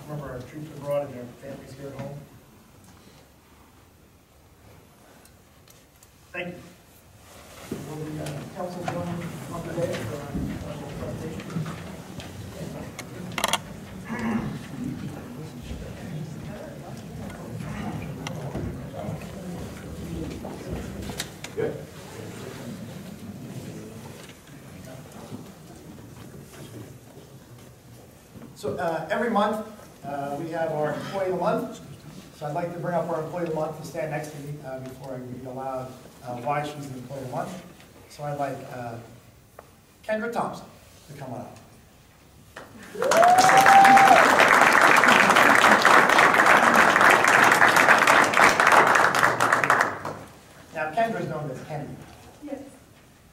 Remember our troops abroad and their families here at home. Thank you. Will the council join on the day for our presentation? Good. So every month we have our Employee of the Month. So I'd like to bring up our Employee of the Month to stand next to me before I read aloud why she's the Employee of the Month. So I'd like Kendra Thompson to come on up. Now Kendra is known as Kenny. Yes.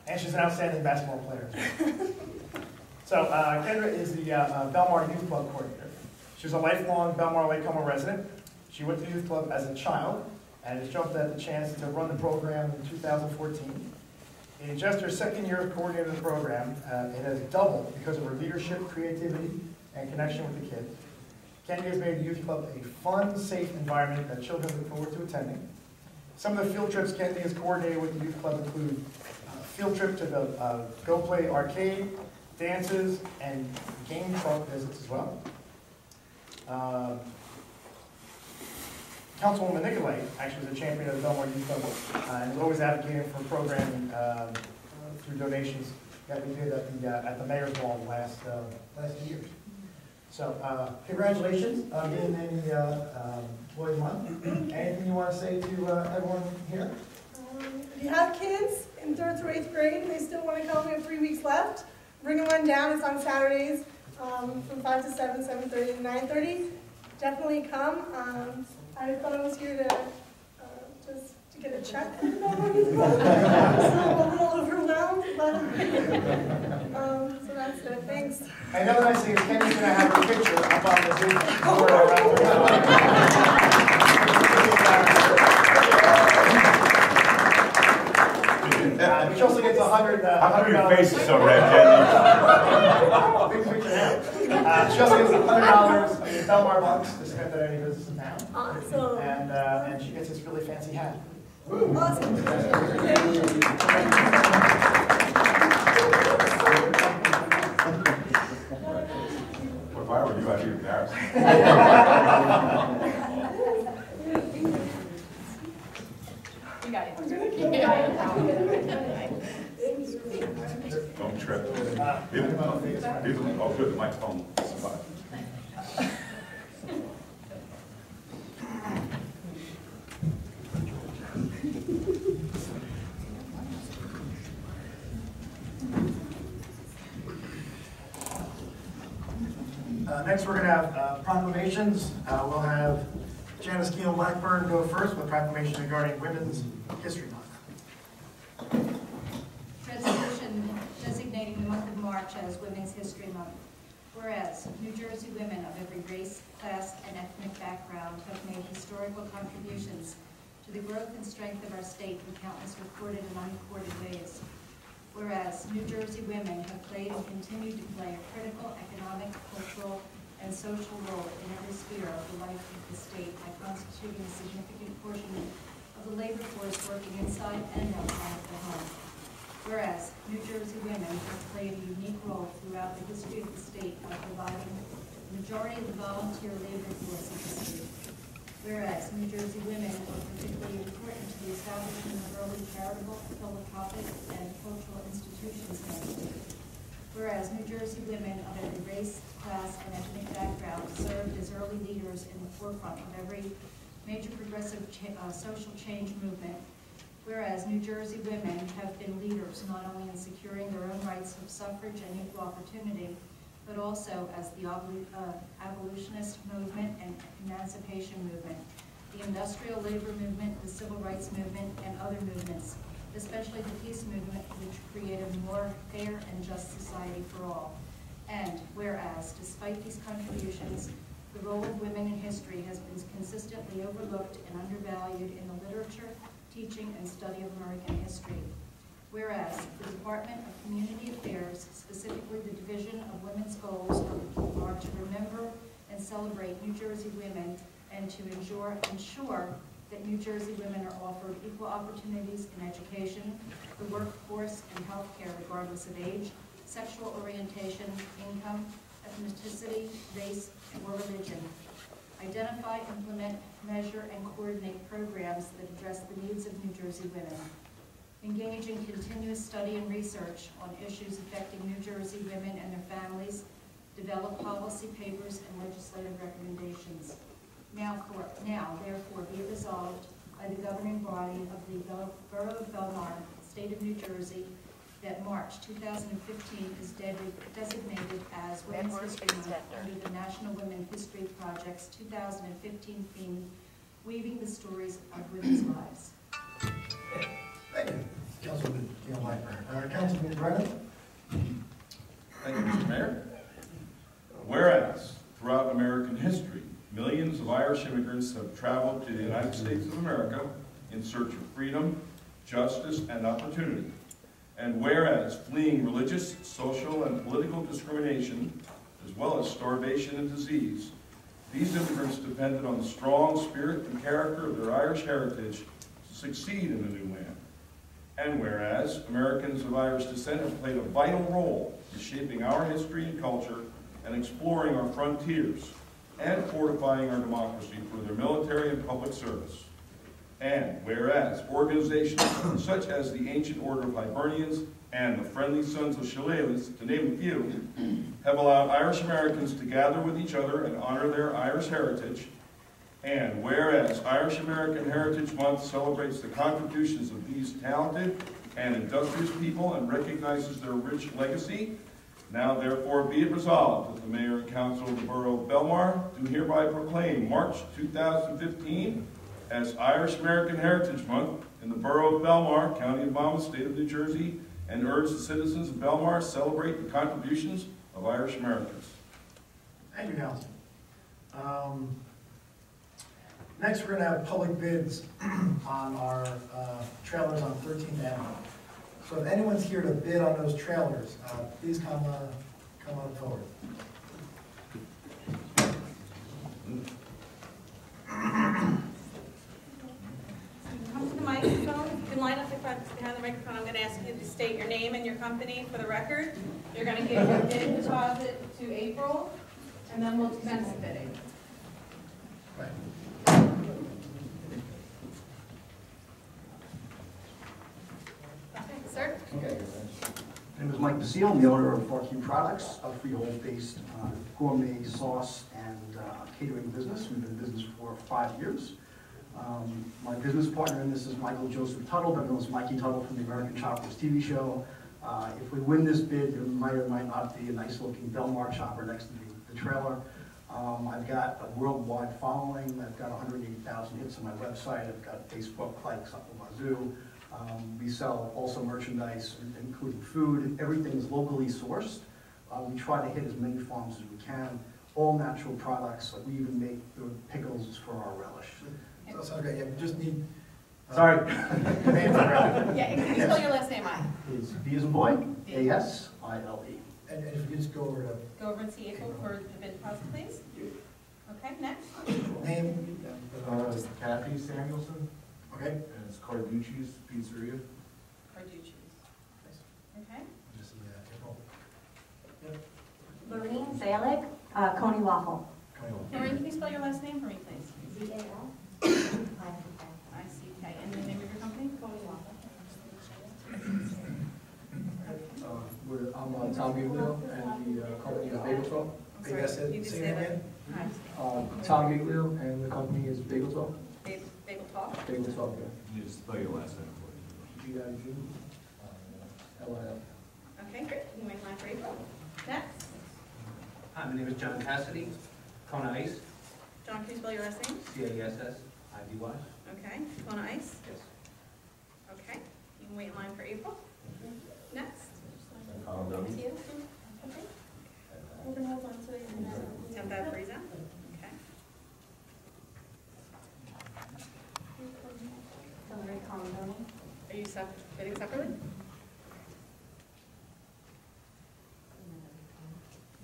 And she's an outstanding basketball player. So Kendra is the Belmar Youth Club coordinator. She's a lifelong Belmar Lakecomer resident. She went to the youth club as a child and has jumped at the chance to run the program in 2014. In just her second year of coordinating the program, it has doubled because of her leadership, creativity, and connection with the kids. Kendra has made the youth club a fun, safe environment that children look forward to attending. Some of the field trips Kendra has coordinated with the youth club include a field trip to the Go Play Arcade, dances, and game truck visits as well. Councilwoman Nicolay actually is a champion of the Belmar Youth Club and is always advocating for programming through donations that we did at the Mayor's Ball last 2 years. So congratulations on being in the Employee Month. Anything you want to say to everyone here? If you have kids in 3rd through 8th grade and they still want to come, we have 3 weeks left. Bringing one down. It's on Saturdays from 5 to 7, 7:30 to 9:30. Definitely come. I thought I was here to just to get a check from the Belmar Youth Club. So I'm a little overwhelmed, but so that's it. Thanks. Another nice thing is Kenny's going to have a picture up on the Zoom board. She also gets $100. How come your face is so red, Jenny? Big picture now. She also gets $100 in Belmar bucks to spend at any business in town. Awesome. And she gets this really fancy hat. Awesome. If I were you, I'd be embarrassed. You got it. Don't trip. Oh, good, the microphone. Next, we're going to have proclamations. We'll have Janice Keel Blackburn go first with a proclamation regarding Women's History Month. Resolution designating the month of March as Women's History Month. Whereas New Jersey women of every race, class, and ethnic background have made historical contributions to the growth and strength of our state in countless recorded and unrecorded ways. Whereas New Jersey women have played and continue to play a critical economic, cultural, and social role in every sphere of the life of the state by constituting a significant portion of the labor force working inside and outside of the home. Whereas New Jersey women have played a unique role throughout the history of the state by providing the majority of the volunteer labor force of the state. Whereas New Jersey women are particularly important to the establishment of early charitable, philanthropic, and cultural institutions in our state. Whereas New Jersey women of every race, class, and ethnic background served as early leaders in the forefront of every major progressive social change movement. Whereas New Jersey women have been leaders not only in securing their own rights of suffrage and equal opportunity, but also as the abolitionist movement and emancipation movement, the industrial labor movement, the civil rights movement, and other movements, especially the peace movement, which created a more fair and just society for all. And whereas, despite these contributions, The role of women in history has been consistently overlooked and undervalued in the literature, teaching, and study of American history. Whereas the Department of Community Affairs, specifically the Division of Women's Goals, are to remember and celebrate New Jersey women and to ensure that New Jersey women are offered equal opportunities in education, the workforce, and healthcare regardless of age, sexual orientation, income, ethnicity, race, or religion. Identify, implement, measure, and coordinate programs that address the needs of New Jersey women. Engage in continuous study and research on issues affecting New Jersey women and their families. Develop policy papers and legislative recommendations. Now, therefore, be it resolved by the governing body of the Borough of Belmar, State of New Jersey, that March 2015 is designated as Women's History Month under the National Women History Project's 2015 theme, Weaving the Stories of Women's Lives. Thank you, Councilman Leitner. Councilman Brennan? Thank you, Mr. Mayor. Whereas, throughout American history, millions of Irish immigrants have traveled to the United States of America in search of freedom, justice, and opportunity. And whereas, fleeing religious, social, and political discrimination, as well as starvation and disease, these immigrants depended on the strong spirit and character of their Irish heritage to succeed in the new land. And whereas, Americans of Irish descent have played a vital role in shaping our history and culture and exploring our frontiers and fortifying our democracy through their military and public service. And whereas organizations such as the Ancient Order of Hibernians and the Friendly Sons of Shillelaghs, to name a few, have allowed Irish Americans to gather with each other and honor their Irish heritage. And whereas Irish American Heritage Month celebrates the contributions of these talented and industrious people and recognizes their rich legacy, now therefore be it resolved that the Mayor and Council of the Borough of Belmar do hereby proclaim March 2015 as Irish American Heritage Month in the Borough of Belmar, County of Monmouth, State of New Jersey, and urge the citizens of Belmar to celebrate the contributions of Irish Americans. Thank you, Councilman. Next, we're going to have public bids on our trailers on 13th Avenue. So if anyone's here to bid on those trailers, please come on forward. Come to the microphone. If you can line up behind the microphone, I'm going to ask you to state your name and your company for the record. You're going to give your bid deposit to April, and then we'll commence the bidding. Right. Sir? Okay. My name is Mike Basile. I'm the owner of Farq Products, a freehold-based gourmet sauce and catering business. We've been in business for 5 years. My business partner in this is Michael Joseph Tuttle, better known as Mikey Tuttle from the American Choppers TV show. If we win this bid, there might or might not be a nice-looking Belmar chopper next to the trailer. I've got a worldwide following. I've got 180,000 hits on my website. I've got Facebook likes up the wazoo. We sell also merchandise, including food. Everything is locally sourced. We try to hit as many farms as we can. All natural products. We even make the pickles for our relish. That sounds great. Yeah, we just need. Sorry. Yeah, can you spell your last name? It's B as in boy, A-S-I-L-E. And if you could just go over to Go over and see April for the bid deposit, please. Okay, next. name. Kathy Samuelson, Okay. and it's Carducci's Pizzeria. Carducci's. Okay. Just April. Maureen Zalik, Coney Waffle. Maureen, can you spell your last name for me, please? Z-A-L? I-C-K. And the name of your company? Coney Waffle. I'm Tom Giglio, and the company is Bagel Talk. I'm Maybe I sorry, said, you just say say it that. again. Hi. Tom Giglio, and the company is Bagel Talk. Bagel Talk. Bagel Talk, yeah. You just spell your last name for G-I-G, L-I-F. Okay, great. You can make mine for April. Next. Hi, my name is John Cassidy, Kona Ice, John, can you spell your last name? C-A-S-S-I-D-Y. Okay. Kona Ice. Yes. Okay. You can wait in line for April. Next. Carl W. You have that freezer? Okay. bidding separately?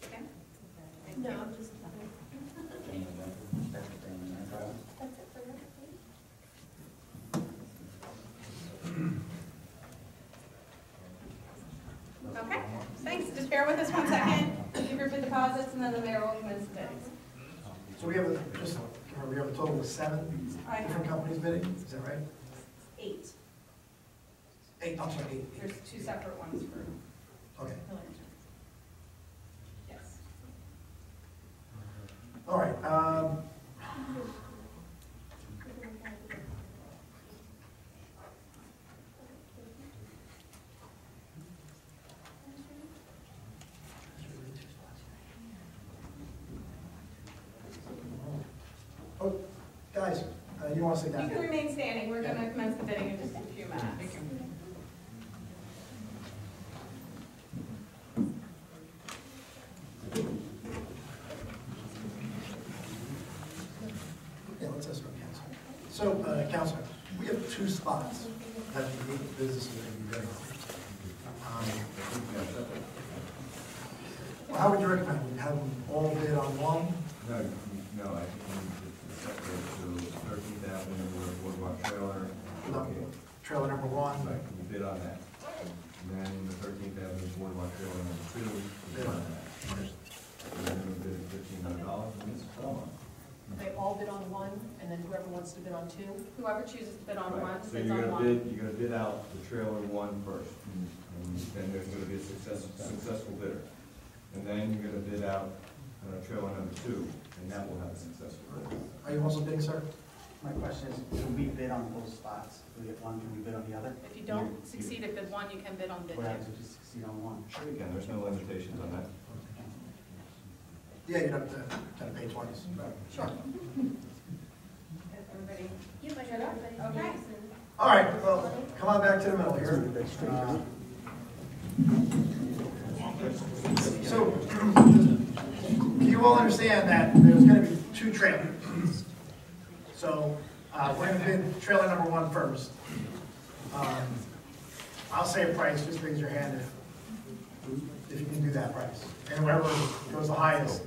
Okay. No, I'm just. That's it for now. Okay, thanks. Just bear with us 1 second. Give your bid deposits, and then the mayor will commence the bidding. So we have we have a total of 7 different companies bidding, is that right? 8. 8, I'm sorry, 8. There's 2 separate ones for Okay, Hillary. Yes. all right. Oh, guys, you want to sit You down? can remain standing. We're going to commence the bidding in just a few minutes. Yeah, let's ask our council. So, Councilor, we have 2 spots that the 8 businesses are going to be bidding on. Well, how would you recommend? Would you have them all bid on one? No, I think we need to separate to 13th Avenue, where Boardwalk Trailer. Trailer number 1? Right, we bid on that. And then the 13th Avenue Boardwalk Trailer number 2, we bid on that. And then we bid $1,500, and it's Belmar. They all bid on one, and then whoever wants to bid on 2? Whoever chooses to bid on Right. one, So bids you're on gonna one. you're gonna bid out the trailer 1 first, and then there's gonna be a successful bidder. And then you're gonna bid out trailer number 2, and that will have a successful bidder. Are you also bidding, sir? My question is, can we bid on both spots? If we get one, can we bid on the other? If you don't succeed at bid 1, you can bid on bid 2. What happens if you succeed on one? Sure you can, there's no limitations on that. Yeah, you'd have to pay twice. Sure. Everybody? Okay. All right, well, come on back to the middle here. So, you all understand that there's going to be 2 trailers. So, we're going to bid trailer number 1 first. I'll say a price, just raise your hand if you can do that price. And whoever goes the highest,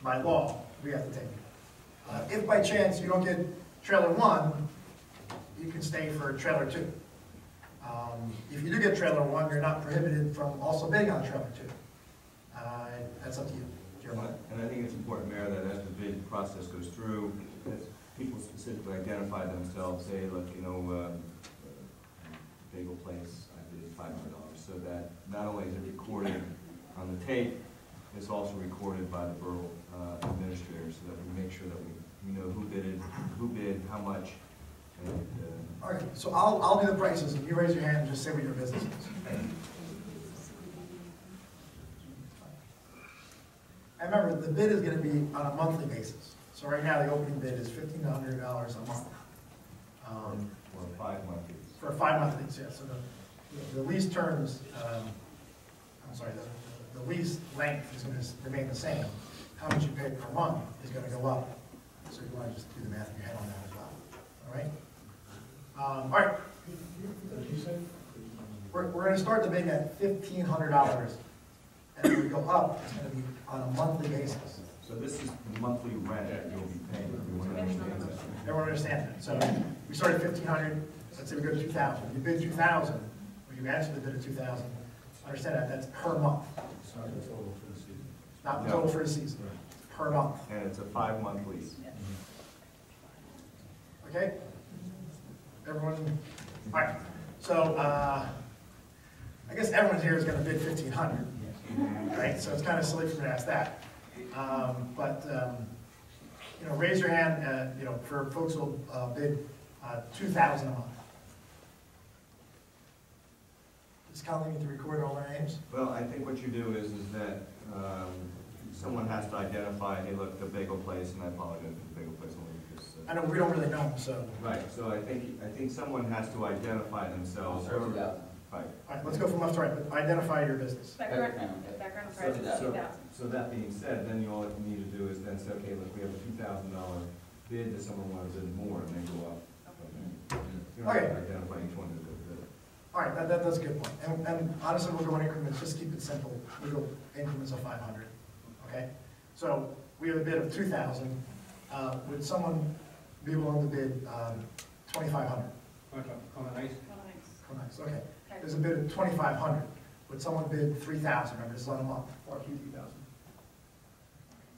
by law, we have to take it. If by chance you don't get trailer 1, you can stay for trailer 2. If you do get trailer 1, you're not prohibited from also bidding on trailer 2. That's up to you. Jeremiah. And I think it's important, Mayor, that as the bid process goes through, that people specifically identify themselves, say, look, bagel place, I bid $500, so that not only is it recorded on the tape, it's also recorded by the borough administrator, so that we make sure that we know who bid, how much, and, All right, so I'll do the prices, and you raise your hand and just say what your business is. And remember, the bid is going to be on a monthly basis. So right now, the opening bid is $1,500 a month. or 5 months. For a 5-month lease, yeah. So the lease terms, the lease length is going to remain the same. How much you pay per month is going to go up. So you want to just do the math in your head on that as well. All right? We're going to start the bidding at $1,500, and when we go up, it's going to be on a monthly basis. So this is the monthly rent that you'll be paying, everyone understands that. Everyone understands that. So we start at $1,500, let's say we go to $2,000. You bid $2,000, or you actually bid at $2,000, understand that, that's per month. It's not the total for the season. Not the total for the season, it's per month. And it's a 5-month lease. Okay? Everyone, all right. So, I guess everyone here is going to bid $1,500, right? So it's kind of silly for me to ask that. Raise your hand, for folks who'll bid $2,000 a month. Does Colleen need to record all their names? Well, I think what you do is that someone has to identify, hey, look, the bagel place, and I apologize for the bagel place only because. I know, we don't really know them, so. Right, so I think someone has to identify themselves. Right. All right, let's go from left to right, but identify your business. Background price is $2,000. So that being said, then all you need to do is then say, okay, look, we have a $2,000 bid, does someone want to bid more, and then go up. You don't have to identify each one as a bid. All right, that's a good point. And honestly, we'll go in increments, just keep it simple. We'll go increments of 500, okay? So we have a bid of 2,000. Would someone be willing to bid 2,500? Nice, okay. There's a bid of 2,500. Would someone bid 3,000? Remember, this is on a month. Or 3,000. Did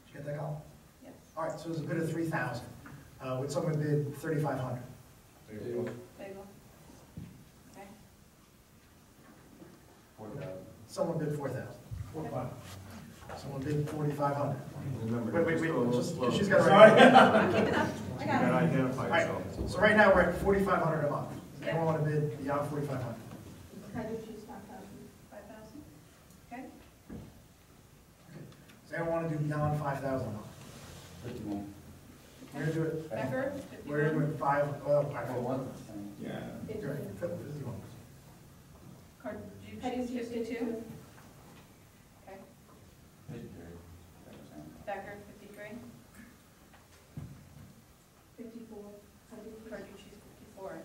you get that, Colin? Yes. All right, so there's a bid of 3,000. Would someone bid 3,500? Bagel. Okay. 4,000. Someone bid 4,000. 4,500. Someone bid 4,500. Remember, Wait, just she's got it Sorry. right. I'm keeping up. I You got gotta it. identify All right, yourself. so right now we're at 4,500 a month. Does anyone want to bid beyond 4,500? Carducci's 5,000. 5,000. Okay. Does anyone want to do beyond 5,000 a month? 51. We're going to do it, Becker, we're going to 51. do it 5, well, 5. Yeah. You're right, 51. Carducci's 52. Okay. Becker, 53. 54. Carducci's 54.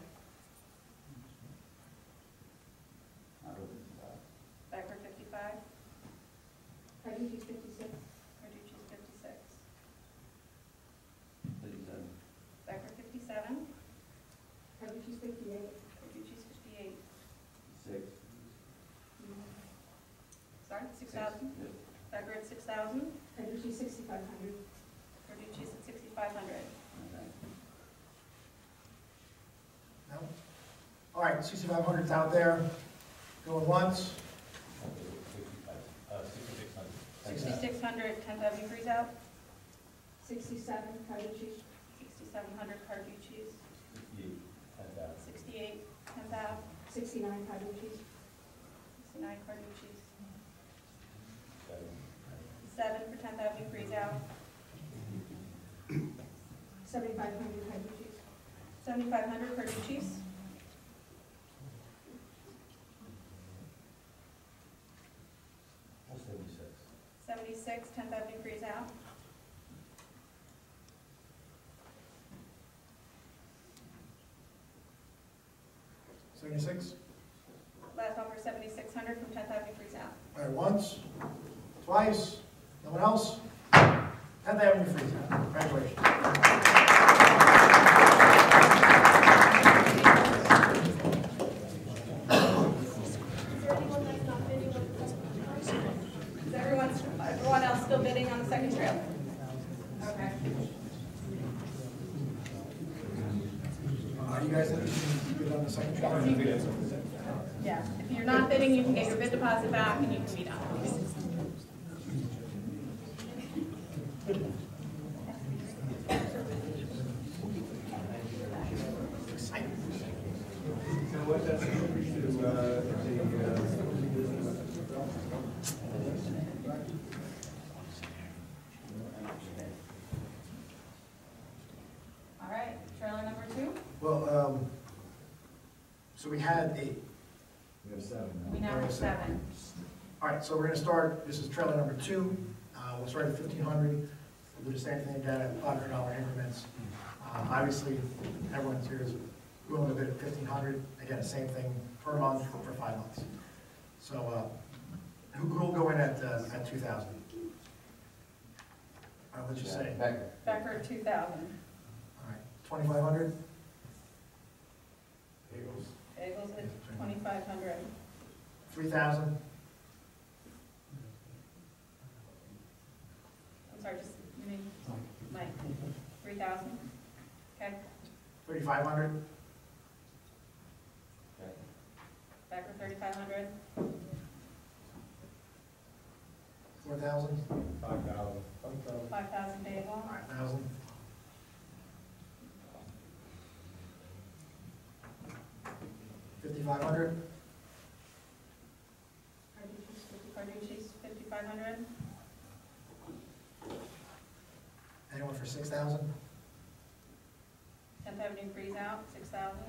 Becker, 55. Carducci's 56. Carducci's 56. Becker, 57. Carducci's 58. Carducci's 58. 6. Sorry, 6,000. Becker at 6,000. Carducci's 6,500. Carducci's at 6,500. No? All right, 6,500's out there. Going once. 6,600, 10th Avenue Freeze out. 67. Carducci's. 6,700 Carducci's. 68, 10th Ave. 69. Carducci's. 69 Carducci's. 7 for 10th Avenue Freeze out. 7,500. Carducci's. 7,500 Carducci's. 76, 10th Avenue Freeze out. 76. Last offer 7,600 from 10th Avenue Freeze out. All right, once, twice, no one else? 10th Avenue Freeze out. Congratulations. Is everyone else still bidding on the second trailer? Okay. You guys good on the second challenge? Yeah, if you're not bidding, you can get your bid deposit back and you can be done. All right, trailer number 2. Well, so we had 8. We have 7 now. We now have 7. All right, so we're going to start, this is trailer number 2. We'll start at 1,500. We'll do the same thing again at $500 increments. Obviously, everyone's here is willing to bid at 1,500. Again, the same thing per month for 5 months. So who will go in at 2,000? Let's just say. Becker at 2,000. All right, 2,500? Bagels at 2,500. 3,000? I'm sorry, just me, Mike. 3,000. Okay. 3,500? Becker 3,500. 4,000? 5,000 bagel. 5,000? 5,500? Carducci's 5,500. Anyone for 6,000? 10th Avenue Freeze out, 6,000.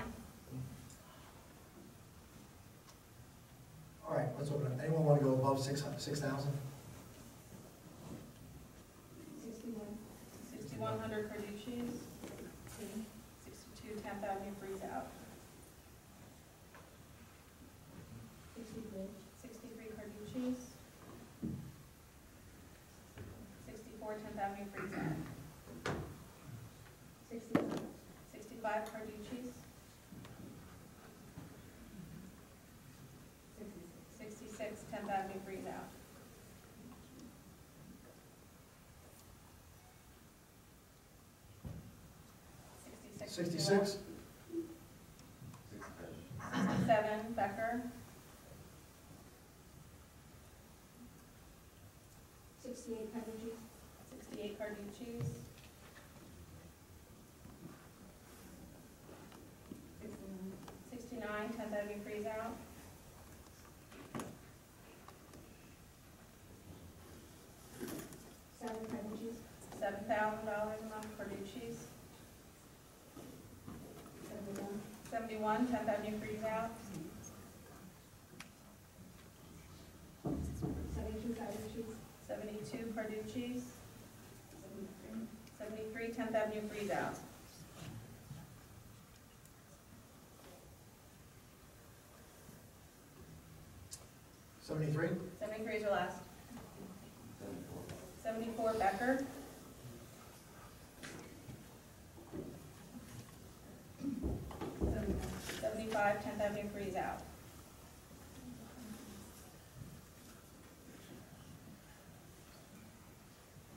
All right, let's open it. Anyone want to go above 6,000? 61. 6,100 Carducci's. 62 10th Avenue Freeze out. Avenue freeze out. 65 Carducci's. 66 10th Avenue freeze out. 66? 67 Becker. 68 Carducci's. 68 Carducci's. 69 10th Avenue freeze out. 7 Carducci's. $7,000 a month Carducci's. 71 10th Avenue freeze out. 72 Carducci's. 72 Carducci's. 73 10th Avenue freeze out. 73? 73 is your last. 74 Becker. 75 10th Avenue freeze out.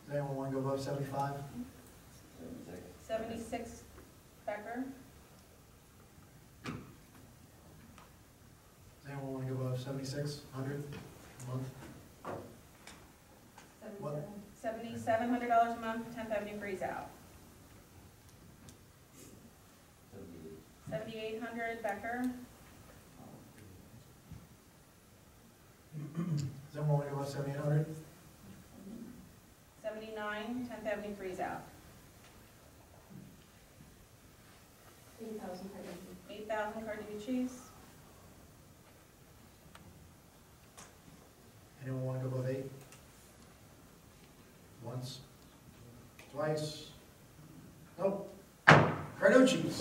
Does anyone want to go above 75? 76 Becker. Does anyone want to go above 7600 a month? What? $7,700 a month, 10th Avenue freeze out. 7,800 Becker. Does anyone want to go above 7800? 79 10th Avenue freeze out. 8,000 Carducci's. 8,000 Carducci's. Anyone want to go above 8? Once? Twice? Nope. Carducci's.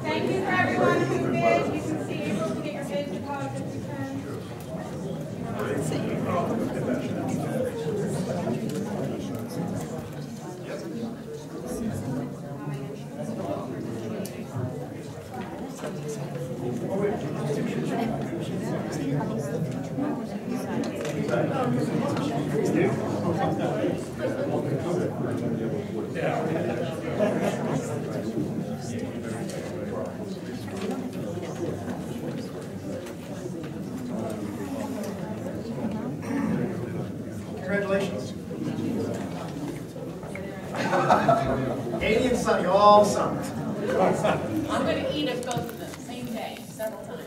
Thank you for everyone who bid. You can see April to get your bid deposit returned. Congratulations. 80 and sunny all summer. I'm going to eat at both of them, same day, several times.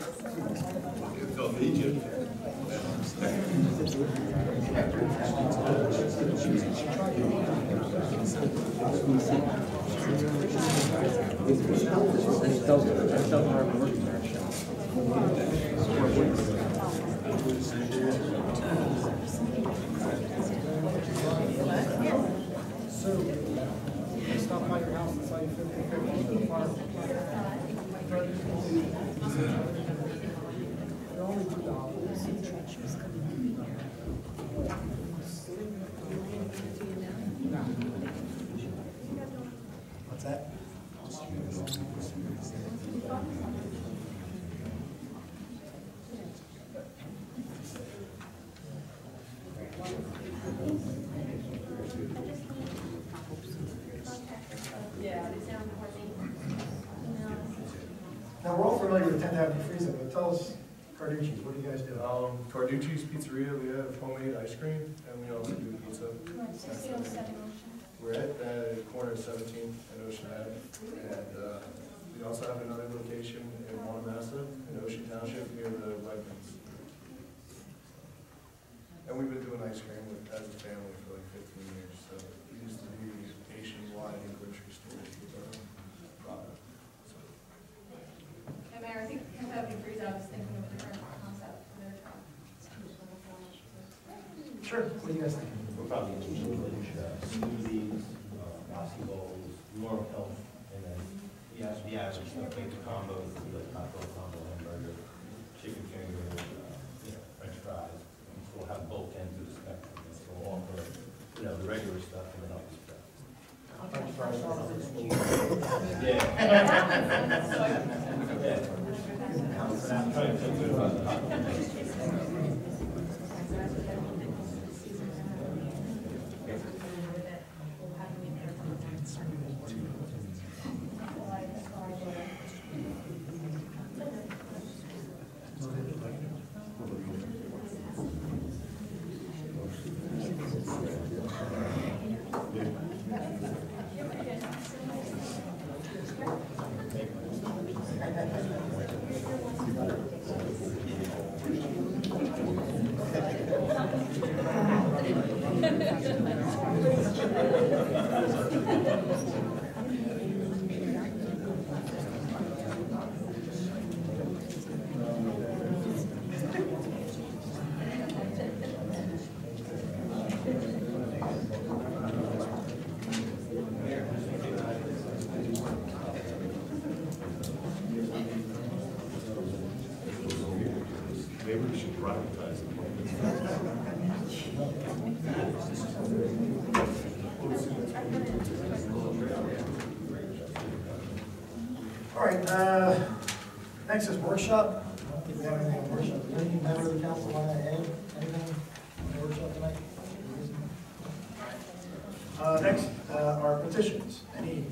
Stop by your house and saw you 50 pictures of the fire. They're only What's that? Now, we're all familiar with 10th Avenue Freezer, but tell us, Carducci's, what do you guys do? Carducci's Pizzeria, we have homemade ice cream, and we also do pizza. We're at the corner of 17th and Ocean Ave, and we also have another location in Wanamassa, in Ocean Township, near the Wegmans. And we've been doing ice cream as a family for like 15 years, so we used to be nationwide in grocery stores with our product. And Mayor, I think Kentucky Freeze, I was thinking of a different concept for their truck. Sure, what do you guys think? We're probably going to include smoothies, lassi bowls, more health, and then the average stuff like the combos, like hot dog combo, hamburger, chicken finger, Maybe we should privatize it. All right, next is workshop. I don't think we have anything on workshop. Does any member of the council want to add anything on the workshop tonight? Next are petitions. Any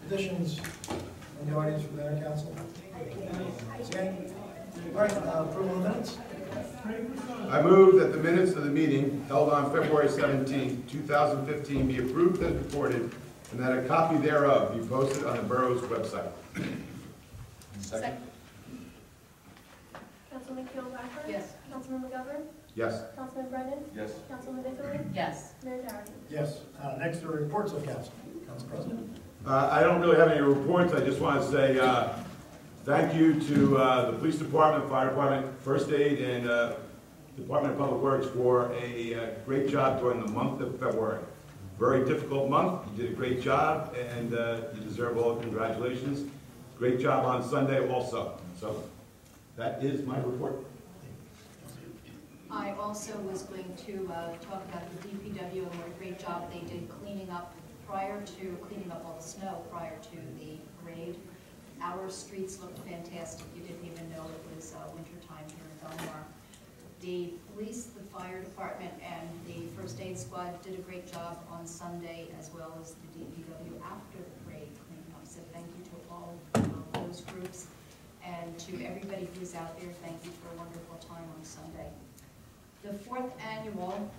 petitions in the audience from the other council? Okay. All right, approval of minutes. I move that the minutes of the meeting held on February 17, 2015 be approved as reported, and that a copy thereof be posted on the borough's website. Second. Councilman Keough-Blackburn? Yes. Councilman McGovern? Yes. Councilman Brennan? Yes. Councilman Italy? Yes. Mayor Darrell? Yes. Next are reports of council. Council President. I don't really have any reports. I just want to say thank you to the police department, fire department, first aid, and Department of Public Works for a great job during the month of February. Very difficult month. You did a great job, and you deserve all the congratulations. Great job on Sunday also. So that is my report. I also was going to talk about the DPW and what a great job they did cleaning up all the snow prior to the parade. Our streets looked fantastic. You didn't even know it was winter time here in Belmar. The police, the fire department, and the first aid squad did a great job on Sunday, as well as the DPW after the parade cleaning up. So thank you to all those groups, and to everybody who's out there, thank you for a wonderful time on Sunday. The 4th annual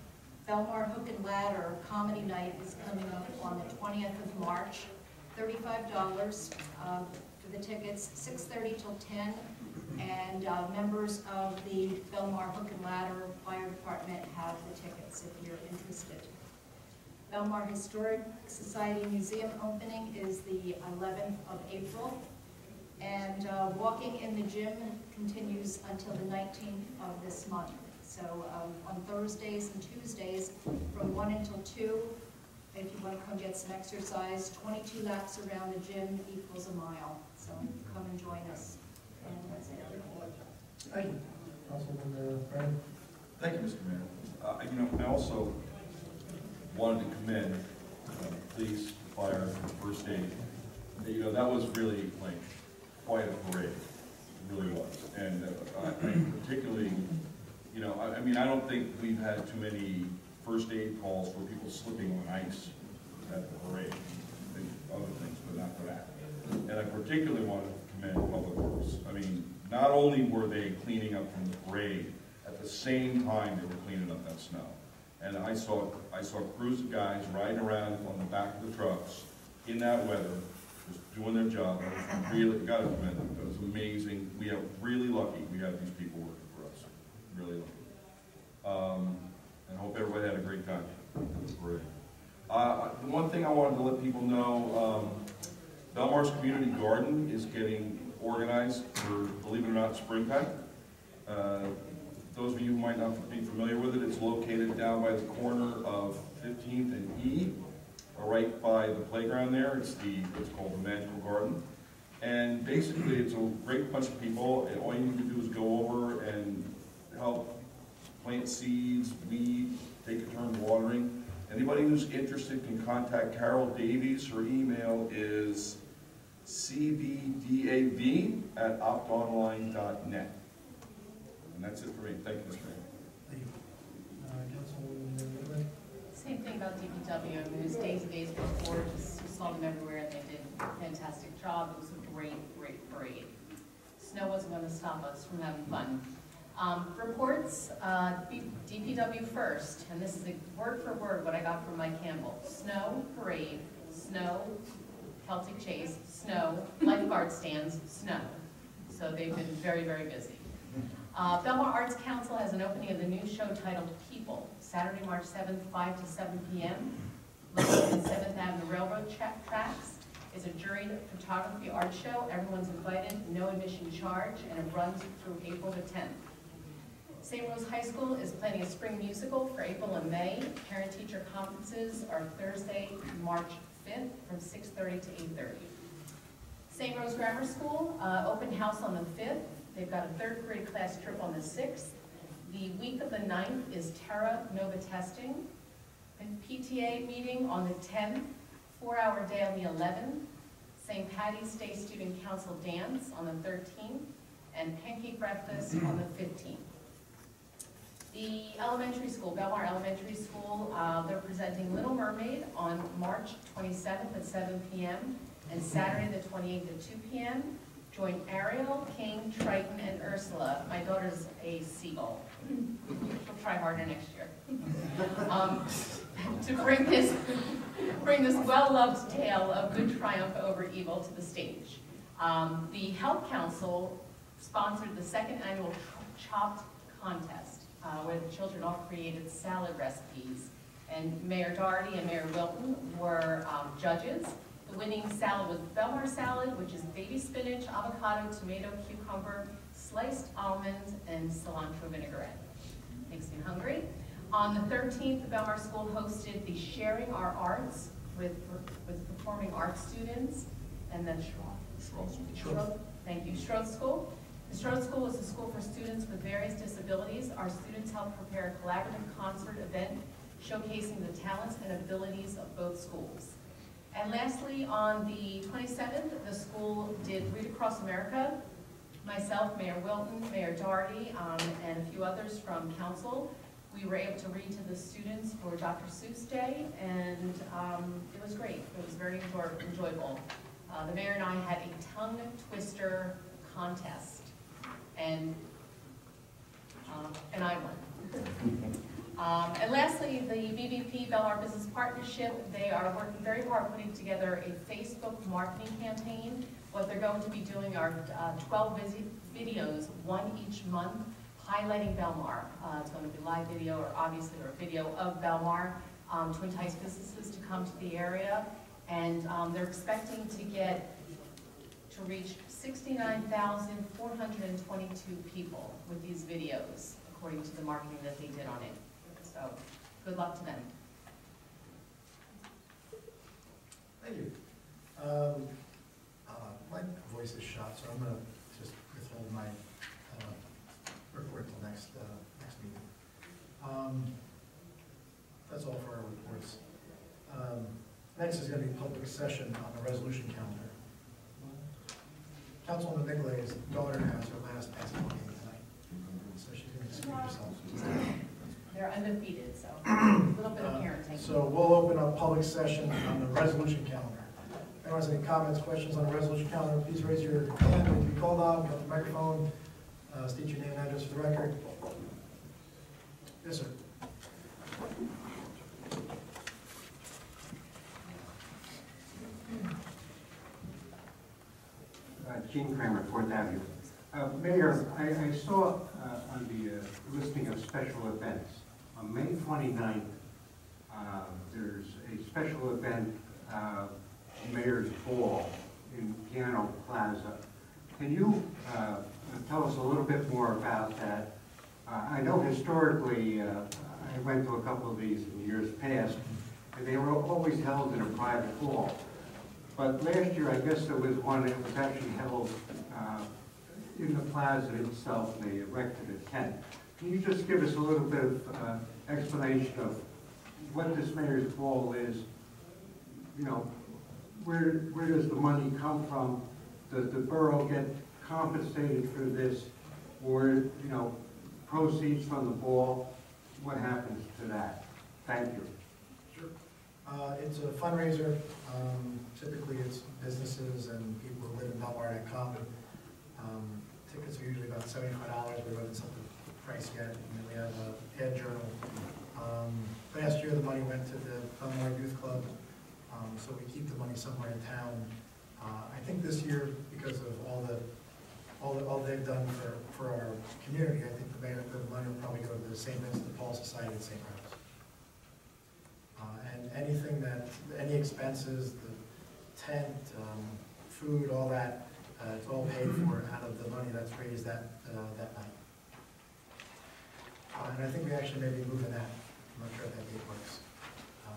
Belmar Hook and Ladder Comedy Night is coming up on the 20th of March. $35 for the tickets, 6:30 till 10. And members of the Belmar Hook and Ladder Fire Department have the tickets if you're interested. Belmar Historic Society Museum opening is the 11th of April. And walking in the gym continues until the 19th of this month. So on Thursdays and Tuesdays from 1 until 2, if you want to come get some exercise, 22 laps around the gym equals a mile. So come and join us. And that's it. Thank you. Councilman Brennan. Thank you, Mr. Mayor. I also wanted to commend police, fire, and first aid. That was really like quite a parade. It really was. And particularly, I don't think we've had too many first aid calls for people slipping on ice at the parade. Other things, but not for that. And I particularly want to commend Public Works. Not only were they cleaning up from the parade, at the same time they were cleaning up that snow. And I saw crews of guys riding around on the back of the trucks in that weather, just doing their job. I was really, got to commend them. It was amazing. We are really lucky we have these people working for us. Really lucky. And I hope everybody had a great time at the parade. The one thing I wanted to let people know, Belmar's Community Garden is getting organized for, believe it or not, springtime. Those of you who might not be familiar with it, it's located down by the corner of 15th and E, right by the playground there. It's called the Magical Garden. And basically it's a great bunch of people, and all you need to do is go over and help plant seeds, weed, take a turn watering. Anybody who's interested can contact Carol Davies. Her email is cbdav@optonline.net. And that's it for me. Thank you, Mr. Mayor. Thank you. Councilwoman Whitman? Same thing about DPW. I mean, it was days and days before, just saw them everywhere, and they did a fantastic job. It was a great, great parade. Snow wasn't going to stop us from having fun. Reports, DPW first, and this is word for word what I got from Mike Campbell. Snow, parade, snow, Celtic Chase, snow, lifeguard stands, snow. So they've been very, very busy. Belmar Arts Council has an opening of the new show titled People, Saturday, March 7th, 5 to 7 p.m. Located at 7th Avenue Railroad tracks. It's a juried photography art show. Everyone's invited, no admission charge, and it runs through April the 10th. St. Rose High School is planning a spring musical for April and May. Parent-teacher conferences are Thursday, March 5th from 6:30 to 8:30. St. Rose Grammar School, open house on the 5th. They've got a 3rd grade class trip on the 6th. The week of the 9th is Terra Nova testing. A PTA meeting on the 10th, 4-hour day on the 11th. St. Patty's Day Student Council dance on the 13th. And pancake breakfast on the 15th. The elementary school, Belmar Elementary School, they're presenting Little Mermaid on March 27th at 7 p.m. and Saturday the 28th at 2 p.m. Join Ariel, King, Triton, and Ursula. My daughter's a seagull. She'll try harder next year. To bring this well-loved tale of good triumph over evil to the stage. The Health Council sponsored the 2nd annual Chopped Contest, where the children all created salad recipes. And Mayor Doherty and Mayor Wilton were judges. The winning salad was Belmar salad, which is baby spinach, avocado, tomato, cucumber, sliced almonds, and cilantro vinaigrette. Makes me hungry. On the 13th, the Belmar School hosted the Sharing Our Arts with performing arts students, and then Schroth School. The Schroth School is a school for students with various disabilities. Our students help prepare a collaborative concert event showcasing the talents and abilities of both schools. And lastly, on the 27th, the school did Read Across America. Myself, Mayor Wilton, Mayor Doherty, and a few others from council. We were able to read to the students for Dr. Seuss Day, and it was great. It was very enjoyable. The mayor and I had a tongue twister contest, and I won. And lastly, the BBP, Belmar Business Partnership, they are working very hard putting together a Facebook marketing campaign. What they're going to be doing are 12 videos, one each month, highlighting Belmar. It's going to be live video or video of Belmar to entice businesses to come to the area. And they're expecting to reach 69,422 people with these videos, according to the marketing that they did on it. So, good luck to them. Thank you. My voice is shot, so I'm going to just withhold my report till next meeting. That's all for our reports. Next is going to be public session on the resolution calendar. Councilwoman Nicolay's daughter has her last basketball game tonight, so she's going to excuse herself. They're undefeated, so a little bit of parenting. So we'll open up public session on the resolution calendar. If anyone has any comments, questions on the resolution calendar, please raise your hand and be called on, go to the microphone, state your name and address for the record. Yes, sir. Gene Kramer, 4th Avenue. Mayor, I saw on the listing of special events, on May 29th, there's a special event, Mayor's Ball in Piano Plaza. Can you tell us a little bit more about that? I know historically, I went to a couple of these in years past, and they were always held in a private hall. But last year, I guess there was one that was actually held in the plaza itself, and they erected a tent. Can you just give us a little bit of explanation of what this Mayor's Ball is, you know, where does the money come from? Does the borough get compensated for this? Or, you know, proceeds from the ball? What happens to that? Thank you. Sure. It's a fundraiser. Typically, it's businesses and people who live in Belmar and Compton. Tickets are usually about $75. We haven't set the price yet. And then we have a ad journal. Last year, the money went to the Belmar Youth Club, so we keep the money somewhere in town. I think this year, because of all they've done for our community, I think the money will probably go to the St. Vincent de Paul Society in St. Rose. And any expenses, the tent, food, all that, it's all paid for out of the money that's raised that night. And I think we actually may be moving that. I'm not sure if that date works,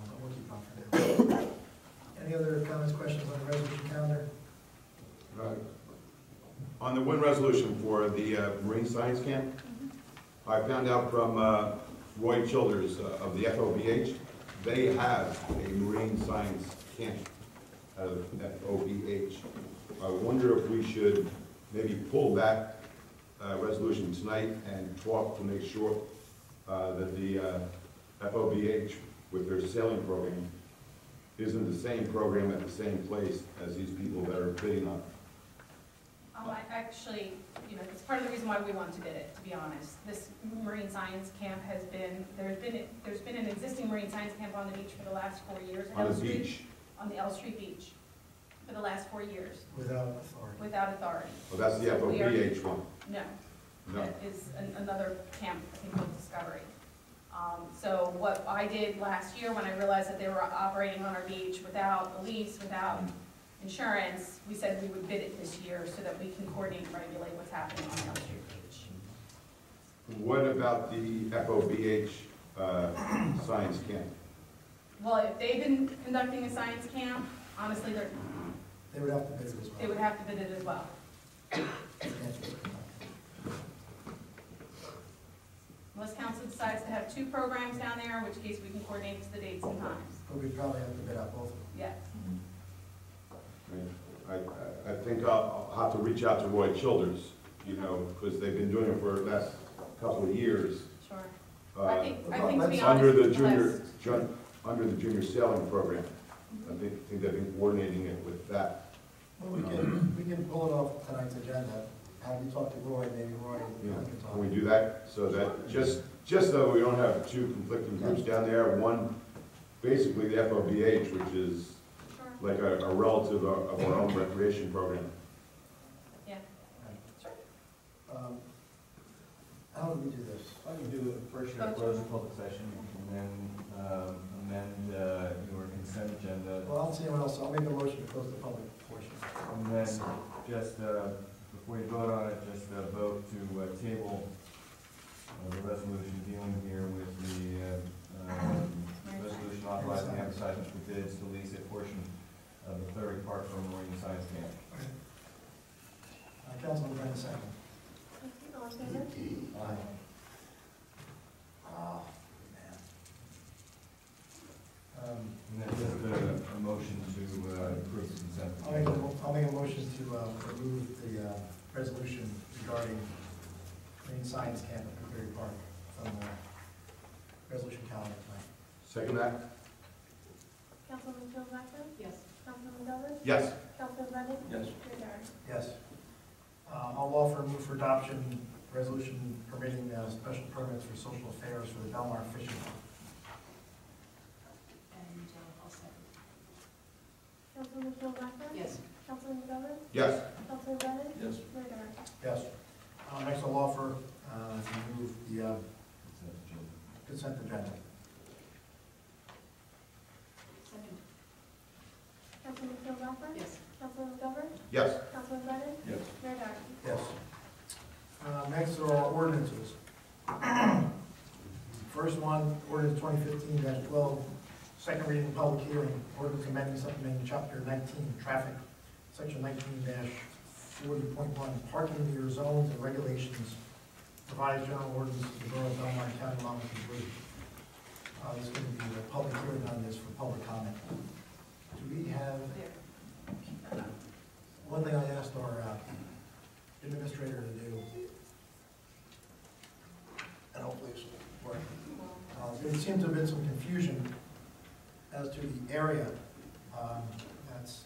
but we'll keep on for now. Any other comments, questions on the resolution calendar? Right. On the one resolution for the Marine Science Camp, I found out from Roy Childers of the FOBH, they have a Marine Science Camp out of FOBH. I wonder if we should maybe pull that resolution tonight and talk to make sure that the FOBH, with their sailing program, isn't the same program at the same place as these people that are bidding on it. Actually, you know, it's part of the reason why we wanted to bid it, to be honest. This Marine Science Camp has been, there's been an existing Marine Science Camp on the beach for the last 4 years. On the beach? On the L Street Beach, for the last 4 years. Without authority. Without authority. Well, that's the FOBH one. No. No. That is another camp, I think, called Discovery. So what I did last year when I realized that they were operating on our beach without a lease, without insurance, we said we would bid it this year so that we can coordinate and regulate what's happening on L Street Beach. What about the FOBH science camp? Well, if they've been conducting a science camp, honestly, They would have to bid it as well. they would have to bid it as well. Unless council decides to have 2 programs down there, in which case we can coordinate to the dates and times. But we'd probably have to bid out both of them. Yes. I think I'll have to reach out to Roy Childers, you know, because they've been doing it for the last couple of years. Sure. I think to be honest, Under the junior sailing program. I think they've been coordinating it with that. Well, we can pull it off tonight's agenda. Have you talk to Roy, maybe Roy Yeah. can talk. Can we do that? So that, just so we don't have 2 conflicting groups down there, one, basically the FOBH, which is like a relative of our own recreation program. Yeah. How do we do this? I can do it first, you close the public session, and then amend your consent agenda. Well, I don't see anyone else, so I'll make a motion to close the public portion. And then just, before you vote on it, just vote to table the resolution dealing here with the resolution authorizing advertisement for bids to lease a portion of the Cleary Park for Marine Science Camp. Councilman Brennan, second. All in favor? Aye. Oh, man. And then just a motion to approve the consent. I'll make a motion to remove the resolution regarding Marine Science Camp at Cleary Park from the resolution calendar tonight. Second that? Councilman Blackman? Yes. Councilman Delvin? Yes. Councilman Brennan? Yes. Mayor Dyer? Yes. I'll offer move for adoption resolution permitting special permits for social affairs for the Belmar Fishing Club. And I'll second. Councilman Blackman? Yes. Councilman Delvin? Yes. Councilman Brennan? Yes. Mayor Dyer? Yes. Next I'll offer to move the consent agenda. Second. Councilman Blackman? Yes. Councilman Delvin? Yes. Councilman Brennan? Yes. Mayor Dyer? Yes. Next are our ordinances. First one, ordinance 2015-12, second reading and public hearing. Ordinance amending supplementing chapter 19, traffic, section 19-40.1, parking meter zones and regulations. Revised general ordinance of the Borough of Belmar, County of Monmouth, New Jersey. There's going to be a public hearing on this for public comment. Do we have, One thing I asked our administrator to do, and hopefully it's working, there seemed to have been some confusion as to the area that's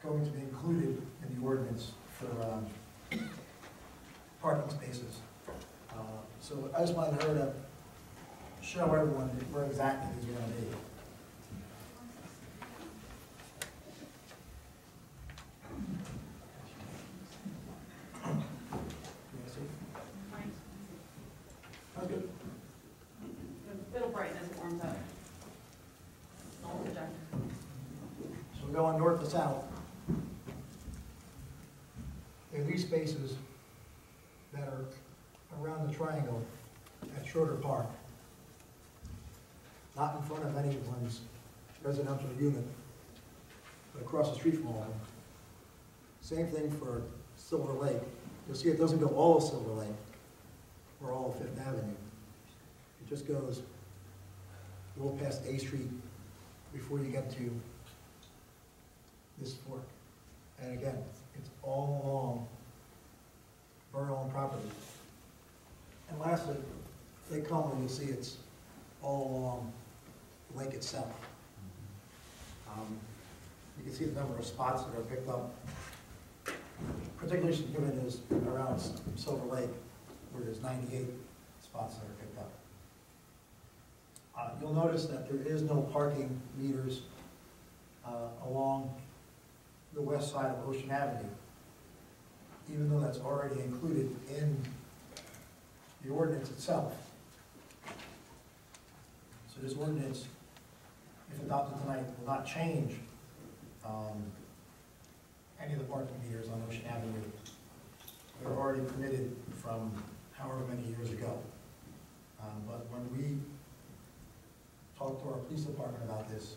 going to be included in the ordinance for parking spaces. So I just wanted her to show everyone where exactly these are going to be. Okay. It'll brighten as it warms up. All projector. So we're going north to south. There are these spaces that are around the triangle at Schroeder Park, not in front of anyone's residential unit, but across the street from all of them. Same thing for Silver Lake. You'll see it doesn't go all of Silver Lake or all of Fifth Avenue. It just goes a little past A Street before you get to this fork. And again, it's all along borough-owned property. And lastly, they come and you'll see it's all along the lake itself. You can see the number of spots that are picked up. Particularly significant is around Silver Lake, where there's 98 spots that are picked up. You'll notice that there is no parking meters along the west side of Ocean Avenue, even though that's already included in the ordinance itself. So this ordinance, if adopted tonight, will not change any of the parking meters on Ocean Avenue. They're already permitted from however many years ago. But when we talked to our police department about this,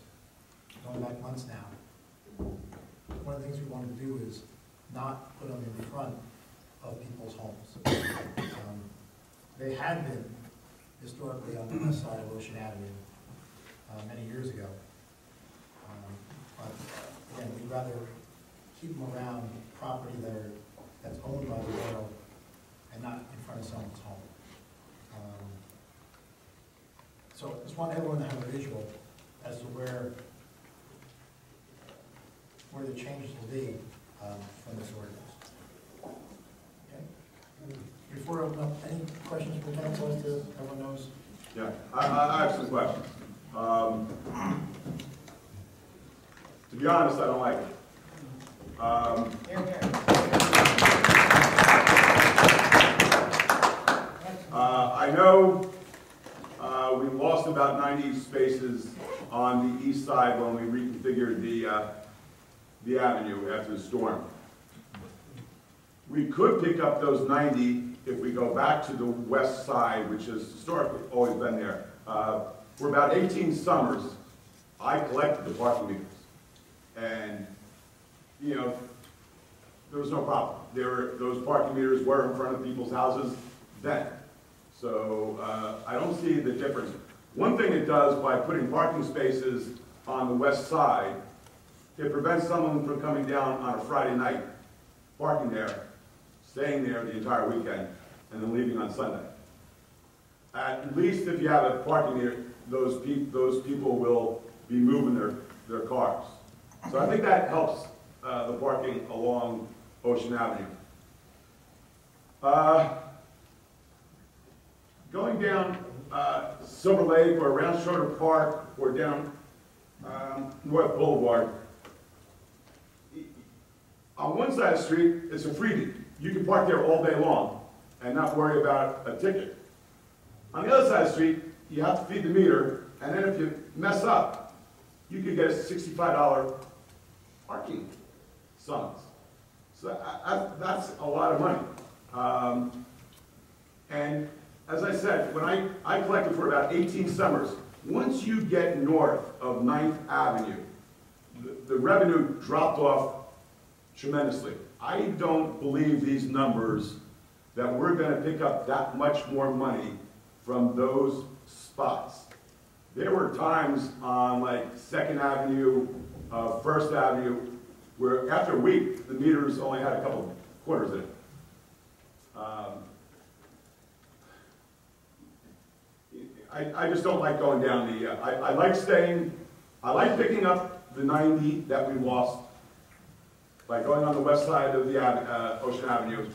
going back months now, one of the things we wanted to do is not put them in front of people's homes. They had been historically on the west side of Ocean Avenue many years ago. But again, we'd rather keep them around property that's owned by the borough and not in front of someone's home. So I just want everyone to have a visual as to where the changes will be from this ordinance. Okay? Before I open up, any questions from council as to everyone knows? Yeah, I have some questions. To be honest, I don't like it. I know we lost about 90 spaces on the east side when we reconfigured the avenue after the storm. We could pick up those 90 if we go back to the west side, which has historically always been there. For about 18 summers, I collected the parking meters. And, you know, there was no problem. Those parking meters were in front of people's houses then. So I don't see the difference. One thing it does by putting parking spaces on the west side, it prevents someone from coming down on a Friday night, parking there, staying there the entire weekend, and then leaving on Sunday. At least if you have a parking meter, those people will be moving their cars. So I think that helps the parking along Ocean Avenue. Going down Silver Lake or around Schroeder Park or down North Boulevard, on one side of the street, it's a freebie. You can park there all day long and not worry about a ticket. On the other side of the street, you have to feed the meter, and then if you mess up, you could get a $65 parking summons. So that's a lot of money. And as I said, when I collected for about 18 summers, once you get north of 9th Avenue, the revenue dropped off tremendously. I don't believe these numbers that we're going to pick up that much more money from those spots. There were times on like 2nd Avenue, 1st Avenue, where after a week, the meters only had a couple of quarters in it. I just don't like going down the, I like picking up the 90 that we lost by going on the west side of the Ocean Avenue,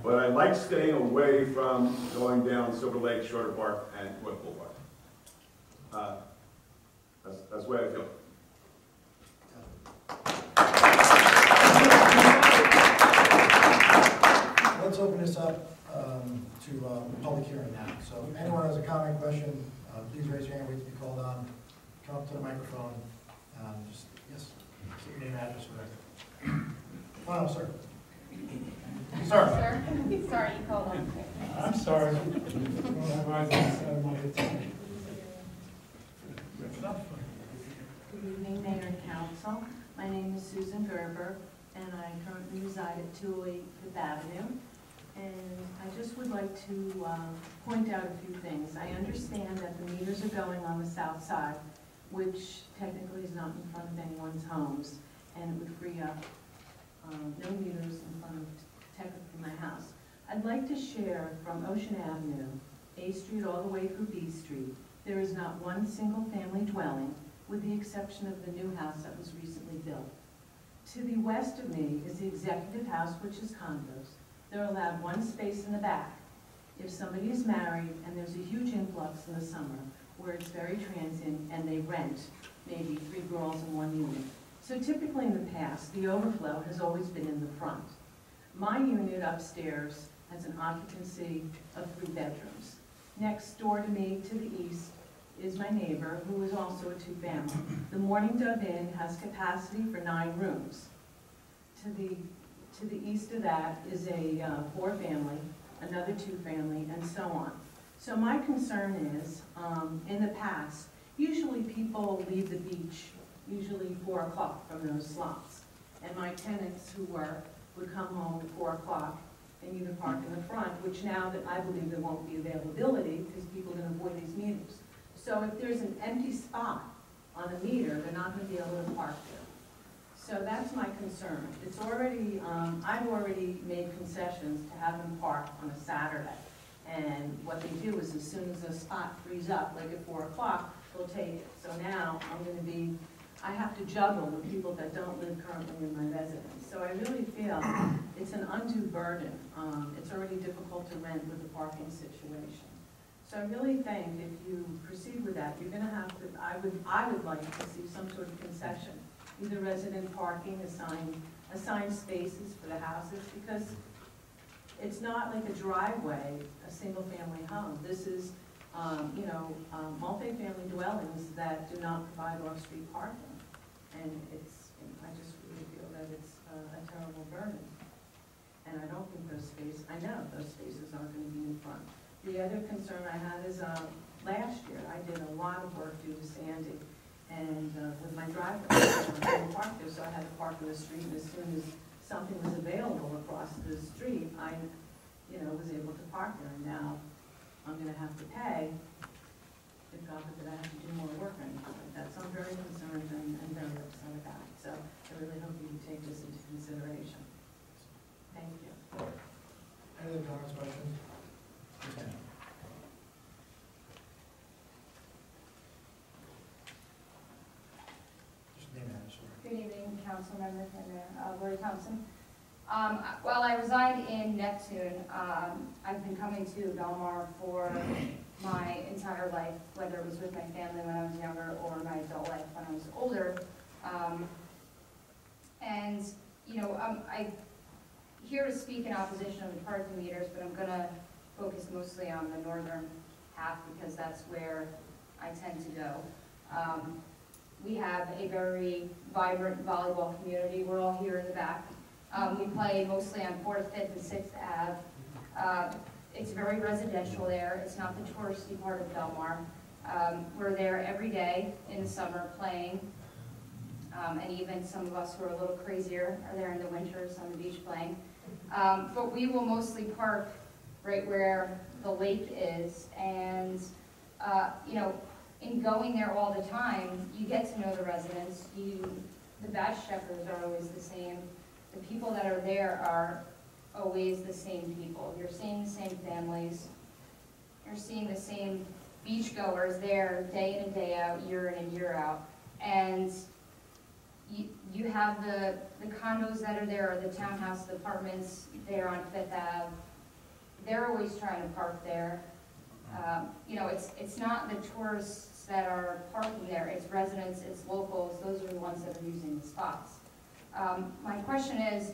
but I like staying away from going down Silver Lake, Shorter Park, and North Boulevard. That's the way I feel. Let's open this up to public hearing now. So if anyone has a comment, question, please raise your hand, wait to be called on. Come up to the microphone. Just, yes, say your name and address for the record. Come on up, sir. Sir. Sorry, you called on. I'm sorry. Good evening, Mayor and Council. My name is Susan Gerber, and I currently reside at 208 Fifth Avenue. And I just would like to point out a few things. I understand that the meters are going on the south side, which technically is not in front of anyone's homes, and it would free up no meters in front of technically my house. I'd like to share from Ocean Avenue, A Street all the way through B Street, there is not one single family dwelling, with the exception of the new house that was recently built. To the west of me is the executive house, which is condos. They're allowed one space in the back. If somebody is married and there's a huge influx in the summer where it's very transient and they rent maybe 3 girls in one unit. So typically in the past, the overflow has always been in the front. My unit upstairs has an occupancy of 3 bedrooms. Next door to me to the east is my neighbor, who is also a 2-family. The Morning Dove Inn has capacity for 9 rooms. To the east of that is a 4-family, another 2-family, and so on. So my concern is, in the past, usually people leave the beach, usually 4 o'clock from those slots. And my tenants who work would come home at 4 o'clock and either park in the front, which now that I believe there won't be availability because people are going to avoid these meters. So if there's an empty spot on a meter, they're not going to be able to park there. So that's my concern. It's already, I've already made concessions to have them park on a Saturday. And what they do is as soon as a spot frees up, like at 4 o'clock, they'll take it. So now I'm going to be, I have to juggle with people that don't live currently in my residence. So I really feel it's an undue burden. It's already difficult to rent with the parking situation. So I really think if you proceed with that, you're going to have to, I would like to see some sort of concession. Either resident parking, assigned spaces for the houses, because it's not like a driveway, a single-family home. This is, multi-family dwellings that do not provide off-street parking. And I just really feel that it's a terrible burden. And I don't think I know those spaces aren't going to be in front. The other concern I had is last year I did a lot of work due to Sandy. And with my driveway, I couldn't park there, so I had to park in the street. And as soon as something was available across the street, I, was able to park there. And now I'm going to have to pay. If not that I have to do more work or anything like that. So I'm very concerned and very upset about it. So I really hope you take this into consideration. Thank you. Any other comments, questions? Okay. Good evening, council members and Lori Thompson. While I reside in Neptune, I've been coming to Belmar for my entire life, whether it was with my family when I was younger or my adult life when I was older. I'm here to speak in opposition of the parking meters, but I'm going to focus mostly on the northern half because that's where I tend to go. We have a very vibrant volleyball community. We're all here in the back. We play mostly on 4th, 5th, and 6th Ave. It's very residential there. It's not the touristy part of Belmar. We're there every day in the summer playing. And even some of us who are a little crazier are there in the winters on the beach playing. But we will mostly park right where the lake is. And, in going there all the time, you get to know the residents. You The badge checkers are always the same. The people that are there are always the same people. You're seeing the same families. You're seeing the same beachgoers there day in and day out, year in and year out. And you have the condos that are there, or the townhouse apartments there on Fifth Ave. They're always trying to park there. You know, it's not the tourists that are parking there, it's residents, it's locals, those are the ones that are using the spots. My question is,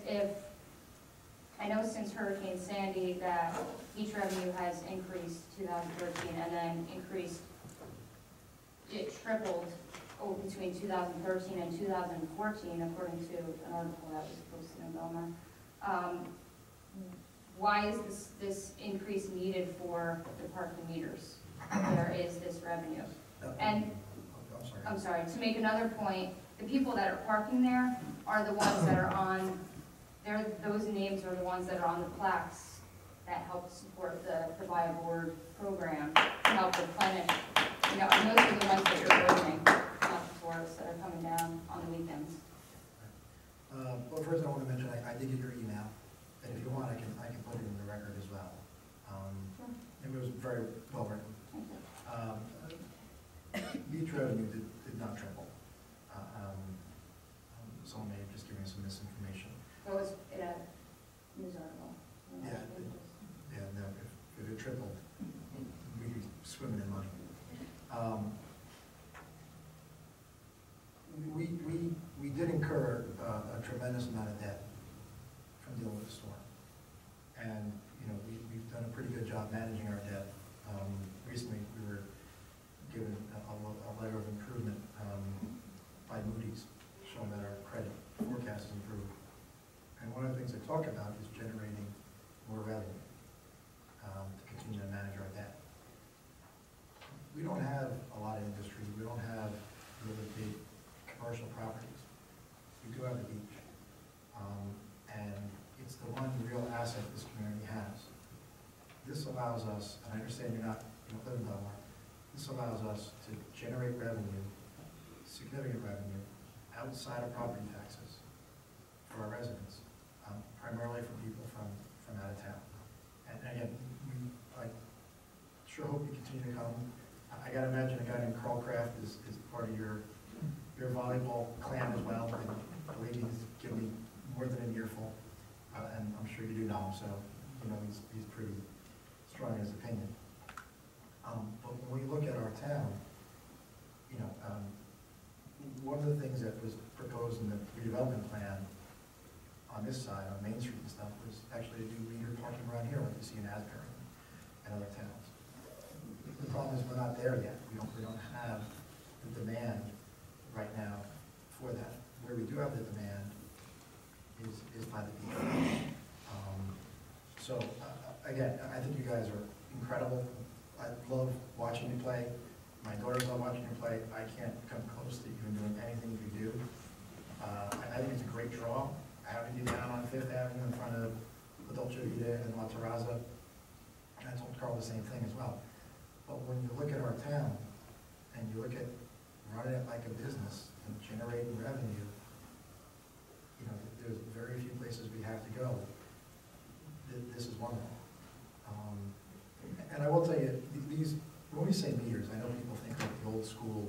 I know since Hurricane Sandy that beach revenue has increased 2013 and then it tripled between 2013 and 2014, according to an article that was posted in Belmar. Why is this increase needed for the parking meters? There is this revenue. And, I'm sorry, to make another point, the people that are parking there are the ones that are on, those names are the ones that are on the plaques that help support the Buy Aboard program, to help replenish. You know, and those are the ones that you're voting, not the tourists that are coming down on the weekends. Well, first I want to mention, I did get your email, and if you want, I can put it in the record as well. It was very well written. Beach revenue did not triple. Someone may have just given me some misinformation. So it was in a news article. Yeah, no, if it tripled, we'd be swimming in money. We did incur a tremendous amount of debt from dealing with the storm. And, you know, we've done a pretty good job managing our debt. Recently, we were given a letter of improvement by Moody's, showing that our credit forecast is improved. And one of the things they talk about is generating more revenue to continue to manage our debt. We don't have a lot of industry. We don't have really big commercial properties. We do have the beach. And it's the one real asset this community has. This allows us, and I understand you don't live in Belmar, this allows us to generate revenue, significant revenue, outside of property taxes for our residents, primarily for people from out of town. And again, I sure hope you continue to come. I gotta imagine a guy named Carl Kraft is part of your volleyball clan as well, and believe me, he's given me more than an earful, and I'm sure you do know him, so you know he's pretty strong in his opinion. But when we look at our town, you know, one of the things that was proposed in the redevelopment plan on this side, on Main Street and stuff, was actually to do metered parking around here, like you see in Asbury and other towns. The problem is we're not there yet. We don't have the demand right now for that. Where we do have the demand is by the beach. So again, I think you guys are incredible. I love watching you play. My daughters love watching you play. I can't come close to even doing anything you do. I think it's a great draw. Having you down on Fifth Avenue in front of La Dolce Vita and La Terrazza. And I told Carl the same thing as well. But when you look at our town and you look at running it like a business and generating revenue, you know, there's very few places we have to go. This is one of them. And I will tell you, when we say meters, I know people think like the old school,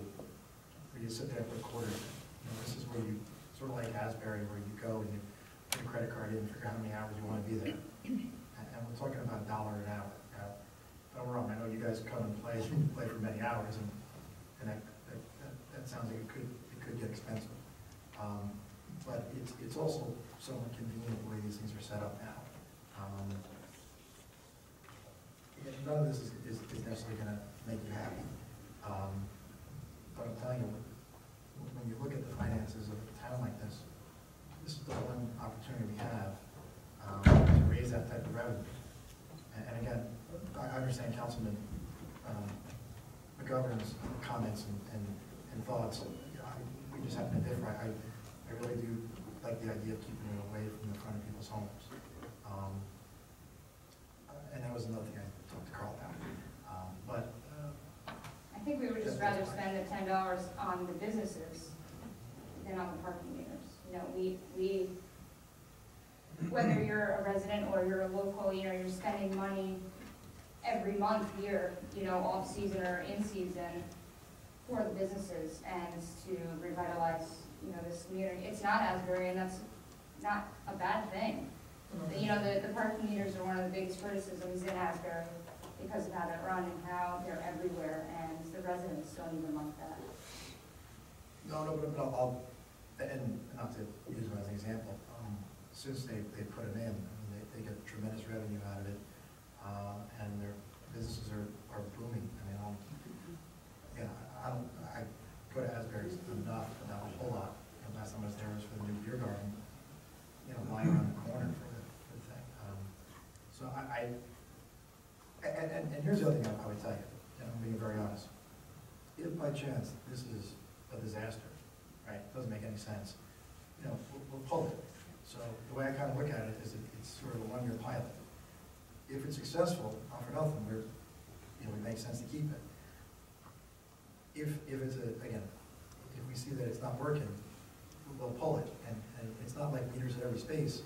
where you sit there and put quarters in. You know, this is where you, sort of like Asbury, where you go and you put your credit card in and figure out how many hours you want to be there. And we're talking about $1 an hour. Don't get me wrong, I know you guys come and play for many hours, and that sounds like it could get expensive. But it's also somewhat convenient the way these things are set up now. None of this is necessarily going to make you happy. But I'm telling you, when you look at the finances of a town like this is the one opportunity we have to raise that type of revenue. And again, I understand Councilman McGovern's comments and thoughts. We just happen to differ. I really do like the idea of keeping it away from the front of people's homes. And that was another thing I talked to Carl about. I think we would just rather spend the $10 on the businesses than on the parking meters. You know, we whether you're a resident or you're a local, you know, you're spending money every month here, you know, off season or in season for the businesses and to revitalize, you know, this community. It's not Asbury, and that's not a bad thing. You know, the parking meters are one of the biggest criticisms in Asbury because of how they're run and how they're everywhere, and the residents don't even like that. No, but I'll, and not to use them as an example, since they put them in, I mean, they get tremendous revenue out of it, and their businesses are booming. I mean, I go to Asbury's enough, but not a whole lot. And last time I was there was for the new beer garden, you know, lying around the corner for the thing. So and here's the other thing I would tell you, and I'm being very honest. If by chance this is a disaster, right, doesn't make any sense, you know, we'll pull it. So the way I kind of look at it is it's sort of a one-year pilot. If it's successful, not for nothing, it makes sense to keep it. If it's again, if we see that it's not working, we'll pull it. And it's not like meters at every space,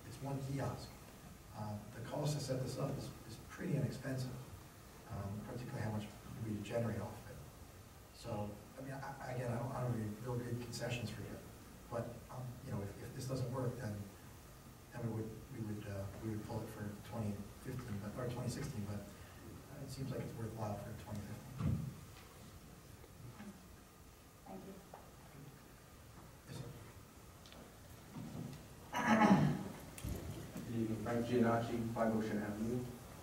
it's one kiosk. The cost to set this up is pretty inexpensive, particularly how much we generate off of it. So, I mean, again, I don't have any real good concessions for you, but you know, if this doesn't work, then we would pull it for 2015, or 2016. But it seems like it's worthwhile for 2015. Thank you. Yes, sir. Good evening, Frank Giannacci, 5 Ocean Avenue,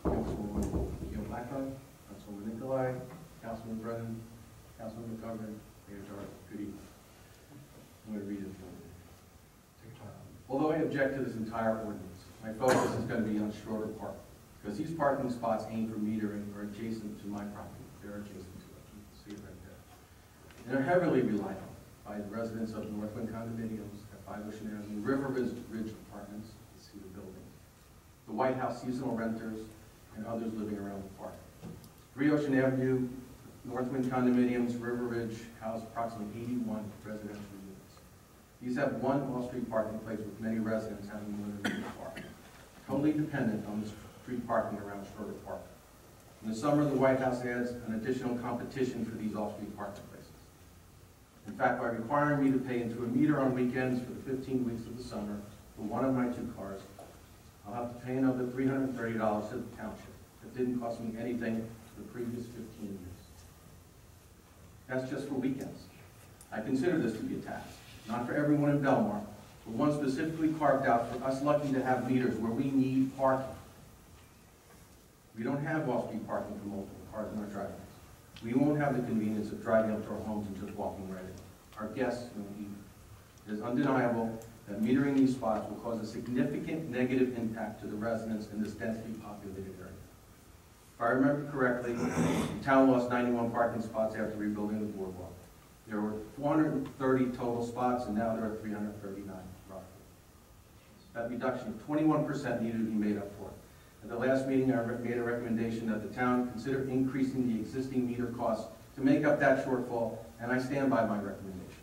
Councilwoman Gil Blackburn, Councilwoman Nicolai, Councilman Brennan, Councilman McGovern, Mayor Dart. Good evening. I'm going to read it for you. Although I object to this entire ordinance, my focus is going to be on Schroeder Park, because these parking spots aimed for metering are adjacent to my property. They're adjacent to it. You can see it right there. And they're heavily relied on by the residents of Northwind condominiums at 5 Ocean Avenue, River Ridge Apartments, you see the building, the White House seasonal renters, and others living around the park. 3 Ocean Avenue, Northwind condominiums, River Ridge house approximately 81 residential units. These have one off-street parking place with many residents having more than one park, totally dependent on the street parking around Schroeder Park. In the summer, the White House adds an additional competition for these off-street parking places. In fact, by requiring me to pay into a meter on weekends for the 15 weeks of the summer for one of my 2 cars, I'll have to pay another $330 to the township. It didn't cost me anything for the previous 15 years. That's just for weekends. I consider this to be a tax, not for everyone in Belmar, but one specifically carved out for us lucky to have meters where we need parking. We don't have off-street parking for multiple cars in our driveways. We won't have the convenience of driving up to our homes and just walking right in. Our guests won't either. It is undeniable that metering these spots will cause a significant negative impact to the residents in this densely populated area. If I remember correctly, the town lost 91 parking spots after rebuilding the boardwalk. There were 430 total spots, and now there are 339, roughly. That reduction of 21% needed to be made up for. At the last meeting, I made a recommendation that the town consider increasing the existing meter costs to make up that shortfall, and I stand by my recommendation.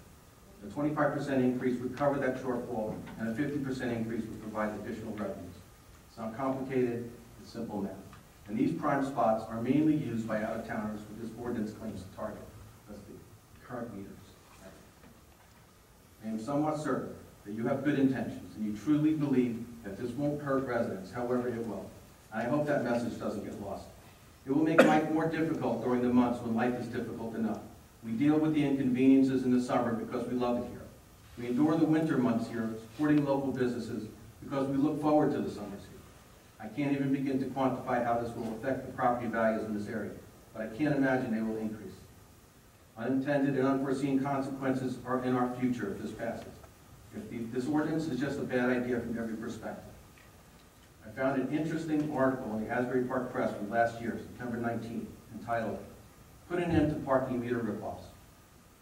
A 25% increase would cover that shortfall, and a 50% increase would provide additional revenues. It's not complicated, it's simple math. And these prime spots are mainly used by out-of-towners who this ordinance claims to target. That's the current meters. I am somewhat certain that you have good intentions, and you truly believe that this won't hurt residents, however it will. And I hope that message doesn't get lost. It will make life more difficult during the months when life is difficult enough. We deal with the inconveniences in the summer because we love it here. We endure the winter months here, supporting local businesses because we look forward to the summers here. I can't even begin to quantify how this will affect the property values in this area, but I can't imagine they will increase. Unintended and unforeseen consequences are in our future if this passes. This ordinance is just a bad idea from every perspective. I found an interesting article in the Asbury Park Press from last year, September 19th, entitled, "Put an End to Parking Meter Ripoffs."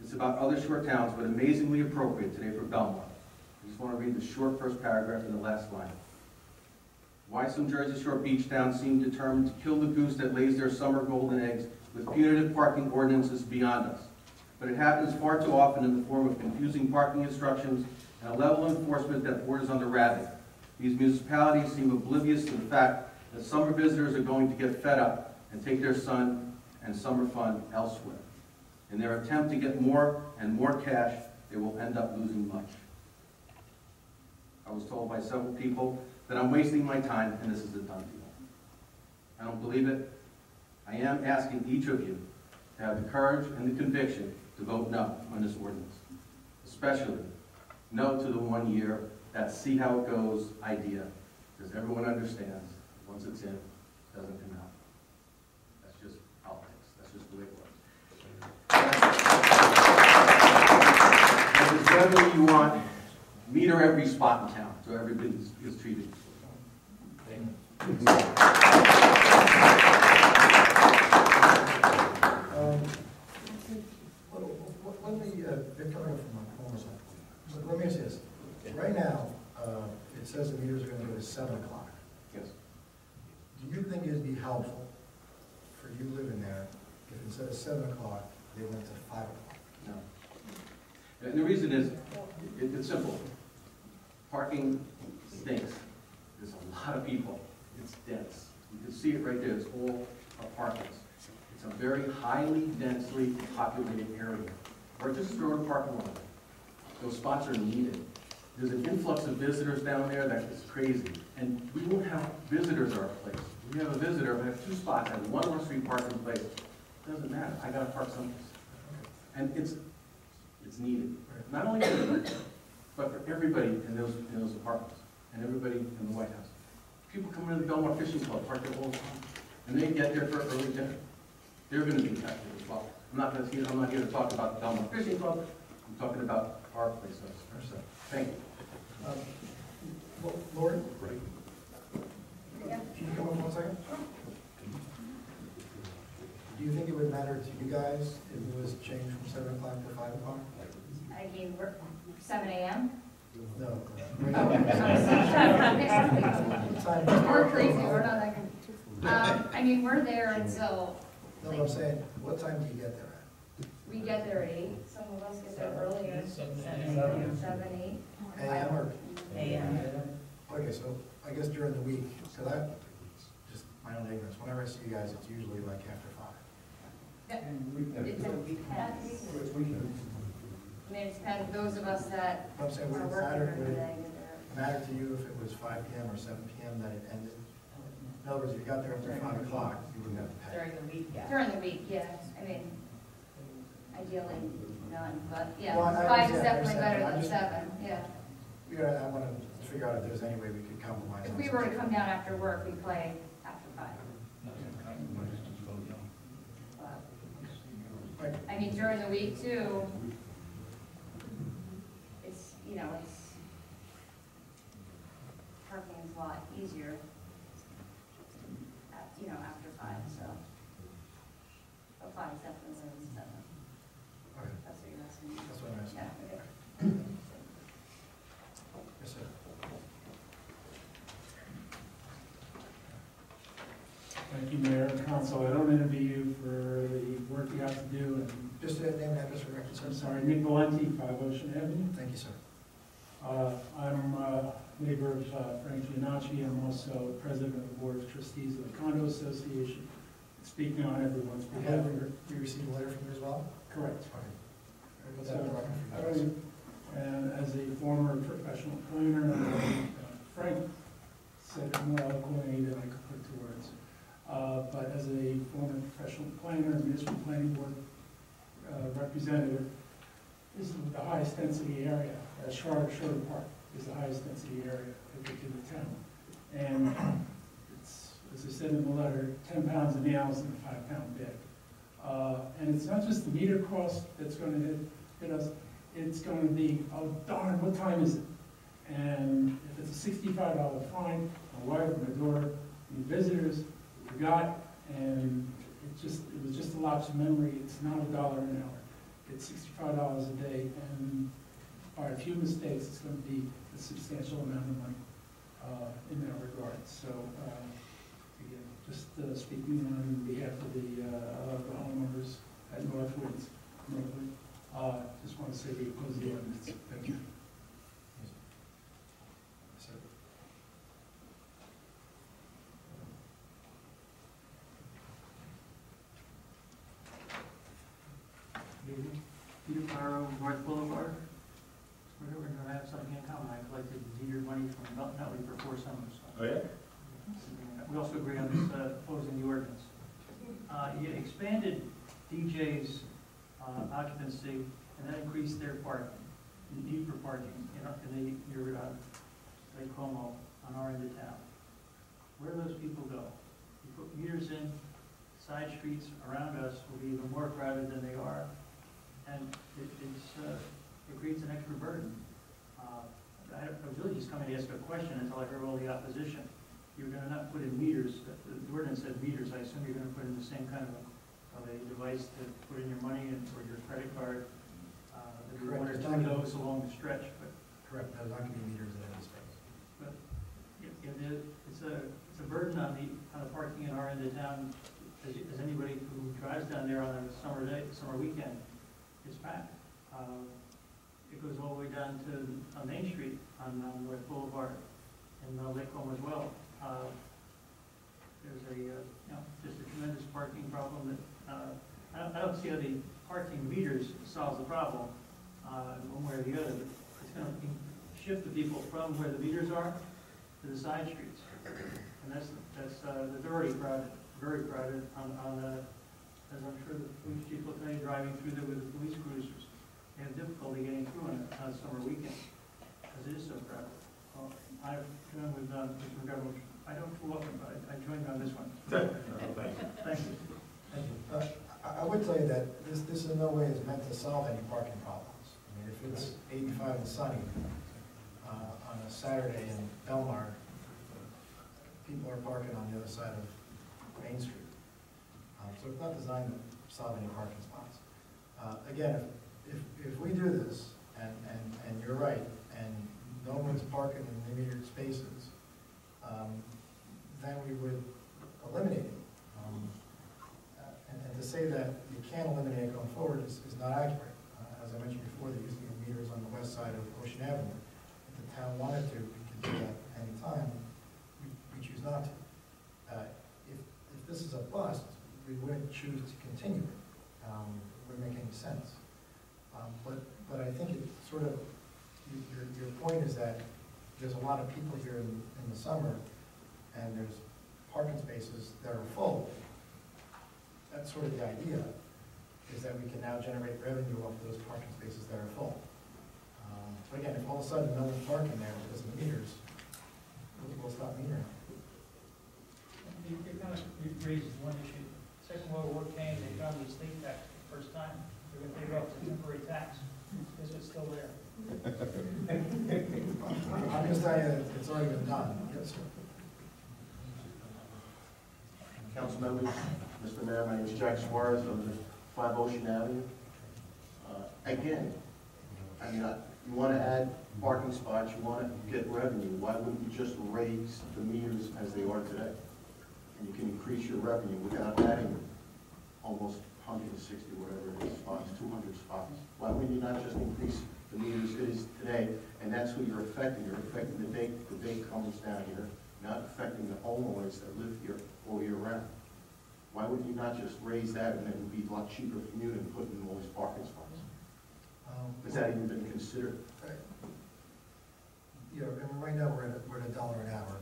It's about other shore towns, but amazingly appropriate today for Belmar. I just want to read the short first paragraph in the last line. Why some Jersey Shore beach towns seem determined to kill the goose that lays their summer golden eggs with punitive parking ordinances beyond us. But it happens far too often in the form of confusing parking instructions, and a level of enforcement that borders on the rabid. These municipalities seem oblivious to the fact that summer visitors are going to get fed up and take their sun and summer fun elsewhere. In their attempt to get more and more cash, they will end up losing much. I was told by several people that I'm wasting my time and this is a done deal. I don't believe it. I am asking each of you to have the courage and the conviction to vote no on this ordinance. Especially no to the 1 year, that see how it goes idea, because everyone understands once it's in, it doesn't come out. That's just politics. That's just the way it works. If it's whether you want meter every spot in town, so everybody is treated. Let me ask you this. Right now, it says the meters are going to go to 7 o'clock. Yes. Do you think it'd be helpful for you living there if instead of 7 o'clock, they went to 5 o'clock? No. And the reason is, it's simple. Parking stinks. There's a lot of people. It's dense. You can see it right there. It's all apartments. It's a very highly densely populated area. Or just throw a parking lot. Those spots are needed. There's an influx of visitors down there that is crazy. And we won't have visitors at our place. We have a visitor, we have 2 spots, I have 1 on-street parking place. It doesn't matter, I gotta park someplace. And it's needed. Not only for them, but for everybody in those apartments, and everybody in the White House. People come into the Belmar Fishing Club, park there all the time, and they get there for early dinner. They're gonna be affected as well. I'm not here to talk about the Belmar Fishing Club, I'm talking about our place. Thank you. Lori? Can you come up 1 second? Do you think it would matter to you guys if it was changed from 7 o'clock to 5 o'clock? I mean, we're 7 a.m.? No. We're crazy, we're not that good. I mean, we're there until... No, I'm saying, what time do you get there at? We get there at 8, some of us get there earlier, 7, 8. AM or? AM. Okay, so I guess during the week, because just my own ignorance, whenever I see you guys, it's usually like after 5. It depends. I mean, it depends, those of us that I'm saying, would are it working matter, during the day get there. matter to you if it was 5 p.m. or 7 p.m. that it ended? In other words, if you got there after 5 o'clock, you wouldn't have to pay. During the week, yeah. During the week, yeah, I mean, ideally none, but yeah, Well, 5 is I definitely understand, better but than I'm 7, yeah. Yeah, I want to figure out if there's any way we could compromise. If on we were to something. come down after work, we'd play after 5. But, I mean, during the week too, it's, parking is a lot easier, after 5, so. But 5 is definitely better than 7. Okay. That's what you're asking. That's what I'm asking. Yeah, okay. Yes, sir. Thank you, Mayor and Council. I don't envy you for the work you have to do. And just name and address for record, sir. I'm sorry, Nick Valenti, 5 Ocean Avenue. Thank you, sir. I'm a neighbor of Frank Giannacci. I'm also president of the Board of Trustees of the Condo Association. Speaking on everyone's behalf. You received a letter from you as well? Correct. Okay. Put that in the record for you guys. And as a former professional planner, Frank said it more eloquently than I could put to words. But as a former professional planner, municipal planning board representative, this is the highest density area. Schroeder Park is the highest density area in the town. And it's, as I said in the letter, 10 pounds of nails in a 5-pound bag. And it's not just the meter cost that's going to hit us. It's going to be, oh darn, what time is it? And if it's a $65 fine, my wife, my daughter, the visitors, we forgot, and it was just a lapse of memory. It's not $1 an hour. It's $65 a day, and by a few mistakes, it's going to be a substantial amount of money in that regard. So, again, just speaking on behalf of the homeowners at Northwood, just want to say we oppose the ordinance. Thank you. evening. Peter Faro, North Boulevard. We're going to have something in common. I collected metered money from Nutley for 4 summers. Oh, yeah? We also agree on this opposing the ordinance. You expanded DJ's occupancy and that increased their parking, the need for parking in your Lake Como on our end of town. Where do those people go? You put meters in, side streets around us will be even more crowded than they are, and it creates an extra burden. I was really just coming to ask a question until I heard all the opposition. You're going to not put in meters, the ordinance said meters, I assume you're going to put in the same kind of a device to put in your money and for your credit card. There's one or two of those along the stretch, but. Correct, there's not going to be meters in every space. But it's a burden on the parking in our end of town. As anybody who drives down there on a summer weekend, it's packed. It goes all the way down to Main Street on North Boulevard and Lake Como as well. There's just a tremendous parking problem that I don't see how the parking meters solves the problem one way or the other. It's going to shift the people from where the meters are to the side streets, and that's already crowded, very crowded as I'm sure the police chief will tell you, driving through there with the police cruisers. They have difficulty getting through on a summer weekend because it is so crowded. Well, I've joined with Mr. McGovern. I don't too often, but I joined on this one. Thank you. Thank you. Thank you. I would tell you that this in no way is meant to solve any parking problems. I mean, if it's 85 and sunny on a Saturday in Belmar, people are parking on the other side of Main Street. So it's not designed to solve any parking spots. Again, if we do this, and you're right, and no one's parking in the metered spaces, then we would eliminate it. And to say that you can't eliminate it going forward is not accurate. As I mentioned before, there used to be meters on the west side of Ocean Avenue. If the town wanted to, we could do that any time. We choose not to. If this is a bust, we wouldn't choose to continue it. It wouldn't make any sense. But I think it sort of, your point is that there's a lot of people here in the summer, and there's parking spaces that are full. That's sort of the idea, is that we can now generate revenue off those parking spaces that are full. So again, if all of a sudden no one's parking there because of the meters, we'll stop metering. You raised one issue. Second World War came, they found the estate tax for the first time. They're going to take it off the temporary tax. Guess it's still there. I'm just telling you, it's already been done. Yes, sir. Council members, Mr. Mayor, my name is Jack Suarez of 5 Ocean Avenue. Again, I mean, you want to add parking spots, you want to get revenue. Why wouldn't you just raise the meters as they are today? And you can increase your revenue without adding almost 160, whatever it is, spots, 200 spots. Why wouldn't you not just increase the meters it is today? And that's who you're affecting. You're affecting the day comes down here, not affecting the homeowners that live here all year round. Why wouldn't you not just raise that, and then it would be a lot cheaper for you than putting in all these parking spots? Has that even been considered? You know, and right now we're at $1 an hour.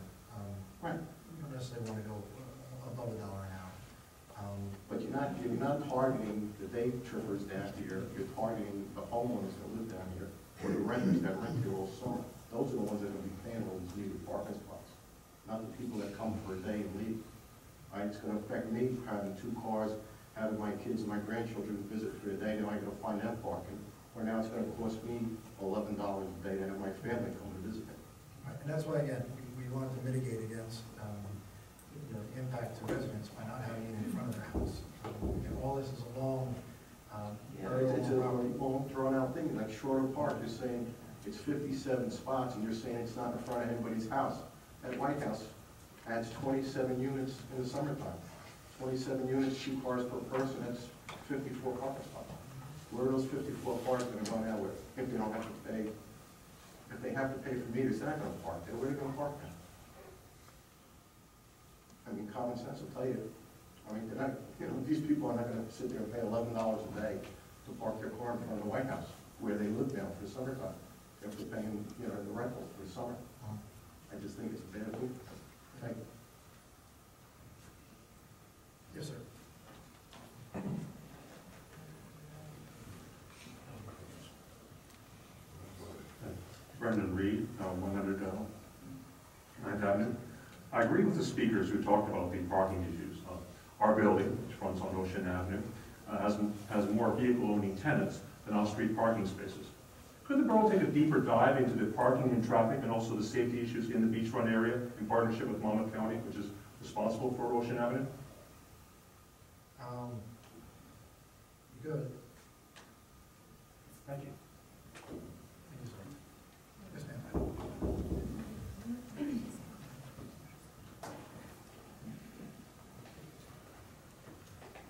Right. You don't necessarily want to go above $1 an hour. But you're not targeting the day trippers down here. You're targeting the homeowners that live down here, or the renters that rent here all summer. Those are the ones that are going to be paying all these needed parking spots, not the people that come for a day and leave. It's going to affect me having 2 cars, having my kids and my grandchildren visit for a day. Now I got to find them parking. Or now it's going to cost me $11 a day to have my family come to visit me. Right. And that's why, again, we wanted to mitigate against the impact to residents by not having it in front of their house. All this is a long, It's a long drawn-out thing. Like Schroeder Park is saying it's 57 spots, and you're saying it's not in front of anybody's house. That White House adds 27 units in the summertime. 27 units, 2 cars per person, that's 54 parking spots. Where are those 54 cars going to run out with if they don't have to pay? If they have to pay for meters, they're not going to park there. Where are they going to park then? I mean, common sense will tell you. I mean, they're not, these people are not going to sit there and pay $11 a day to park their car in front of the White House, where they live now for the summertime, after paying, you know, the rental for the summer. I just think it's a bad move. Thank you. Yes, sir. Brendan Reed, 100 Ninth Avenue. I agree with the speakers who talked about the parking issues. Our building, which fronts on Ocean Avenue, has more vehicle-owning tenants than off-street parking spaces. Could the borough take a deeper dive into the parking and traffic and also the safety issues in the beachfront area in partnership with Monmouth County, which is responsible for Ocean Avenue? Good. Thank you. Thank you, sir. Yes, ma'am.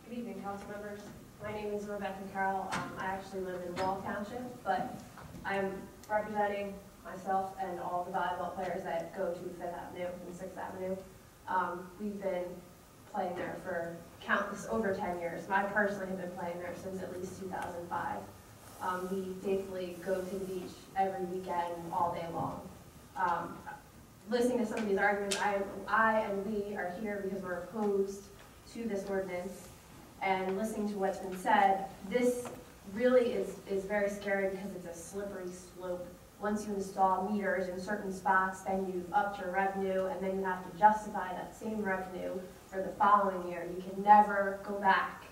Good evening, council members. My name is Rebecca Carroll. I actually live in Wall Township, but I'm representing myself and all the volleyball players that go to 5th Avenue and 6th Avenue. We've been playing there for countless, over 10 years. I personally have been playing there since at least 2005. We faithfully go to the beach every weekend, all day long. Listening to some of these arguments, I and we are here because we're opposed to this ordinance. And listening to what's been said, this really is very scary because it's a slippery slope. Once you install meters in certain spots, then you've upped your revenue, and then you have to justify that same revenue for the following year. You can never go back.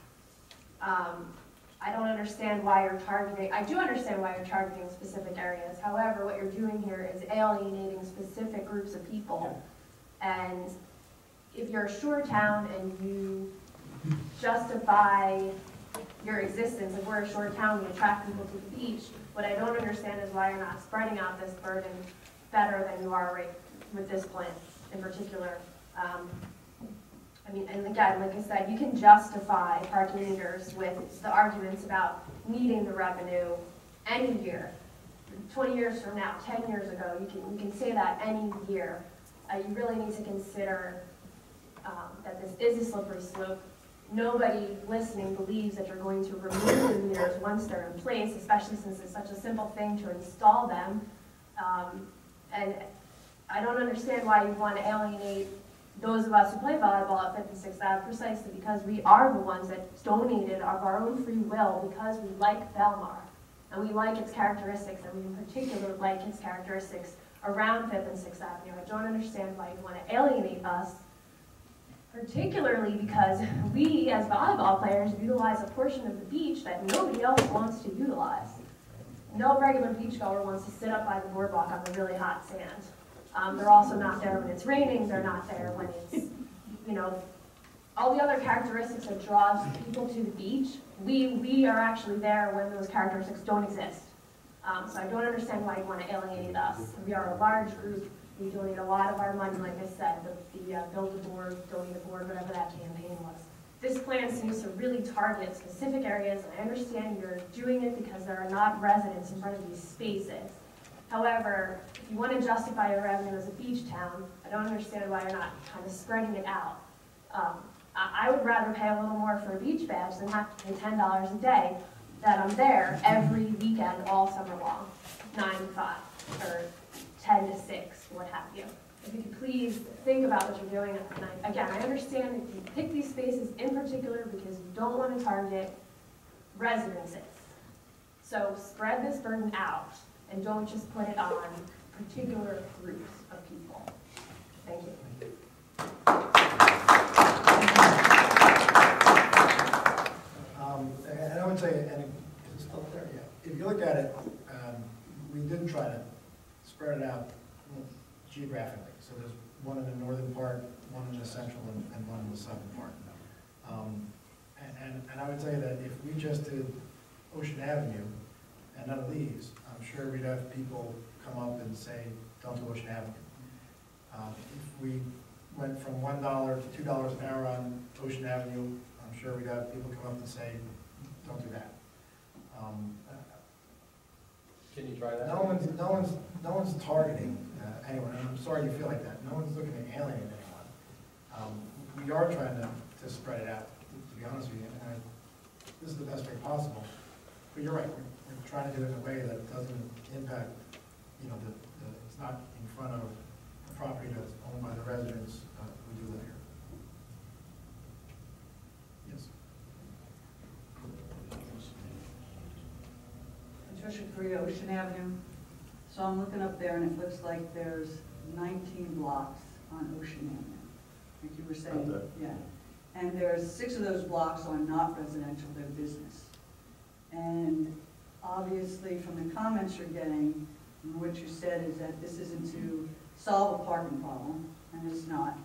I don't understand why you're targeting, I do understand why you're targeting specific areas. However, what you're doing here is alienating specific groups of people. And if you're a shore town and you justify your existence, if we're a shore town, we attract people to the beach, what I don't understand is why you're not spreading out this burden better than you are right with this plan in particular. I mean, and again, like I said, you can justify parking meters with the arguments about needing the revenue any year. 20 years from now, 10 years ago, you can say that any year. You really need to consider that this is a slippery slope. Nobody listening believes that you're going to remove the meters once they're in place, especially since it's such a simple thing to install them. And I don't understand why you want to alienate those of us who play volleyball at 5th and 6th Ave precisely because we are the ones that donated of our own free will because we like Belmar and we like its characteristics, and we in particular like its characteristics around 5th and 6th Avenue. I don't understand why you want to alienate us, particularly because we as volleyball players utilize a portion of the beach that nobody else wants to utilize. No regular beachgoer wants to sit up by the boardwalk on the really hot sand. They're also not there when it's raining, they're not there when it's, you know, all the other characteristics that draws people to the beach, we are actually there when those characteristics don't exist. So I don't understand why you want to alienate us. We are a large group, we donate a lot of our money, like I said, the Build a Board, Donate a Board, whatever that campaign was. This plan seems to really target specific areas, and I understand you're doing it because there are not residents in front of these spaces. However, if you want to justify your revenue as a beach town, I don't understand why you're not kind of spreading it out. I would rather pay a little more for a beach badge than have to pay $10 a day that I'm there every weekend all summer long, 9 to 5, or 10 to 6, what have you. If you could please think about what you're doing. And again, I understand that you pick these spaces in particular because you don't want to target residences. So spread this burden out and don't just put it on particular groups of people. Thank you. And I would say, and is it still there? Yeah. If you look at it, we did try to spread it out geographically. So there's one in the northern part, one in the central, and one in the southern part. And I would say that if we just did Ocean Avenue and none of these, I'm sure we'd have people come up and say, don't do Ocean Avenue. If we went from $1 to $2 an hour on Ocean Avenue, I'm sure we'd have people come up and say, don't do that. Can you try that? No one's targeting anyone, and I'm sorry you feel like that. No one's looking to alienate anyone. We are trying to spread it out, to be honest with you. And this is the best way possible. But you're right, we're trying to do it in a way that doesn't impact, you know, it's not in front of a property that's owned by the residents who do live here. Yes. Patricia Correa, Ocean Avenue. So I'm looking up there and it looks like there's 19 blocks on Ocean Avenue, like you were saying. Okay. Yeah. And there's 6 of those blocks are not residential, they're business. And obviously from the comments you're getting, what you said is that this isn't to solve a parking problem, and it's not.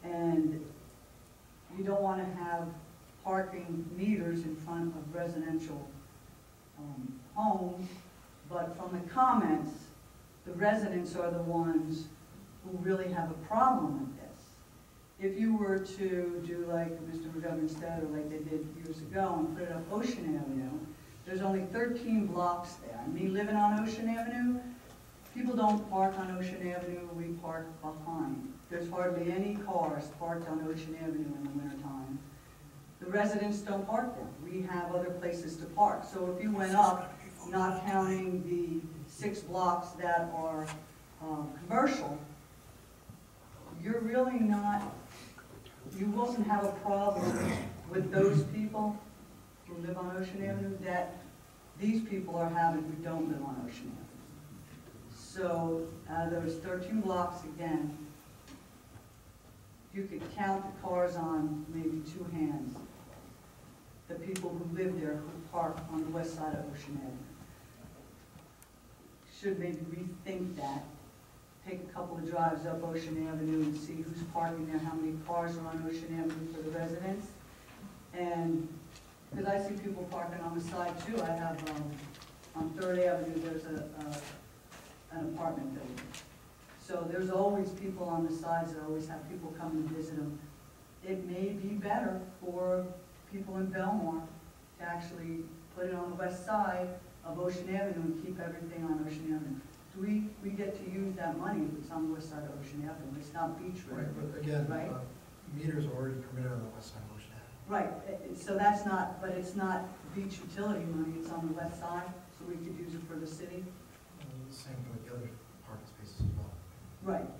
And you don't want to have parking meters in front of residential homes, but from the comments, the residents are the ones who really have a problem with this. If you were to do like Mr. McGovern said, or like they did years ago, and put it up Ocean Avenue, there's only 13 blocks there. Me living on Ocean Avenue, people don't park on Ocean Avenue, we park behind. There's hardly any cars parked on Ocean Avenue in the wintertime. The residents don't park there. We have other places to park. So if you went up, not counting the 6 blocks that are commercial, you're really not, you won't have a problem with those people who live on Ocean Avenue that these people are having who don't live on Ocean Avenue. So those 13 blocks, again, you could count the cars on maybe 2 hands, the people who live there who park on the west side of Ocean Avenue. Should maybe rethink that. Take a couple of drives up Ocean Avenue and see who's parking there, how many cars are on Ocean Avenue for the residents. And, because I see people parking on the side too. I have, on 3rd Avenue, there's an apartment building. So there's always people on the sides that always have people come and visit them. It may be better for people in Belmar to actually put it on the west side of Ocean Avenue and keep everything on Ocean Avenue. We get to use that money if it's on the west side of Ocean Avenue. It's not beach road. Right, but again, right? Meters are already permitted on the west side of Ocean Avenue. Right, so that's not, but it's not beach utility money, it's on the west side, so we could use it for the city. Same with the other parking spaces as well. Right,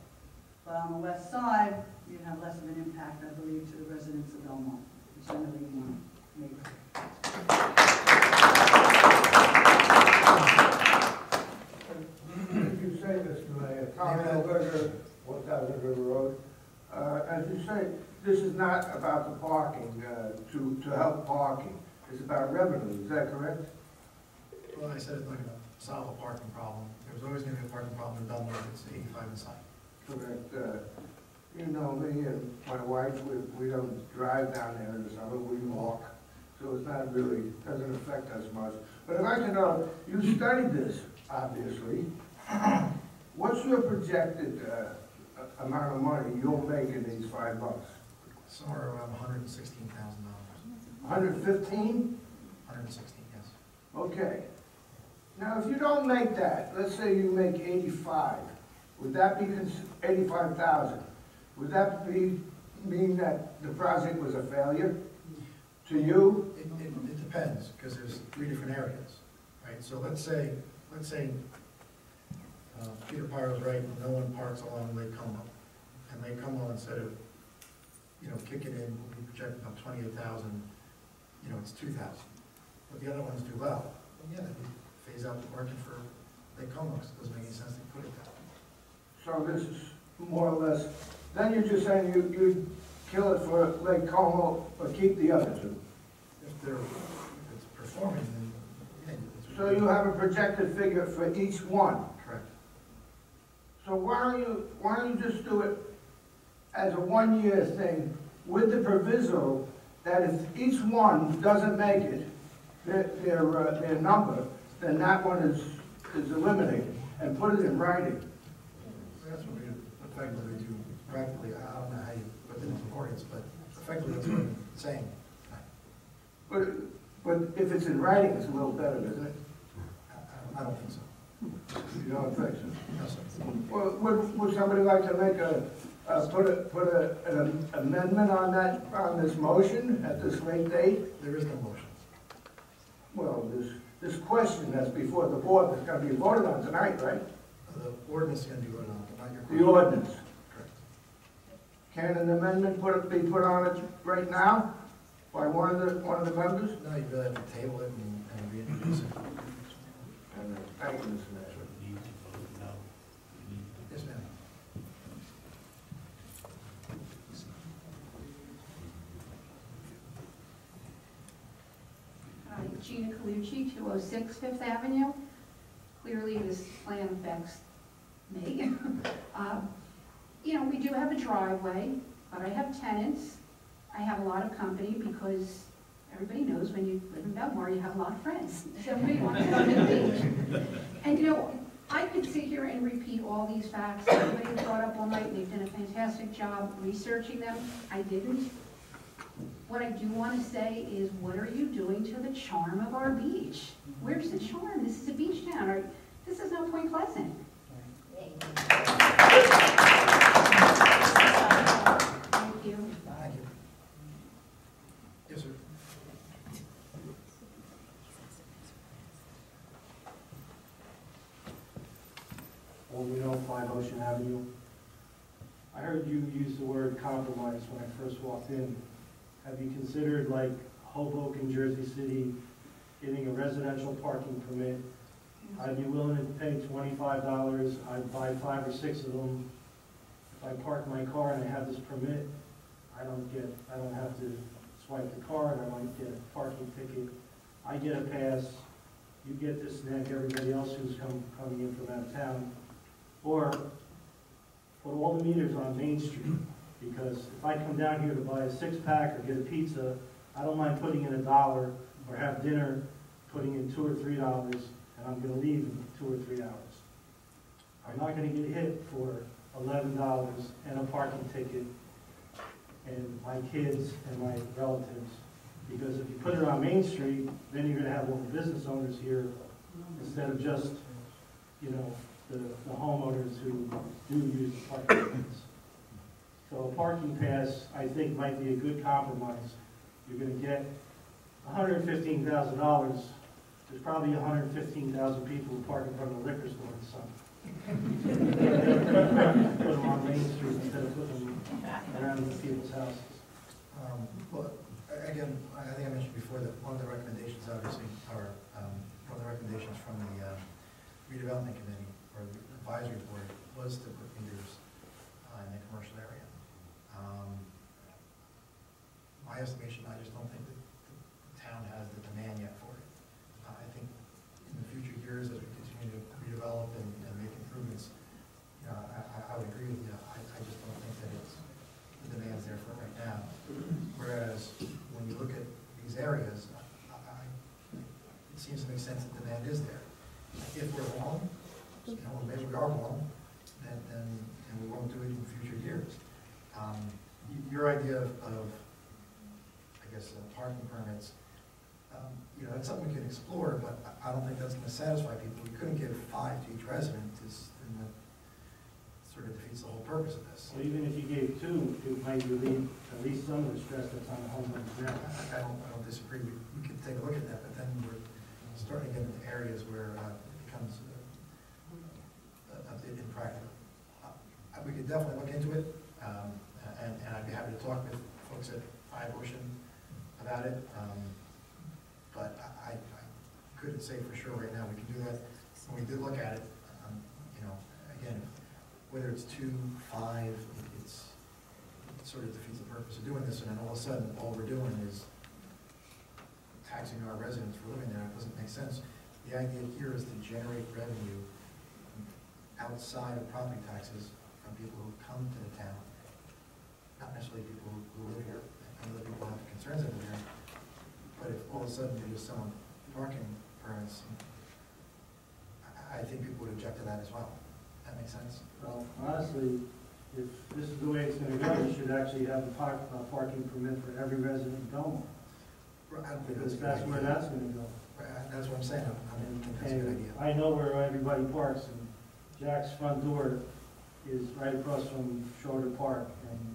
but on the west side, you have less of an impact, I believe, to the residents of Belmar, which I know you want to make. If you say this, Mayor, Tom Hilberger, 1000 River Road, as you say, this is not about the parking, to help parking. It's about revenue, is that correct? Well, I said it's not going to solve a parking problem. There's always going to be a parking problem in Belmar if it's 85 inside. Correct. You know, me and my wife, we don't drive down there in the summer, we walk. So it's not really, doesn't affect us much. But I'd like to know, you studied this, obviously. What's your projected amount of money you'll make in these $5? Somewhere around $116,000. 115? 116, yes. Okay. Now, if you don't make that, let's say you make 85, would that be 85,000? Would that mean that the project was a failure to you? It depends, because there's 3 different areas, right? So let's say Peter Pyro's right, no one parks along Lake Como. And Lake Como, instead of, kicking in, we project about 28,000, it's 2,000. But the other ones do well. And yeah, then we phase out the parking for Lake Como, because it doesn't make any sense to put it that way. So this is more or less, then you're just saying you'd kill it for Lake Como, but keep the other 2? If it's performing, then yeah. So you have a projected figure for each one? Correct. So why don't you just do it as a 1-year thing with the proviso that if each one doesn't make it, their number, then that one is eliminated, and put it in writing. That's what we effectively do practically. I don't know how you put it in concordance, but effectively that's what I'm saying. But if it's in writing, it's a little better, isn't it? I don't think so. You don't think so? No, sir. Well, would somebody like to make put an amendment on this motion at this late date? There is no motion. Well, this question that's before the board that's gonna be voted on tonight, right? The ordinance is going to be voted on, not your question. The ordinance. Correct. Can an amendment be put on it right now by one of the members? No, you really have to table it and reintroduce it. Thank you, Mr. Mayor. Yes, ma'am. Hi, Gina Colucci, 206 Fifth Avenue. Clearly, this plan affects me. You know, we do have a driveway, but I have tenants. I have a lot of company because everybody knows when you live in Belmar, you have a lot of friends. Somebody wants to come to the beach. And you know, I could sit here and repeat all these facts. Everybody brought up all night, and they've done a fantastic job researching them. I didn't. What I do want to say is, what are you doing to the charm of our beach? Where's the charm? This is a beach town. This is no Point Pleasant. Thank you. Thank you. Yes, sir. Well, 5 Ocean Avenue. I heard you use the word compromise when I first walked in. Have you considered, like Hoboken, Jersey City, getting a residential parking permit? I'd be willing to pay $25. I'd buy 5 or 6 of them. If I park my car and I have this permit, I don't have to swipe the card. I don't get a parking ticket. I get a pass. You get to snag everybody else who's coming in from out of town. Or put all the meters on Main Street, because if I come down here to buy a 6-pack or get a pizza, I don't mind putting in $1 or have dinner, putting in $2 or $3, and I'm gonna leave in 2 or 3 hours. I'm not gonna get hit for $11 and a parking ticket and my kids and my relatives. Because if you put it on Main Street, then you're gonna have all the business owners here instead of just, you know, the homeowners who do use the parking pass. So a parking pass, I think, might be a good compromise. You're gonna get $115,000. There's probably 115,000 people who park in front of the liquor store in the summer. Put them on Main Street instead of putting them around the people's houses. Well, again, I think I mentioned before that one of the recommendations, obviously, or one of the recommendations from the redevelopment committee or the advisory board was to put meters in the commercial area. My estimation, I just don't think that the town has the demand yet for it. I think in the future years, as we continue to redevelop and make improvements, you know, I would agree with you. I just don't think that the demand's there for it right now. Whereas when you look at these areas, it seems to make sense that demand is there. If we're wrong, you know, or maybe we are wrong, then we won't do it in future years. Your idea of I guess, parking permits, you know, that's something we can explore, but I don't think that's going to satisfy people. We couldn't give 5 to each resident, and that sort of defeats the whole purpose of this. Well, even if you gave 2, it might relieve at least some of the stress that's on the homeowners now. I don't disagree. We could take a look at that, but then we're starting to get into areas where it becomes a bit impractical. We could definitely look into it, and I'd be happy to talk with folks at 5 Ocean about it, but I couldn't say for sure right now. We can do that. When we did look at it, you know, again, whether it's 2, 5, it sort of defeats the purpose of doing this, and then all of a sudden, all we're doing is taxing our residents for living there. It doesn't make sense. The idea here is to generate revenue outside of property taxes from people who come to the town, not necessarily people who live here. I know that people have concerns over there, but if all of a sudden you just someone parking permits, I think people would object to that as well. That makes sense? Well, honestly, if this is the way it's gonna go, we should actually have a parking permit for every resident in Belmar. Because that's where that's gonna go. That's what I'm saying. I think that's a good idea. I know where everybody parks, and Jack's front door is right across from Schroeder Park, and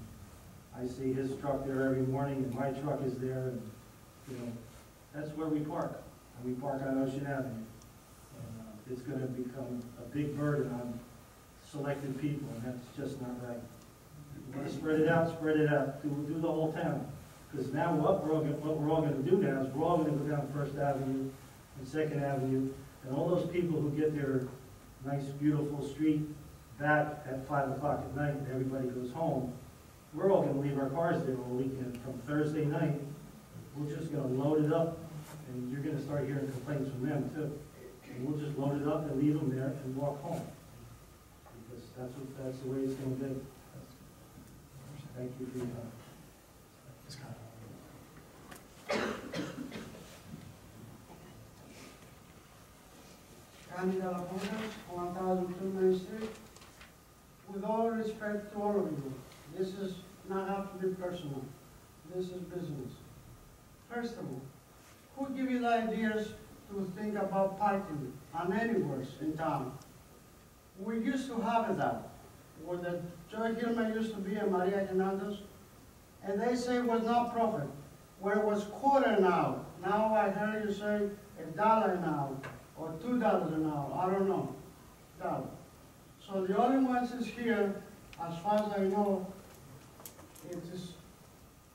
I see his truck there every morning, and my truck is there, and, you know, that's where we park. and we park on Ocean Avenue. And it's gonna become a big burden on selected people, and that's just not right. If you wanna spread it out, do the whole town. Because now what we're all gonna do now is we're all gonna go down First Avenue and Second Avenue, and all those people who get their nice, beautiful street back at 5 o'clock at night and everybody goes home, we're all gonna leave our cars there all weekend. From Thursday night, we're just gonna load it up, and you're gonna start hearing complaints from them too. And we'll just load it up and leave them there and walk home. Because that's the way it's gonna be. Thank you for your time. Andy de la Ponte, 1002 Main Street. With all respect to all of you, this is not have to be personal. This is business. First of all, who give you the ideas to think about parking on anywhere in town? We used to have that, where the Joy Gilman used to be and Maria Hernandez, and they say it was not profit, where it was quarter now. Now I heard you say $1 an hour or $2 an hour, I don't know. $1. So the only ones is here, as far as I know, it is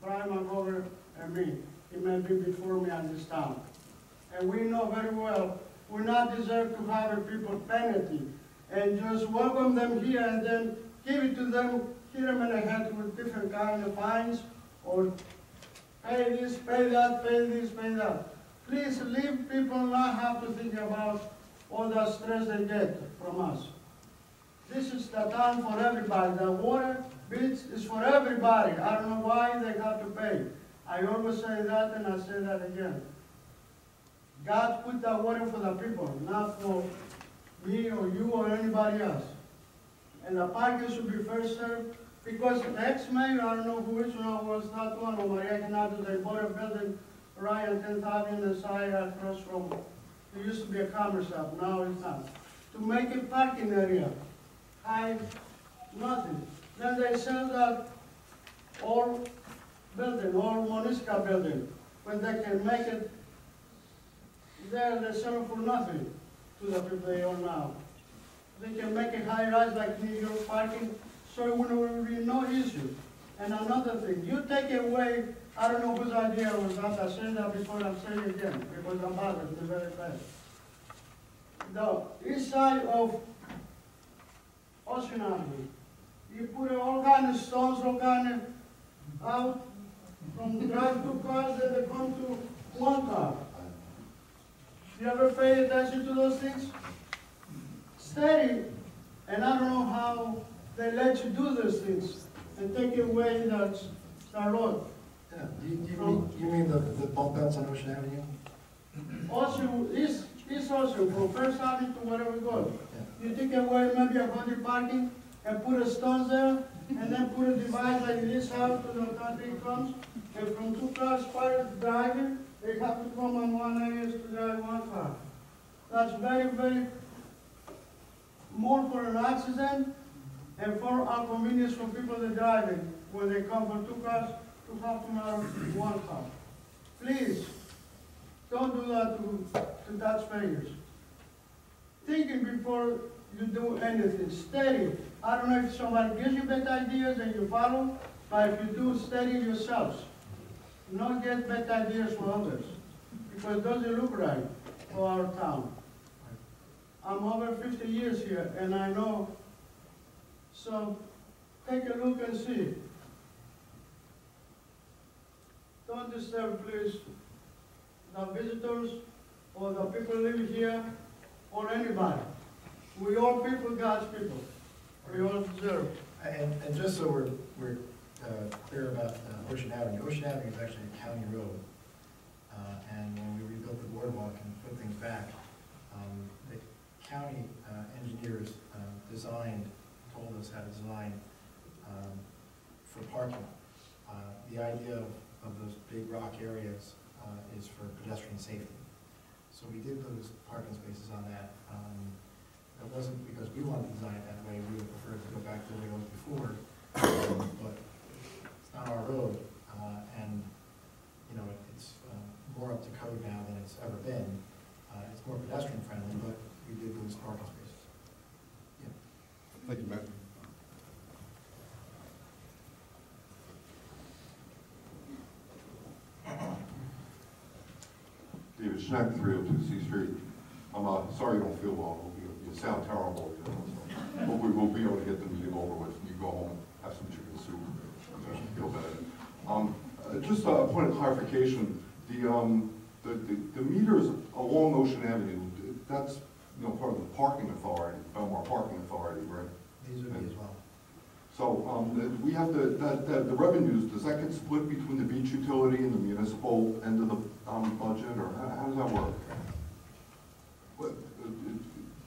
Brian McGovern and me. He may be before me on this town. And we know very well, we not deserve to have a people penalty and just welcome them here and then give it to them, hit them in the head with different kind of fines or pay this, pay that, pay this, pay that. Please leave people not have to think about all the stress they get from us. This is the town for everybody. The water bills is for everybody. I don't know why they have to pay. I always say that and I say that again. God put that water for the people, not for me or you or anybody else. And the parking should be first served because the ex-mayor, I don't know who which one was that one, or Maria Hernandez, they bought a building right on 10th Avenue and side across from, it used to be a commerce shop, now it's not. To make a parking area, nothing. Then they sell that old building, old municipal building, when they can make it there, they sell it for nothing to the people they own now. They can make it high-rise like New York parking, so it will be no issue. And another thing, you take away, I don't know whose idea was that, I said that before, I'm saying it again, because I'm bothered, it's very bad. The east side of Ocean Avenue, you put all kind of stones, all kind of out, from drive 2 cars, then they come to 1 car. You ever pay attention to those things? Steady, and I don't know how they let you do those things and take away the road. Yeah. You mean the bump outs on Ocean Avenue? Ocean, East Ocean, from First Avenue to wherever we go. Yeah. You take away maybe a 100 parking and put a stones there, and then put a divide like this out to the country comes, and from 2 cars driving, they have to come on one area to drive 1 car. That's very, very more for an accident and for our convenience for people that are driving. When they come from 2 cars to have to now 1 car. Please, don't do that to taxpayers. Thinking before you do anything, steady. I don't know if somebody gives you better ideas and you follow, but if you do, steady yourselves. Not get better ideas for others, because it doesn't look right for our town. I'm over 50 years here, and I know, so take a look and see. Don't disturb, please, the visitors or the people living here or anybody. We all people, God's people. We all deserve. And just so we're clear about Ocean Avenue. Ocean Avenue is actually a county road. And when we rebuilt the boardwalk and put things back, the county engineers told us how to design for parking. The idea of those big rock areas is for pedestrian safety. So we did those parking spaces on that. It wasn't because we wanted to design it that way. We would prefer to go back to the way it was before. But it's not our road, and you know it's more up to code now than it's ever been. parking spaces. Thank you, Matt. David Schneck, 302 C Street. I'm sorry you don't feel well. You sound terrible. You know, so hope we will be able to get the meeting over with. You go home, have some chicken soup, and feel better. Just a point of clarification. The meters along Ocean Avenue, that's part of the parking authority, Belmar Parking Authority, right? These would be as well. So we have the revenues, does that get split between the beach utility and the municipal end of the budget, or how does that work?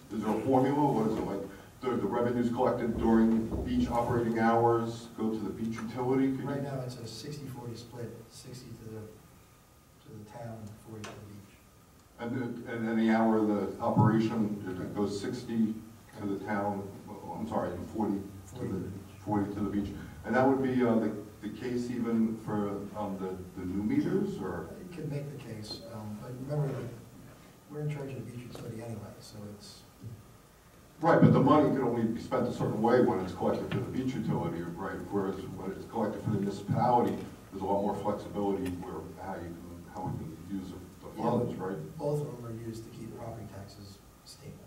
Is there a formula? What is it like? The revenues collected during beach operating hours go to the beach utility? Right now, it's a 60-40 split, 60 to the town, 40 to the beach. And any hour of the operation, it goes 60 to the town, I'm sorry, 40 to the beach. And that would be the case even for the new meters, or? You can make the case, but remember that we're in charge of the beach utility anyway, so it's. Right, but the money can only be spent a certain way when it's collected for the beach utility, right? Whereas when it's collected for the municipality, there's a lot more flexibility where how we can use the funds, right? Both of them are used to keep property taxes stable.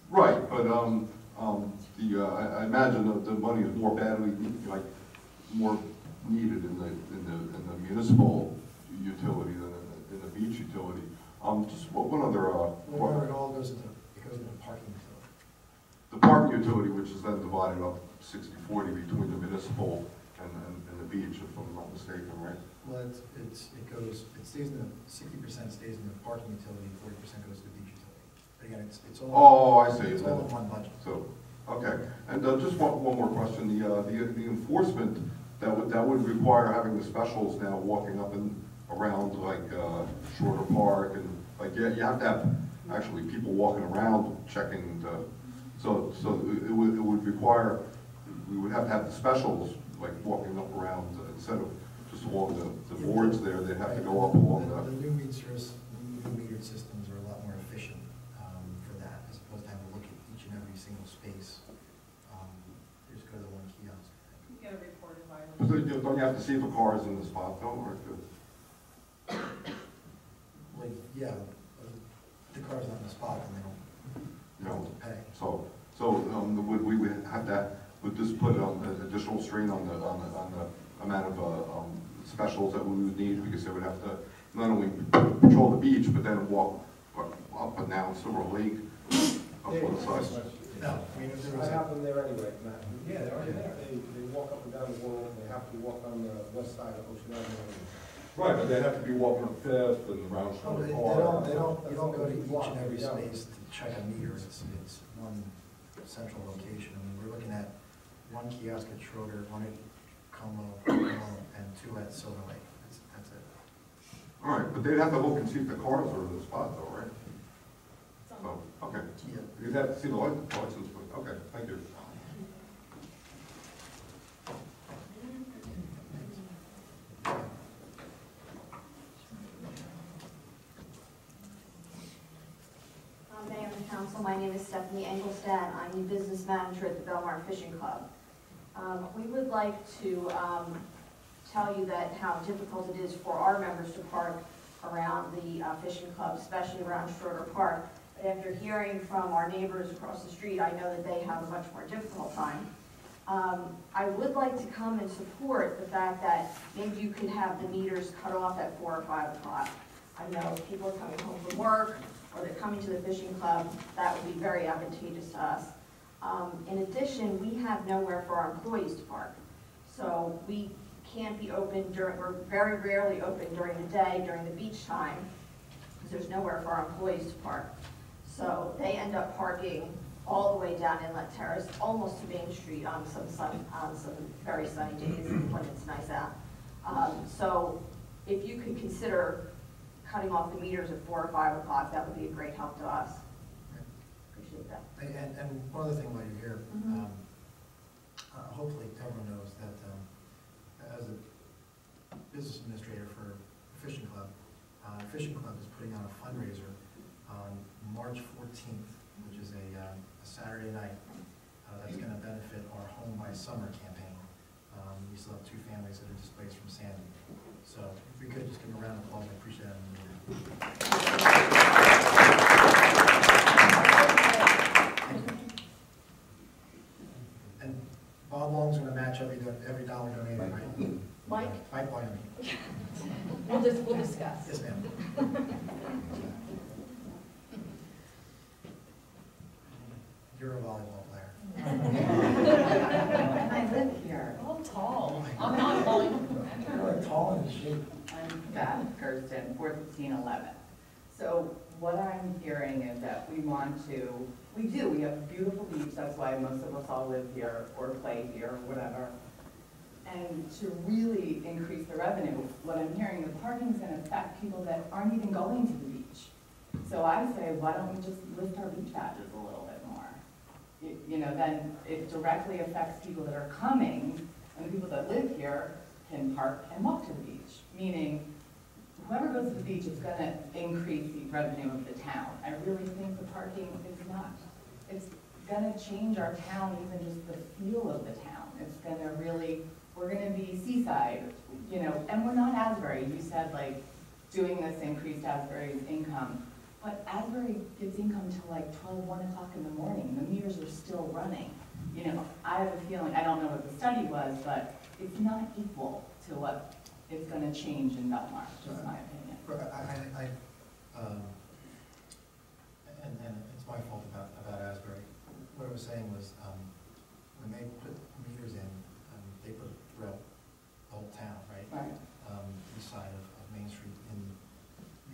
Right, but I imagine that the money is more more needed in the municipal utility than in the beach utility. Just one other. Remember, it all goes into parking utility. The parking utility, which is then divided up 60-40 between the municipal and the beach, if I'm not mistaken, right? Well, it stays in the 60% stays in the parking utility, 40% goes to the beach utility. But again, it's all. Oh, I see. It's all in one budget. So, okay, and just one more question. The enforcement that would require having the specials now walking up and around like Shorter Park, and you have to have actually people walking around checking so it would require, we would have to have the specials like walking up around instead of just along the boards there. They'd have to go up along the new metered systems are a lot more efficient for that, as opposed to having to look at each and every single space. You just go to the one kiosk. You get a report of violation. So don't you have to see if a car is in the spot though, or? Well, yeah, the car's not in the spot, and they don't pay. So would this put additional strain on the amount of specials that we would need, because they would have to not only patrol the beach, but then walk up and down Silver Lake, up one side? No, I mean, if there was I have them there anyway, Matt. Yeah, they're already there. They walk up and down the wall, they have to walk on the west side of Ocean Avenue. Right, but they'd have to be walking on Fifth and around Shorter Park. You don't go to each and every space to check a meter. It's one central location. I mean, we're looking at one kiosk at Schroeder, one at Como, and two at Silver Lake. That's it. All right, but they'd have to look and see if the cars are in the spot though, right? So, okay. Yeah. You'd have to see the license, but, okay, thank you. Mayor and Council, my name is Stephanie Engelstad. I'm the business manager at the Belmar Fishing Club. We would like to tell you that how difficult it is for our members to park around the fishing club, especially around Schroeder Park. But after hearing from our neighbors across the street, I know that they have a much more difficult time. I would like to come and support the fact that maybe you could have the meters cut off at 4 or 5 o'clock. I know if people are coming home from work or they're coming to the fishing club, that would be very advantageous to us. In addition, we have nowhere for our employees to park. So we can't be open we're very rarely open during the day, during the beach time, because there's nowhere for our employees to park. So they end up parking all the way down Inlet Terrace, almost to Main Street on some very sunny days when it's nice out. So if you could consider cutting off the meters at 4 or 5 o'clock, that would be a great help to us. Appreciate that. And one other thing while you're here, hopefully everyone knows that as a business administrator for a fishing club is putting on a fundraiser 13th, which is a Saturday night. That's going to benefit our Home by Summer campaign. We still have 2 families that are displaced from Sandy. So if we could just give them a round of applause, I appreciate that. And Bob Long's going to match every dollar donated, right? Mike Boyd, I mean. We'll discuss. Yes, ma'am. You're a volleyball player. And I live here. I'm tall. I'm not tall. You're like tall and in shape. I'm Beth Kirsten, 41611. So what I'm hearing is that we have a beautiful beach, that's why most of us all live here or play here or whatever. And to really increase the revenue, what I'm hearing, the parking is gonna affect people that aren't even going to the beach. So I say, why don't we just lift our beach badges a little bit more? You know, then it directly affects people that are coming, and the people that live here can park and walk to the beach. Meaning, whoever goes to the beach is gonna increase the revenue of the town. I really think the parking is not. It's gonna change our town, even just the feel of the town. It's gonna really, we're gonna be seaside, you know, and we're not Asbury. You said like doing this increased Asbury's income, but Asbury gets income till like 12, 1 o'clock in the morning. The meters are still running. You know, I have a feeling, I don't know what the study was, but it's not equal to what it's gonna change in Belmar, just my opinion. And it's my fault about Asbury. What I was saying was, when they put meters in, they put it throughout the whole town, right? Right. East side of Main Street in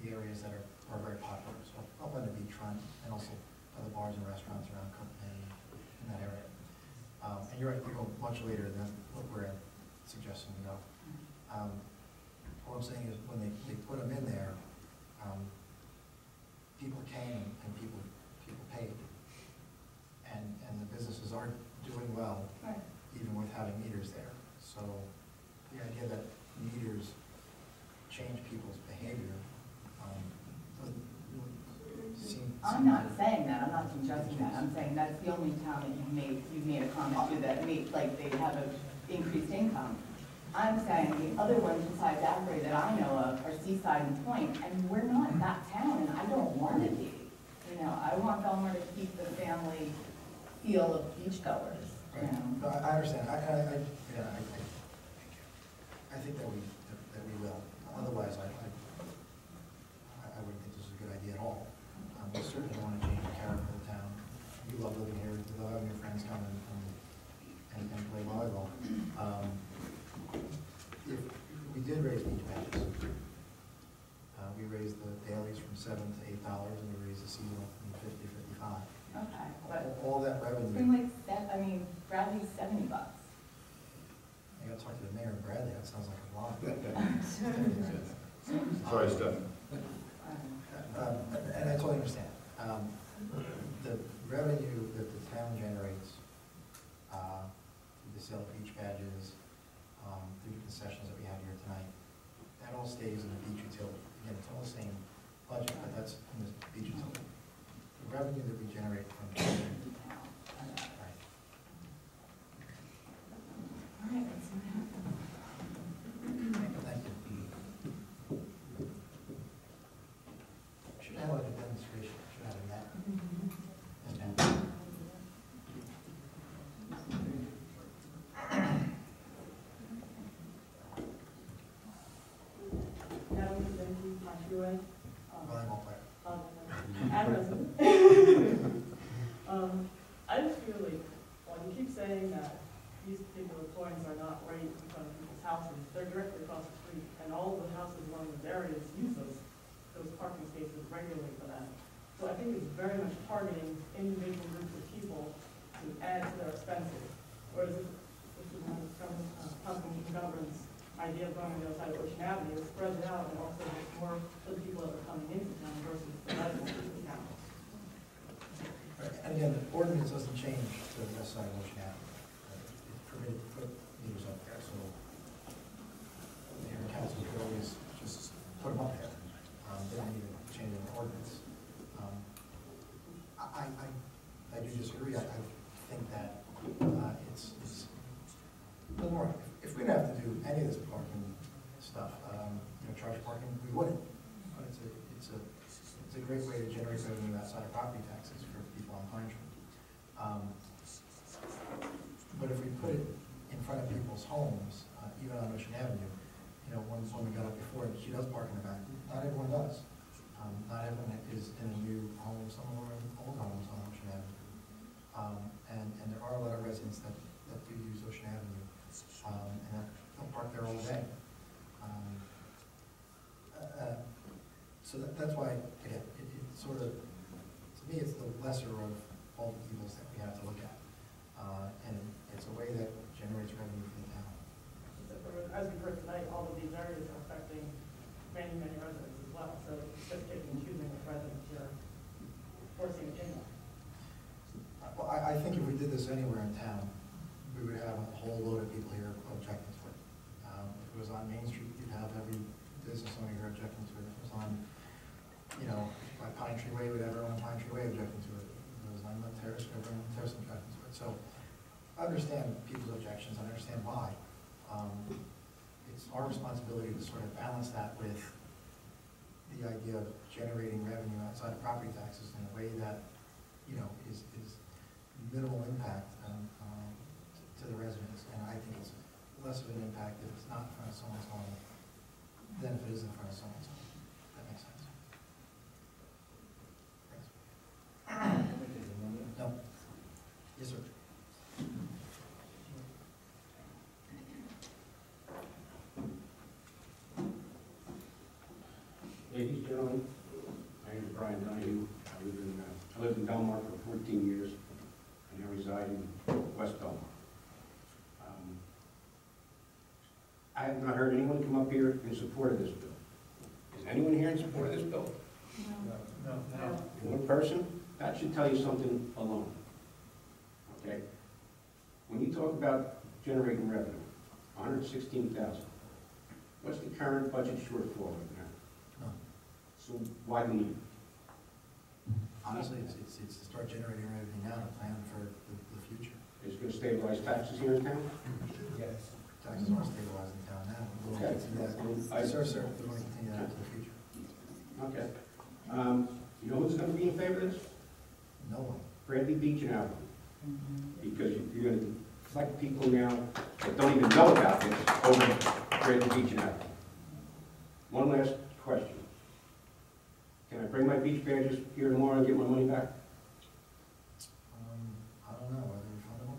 the areas that are very popular. So up on the beachfront and also other bars and restaurants around Copenhagen in that area. And you're right, they go much later than what we're suggesting to go. All I'm saying is when they put them in there, people came and people paid. And the businesses are doing well, right, even with having meters there. So the idea that meters change people's behavior doesn't really seem. I'm not saying that, I'm not suggesting that. I'm saying that's the only town that you've made a comment to that like they have an increased income. I'm saying the other ones besides Asbury that I know of are Seaside and Point, and we're not that town, and I don't want to be. You know, I want Belmar to keep the family feel of beachgoers. You know? No, I understand. I think that we will. Otherwise, I wouldn't think this is a good idea at all. We certainly don't want to change the character of the town. You love living here. You love having your friends come and play volleyball. If we did raise beach badges, we raised the dailies from $7 to $8, and we raised the seasonal from $50 to $55. Okay, but All that revenue. it's been like Bradley's $70. I got to talk to the mayor of Bradley. That sounds like a lot. Sorry, Steph. And I totally understand. The revenue that the town generates through the sale of beach badges, through the concessions that we have here tonight, that all stays in the beach utility. Again, it's all the same budget, but that's in the beach utility. The revenue that we generate from the town. Right. All right, let's see what happens. Thank you. Should have like a demonstration. Should have a net. Yes, ma'am. Volleyball player. I just feel like, when you keep saying that these particular points are not right in front of people's houses, they're directly across the street, and all of the houses along those areas use those parking spaces regularly for that. So I think it's very much targeting individual groups of people to add to their expenses. Whereas if you want to come, Councilman Government's idea of going on the other side of Ocean Avenue, it spreads it out and also makes more for the people that are coming into town versus the residents of the town. Right. And again, the ordinance doesn't change to the west side of Ocean Avenue. It's permitted to put meters up there, so the mayor and council could always just put them up there. They don't even change the ordinance. agree. I think that it's a little more, if we didn't have to do any of this parking stuff, charge parking, we wouldn't. But it's a great way to generate revenue outside of property taxes for people on Pine Tree. But if we put it in front of people's homes, even on Ocean Avenue, when we got up before, she does park in the back. Not everyone does. Not everyone is in a new home, some are in old homes on Ocean Avenue. And there are a lot of residents that do use Ocean Avenue, and they'll park there all day. So that's why, again, it sort of, to me, it's the lesser of all the evils that we have to look at. And it's a way that generates revenue for the town. As we've heard tonight, all of these areas are affecting many, many residents as well. So it's just picking and choosing which residents you're forcing a change on. Well, I think if we did this anywhere in town, we would have a whole load of people here objecting to it. If it was on Main Street, you'd have every business owner here objecting to it. If it was on, by Pine Tree Way, we'd have everyone on Pine Tree Way objecting to it. If it was on the Terrace, we'd have everyone on Terrace objecting to it. So I understand people's objections. I understand why. It's our responsibility to sort of balance that with the idea of generating revenue outside of property taxes in a way that, is minimal impact to the residents. And I think it's less of an impact if it's not in front of someone's home than if it is in front of someone's home. That makes sense. Thanks. No. Yes, sir. Ladies, gentlemen, my name is Brian Donahue. I lived in Belmar for 14 years, and I reside in West Belmar. I have not heard anyone come up here in support of this bill. Is anyone here in support of this bill? No. One person? That should tell you something alone. Okay? When you talk about generating revenue, $116,000, what's the current budget shortfall right now? No. So why do we need it? Honestly, it's to start generating revenue now to plan for the future. Is it going to stabilize taxes here in town? Yes. Taxes are stabilized in town now. We'll continue that. Sir, we're going to continue that into the future. Okay. You know who's going to be in favor of this? No one. Bradley Beach and Alvin. Because you're going to select people now that don't even know about this over Bradley Beach and Alvin. One last question. Can I bring my beach badges here tomorrow and get my money back? I don't know. Are they refundable?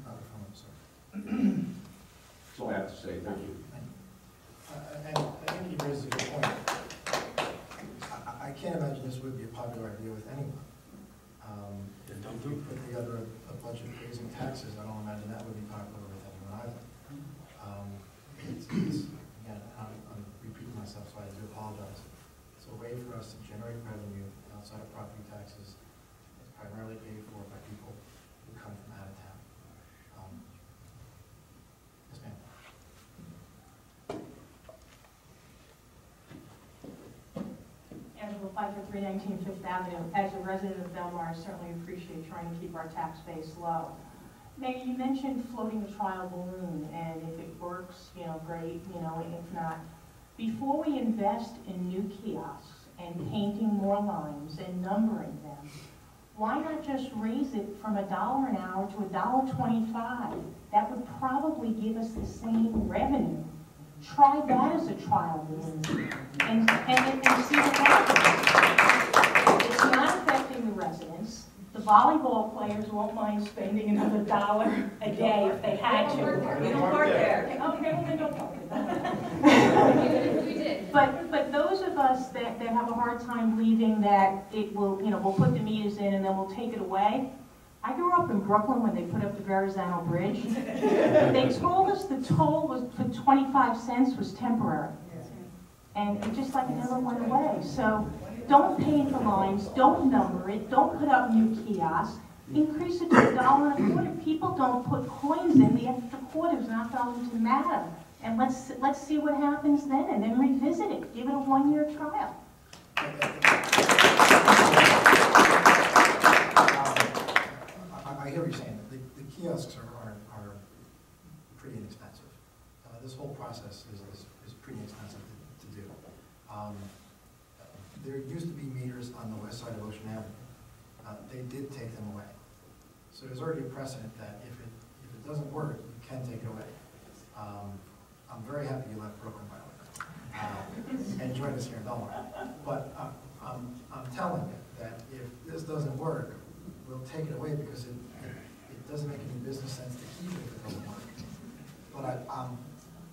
Not refundable, sir. That's all I have to say. Thank you. And I think you raise a good point. I can't imagine this would be a popular idea with anyone. If we put together a budget raising taxes, I don't imagine that would be popular with anyone either. Again, I'm repeating myself, so I do apologize. It's a way for us to generate revenue outside of property taxes. It's primarily paid for by people who come from out of town. Yes, ma'am. Angela Pfeiffer, 319 Fifth Avenue. As a resident of Belmar, I certainly appreciate trying to keep our tax base low. Mayor, you mentioned floating a trial balloon, and if it works, great, if not. Before we invest in new kiosks and painting more lines and numbering them, why not just raise it from $1 an hour to $1.25? That would probably give us the same revenue. Try that as a trial balloon and see what happens. It's not affecting the residents. The volleyball players won't mind spending another $1 a day if they had to. We don't park there. Okay, well then don't park it. We did. But those of us that have a hard time believing that it will, we'll put the meters in and then we'll take it away. I grew up in Brooklyn when they put up the Verrazano Bridge. They told us the toll was for 25 cents was temporary. And it just like it never went away. So don't paint the lines, don't number it, don't put up new kiosks. Increase it to $1.25. People don't put coins in, the extra quarter is not going to matter. And let's see what happens then, and then revisit it. Give it a 1-year trial. used to be meters on the west side of Ocean Avenue. They did take them away. So there's already a precedent that if it doesn't work, you can take it away. I'm very happy you left Brooklyn, by the way, and joined us here in Belmar. But I'm telling you that if this doesn't work, we'll take it away because it doesn't make any business sense to keep it if it doesn't work.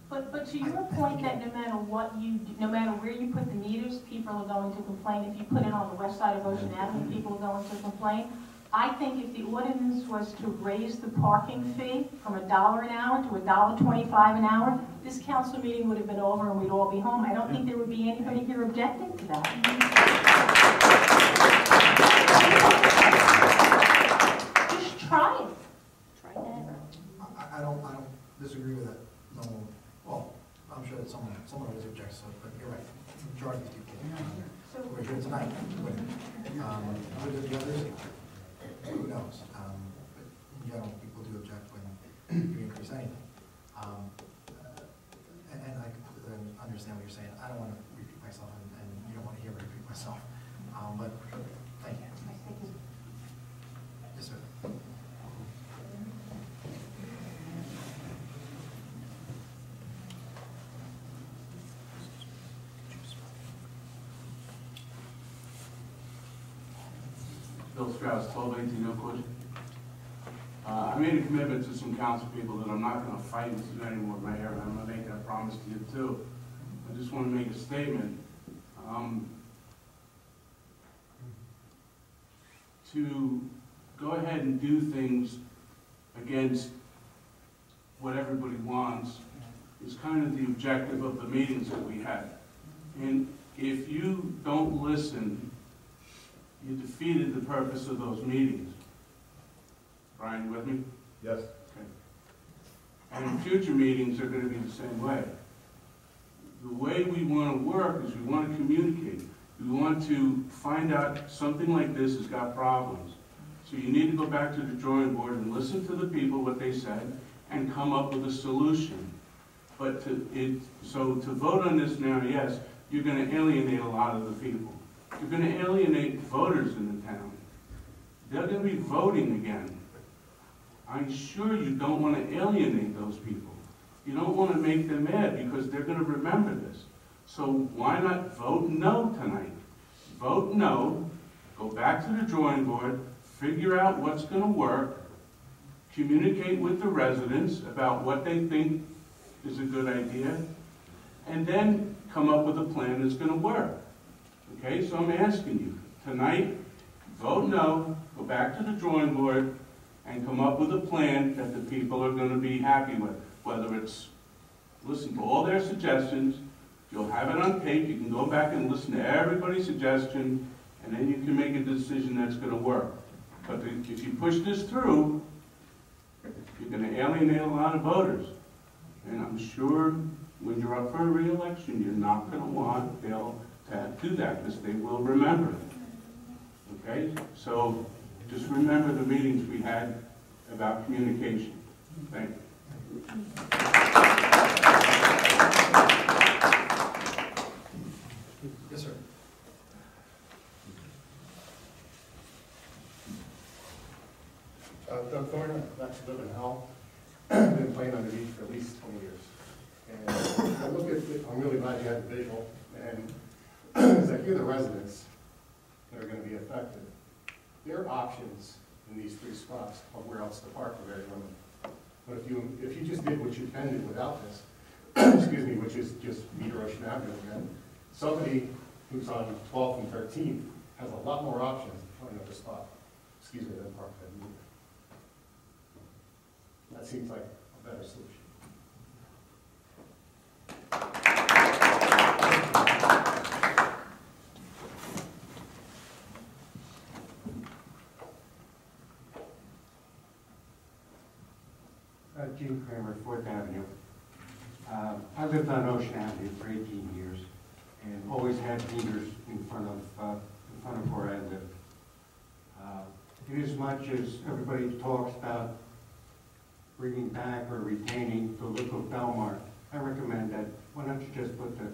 But to your point that no matter what you do, no matter where you put the meters, people are going to complain. If you put it on the west side of Ocean Avenue, people are going to complain. I think if the ordinance was to raise the parking fee from $1 an hour to $1.25 an hour, this council meeting would have been over and we'd all be home. I don't think there would be anybody here objecting to that. Just try it. Try that. I don't disagree with that. No, well, I'm sure that someone always objects, but you're right. The majority of people we're here tonight. Would there be others? Who knows? But in general, people do object when you increase anything. And I completely understand what you're saying. I don't want to repeat myself, and you don't want to hear me repeat myself. But thank you. Yes, sir. Bill Strauss, 1218 Oakwood. I made a commitment to some council people that I'm not going to fight with you anymore, Mayor, and I'm going to make that promise to you too. I just want to make a statement. To go ahead and do things against what everybody wants is kind of the objective of the meetings that we had. And if you don't listen, you defeated the purpose of those meetings. Brian, you with me? Yes. Okay. And future meetings are going to be the same way. The way we want to work is we want to communicate. We want to find out something like this has got problems. So you need to go back to the drawing board and listen to the people, what they said, and come up with a solution. But to vote on this now, yes, you're going to alienate a lot of the people. You're going to alienate voters in the town. They're going to be voting again. I'm sure you don't want to alienate those people. You don't want to make them mad because they're going to remember this. So why not vote no tonight? Vote no, go back to the drawing board, figure out what's going to work, communicate with the residents about what they think is a good idea, and then come up with a plan that's going to work. Okay, so I'm asking you, tonight, vote no, go back to the drawing board, and come up with a plan that the people are going to be happy with. Whether it's listen to all their suggestions, you'll have it on tape, you can go back and listen to everybody's suggestion, and then you can make a decision that's going to work. But if you push this through, you're going to alienate a lot of voters. And I'm sure when you're up for a re-election, you're not going to want Bill to do that, because they will remember it. Okay? So just remember the meetings we had about communication. Thank you. Yes, sir. Doug Thorne, I actually live in Hull. I've been playing on the beach for at least 20 years. And I look at it, I'm really glad you had the visual. And as I hear the residents that are going to be affected, there are options in these 3 spots of where else to park for very limited. But if you just did what you can do without this, excuse me, which is just meter Ocean Avenue again, somebody who's on 12th and 13th has a lot more options to find another spot. Excuse me, than park that meter. That seems like a better solution. Gene Kramer, 4th Avenue. I lived on Ocean Avenue for 18 years and always had meters in front of where I lived. Inasmuch as everybody talks about bringing back or retaining the look of Belmar, I recommend that why don't you just put the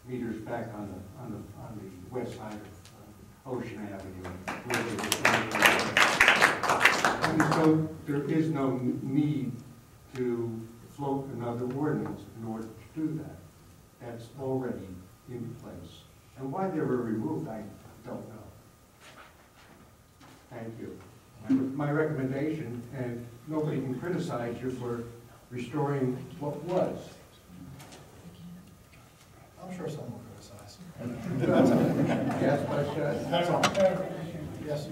meters back on the west side of Ocean Avenue. Where they were and so there is no need to float another ordinance in order to do that. That's already in place. And why they were removed, I don't know. Thank you. My recommendation, and nobody can criticize you for restoring what was. I'm sure someone will criticize. Yes, but I should. That's all. Yes.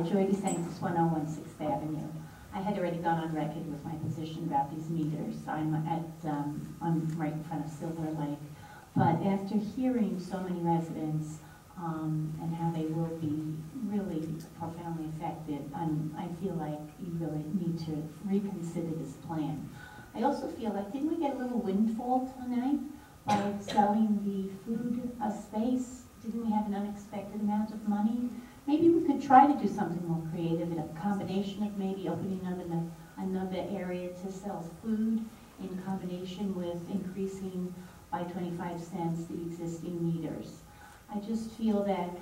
Joy DeSantis, 101 6th Avenue. I had already gone on record with my position about these meters. I'm right in front of Silver Lake. But after hearing so many residents and how they will be really profoundly affected, I feel like you really need to reconsider this plan. I also feel like, didn't we get a little windfall tonight by selling the food space? Didn't we have an unexpected amount of money? Maybe we could try to do something more creative, in a combination of maybe opening another area to sell food in combination with increasing by 25 cents the existing meters. I just feel that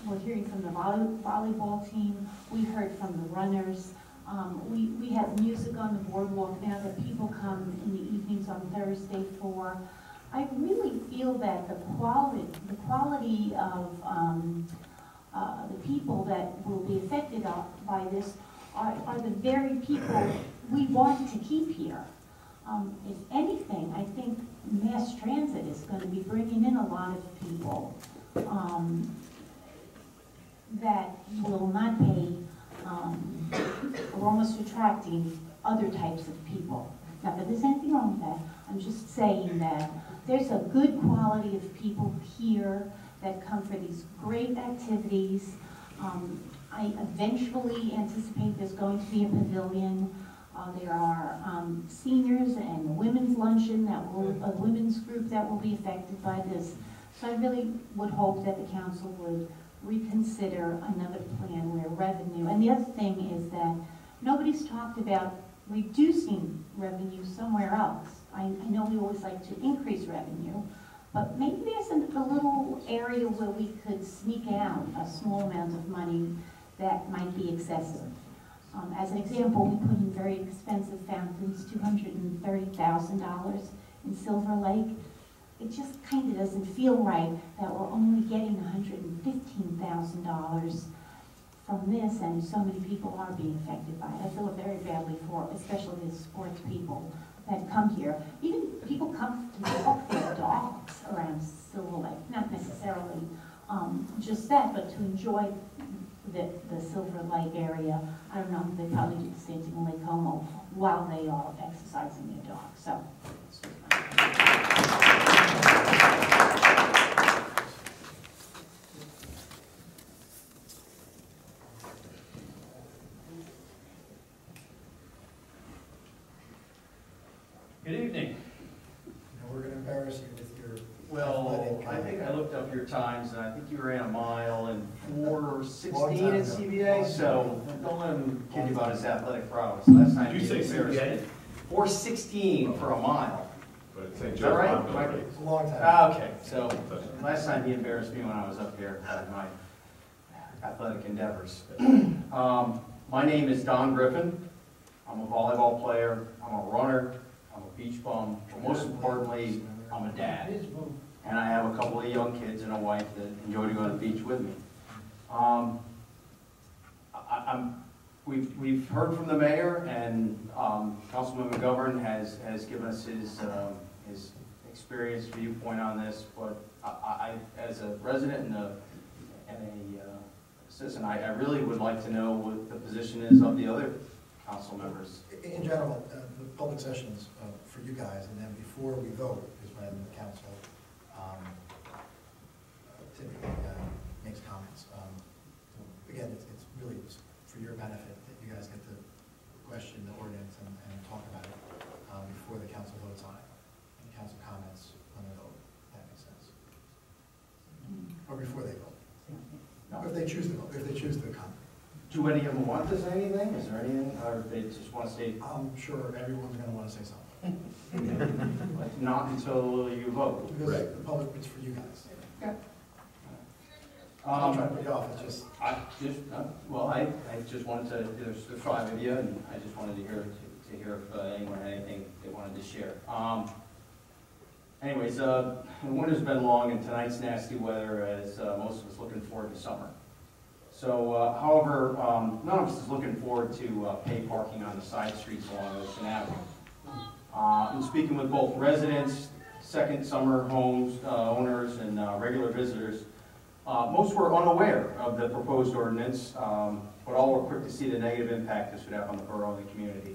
we're hearing from the volleyball team, we heard from the runners, we have music on the boardwalk now that people come in the evenings on Thursday for. I really feel that the quality of the people that will be affected by this are the very people we want to keep here. If anything, I think mass transit is going to be bringing in a lot of people that will not pay, or almost attracting other types of people. Not that there's anything wrong with that. I'm just saying that there's a good quality of people here that come for these great activities. I eventually anticipate there's going to be a pavilion. There are seniors and a women's luncheon a women's group that will be affected by this. So I really would hope that the council would reconsider another plan where revenue, and the other thing is that nobody's talked about reducing revenue somewhere else. I know we always like to increase revenue, but maybe there's a little area where we could sneak out a small amount of money that might be excessive. As an example, we put in very expensive fountains, $230,000 in Silver Lake. It just kind of doesn't feel right that we're only getting $115,000 from this, and so many people are being affected by it. I feel very badly for, especially the sports people that come here. Even people come to walk their dogs around Silver Lake, not necessarily just that, but to enjoy the Silver Lake area. I don't know, they probably do the same thing in Lake Como while they are exercising their dogs. So. Good evening. We're going to embarrass you with your Well, athletic, I think I looked up your times, and I think you ran a mile in Long 4:16 time in ago. CBA, so don't let him kid you about his athletic prowess. Last time Did you say CBA? 4:16 for a mile. But it's St. Is Joe's that right? Mountain Race. It's a long time. Okay, so last time he embarrassed me when I was up here at my athletic endeavors. My name is Don Griffin. I'm a volleyball player, I'm a runner, I'm a beach bum, but most importantly, I'm a dad. And I have a couple of young kids and a wife that enjoy to go to the beach with me. We've heard from the mayor, and Councilman McGovern has given us his experience viewpoint on this, but I as a resident and a citizen, I really would like to know what the position is of the other council members. In general, the public sessions for you guys, and then before we vote is when the council typically makes comments. Again, it's really for your benefit that you guys get to question the ordinance and talk about it before the council votes on it. And the council comments when they vote, if that makes sense. Or before they vote. If they choose to vote, if they choose to comment. Do any of them want to say anything? Is there anything, or they just want to say? I'm sure everyone's gonna wanna say something. But not until you vote. Because the public, it's for you guys. Okay. I'm not trying to put you off, it's just. I just wanted to, there's 5 of you, and I just wanted to hear if anyone had anything they wanted to share. Anyways, the winter's been long, and tonight's nasty weather as most of us looking forward to summer. So, however, none of us is looking forward to paid parking on the side streets along Ocean Avenue. In speaking with both residents, second summer homes owners, and regular visitors, most were unaware of the proposed ordinance, but all were quick to see the negative impact this would have on the borough and the community.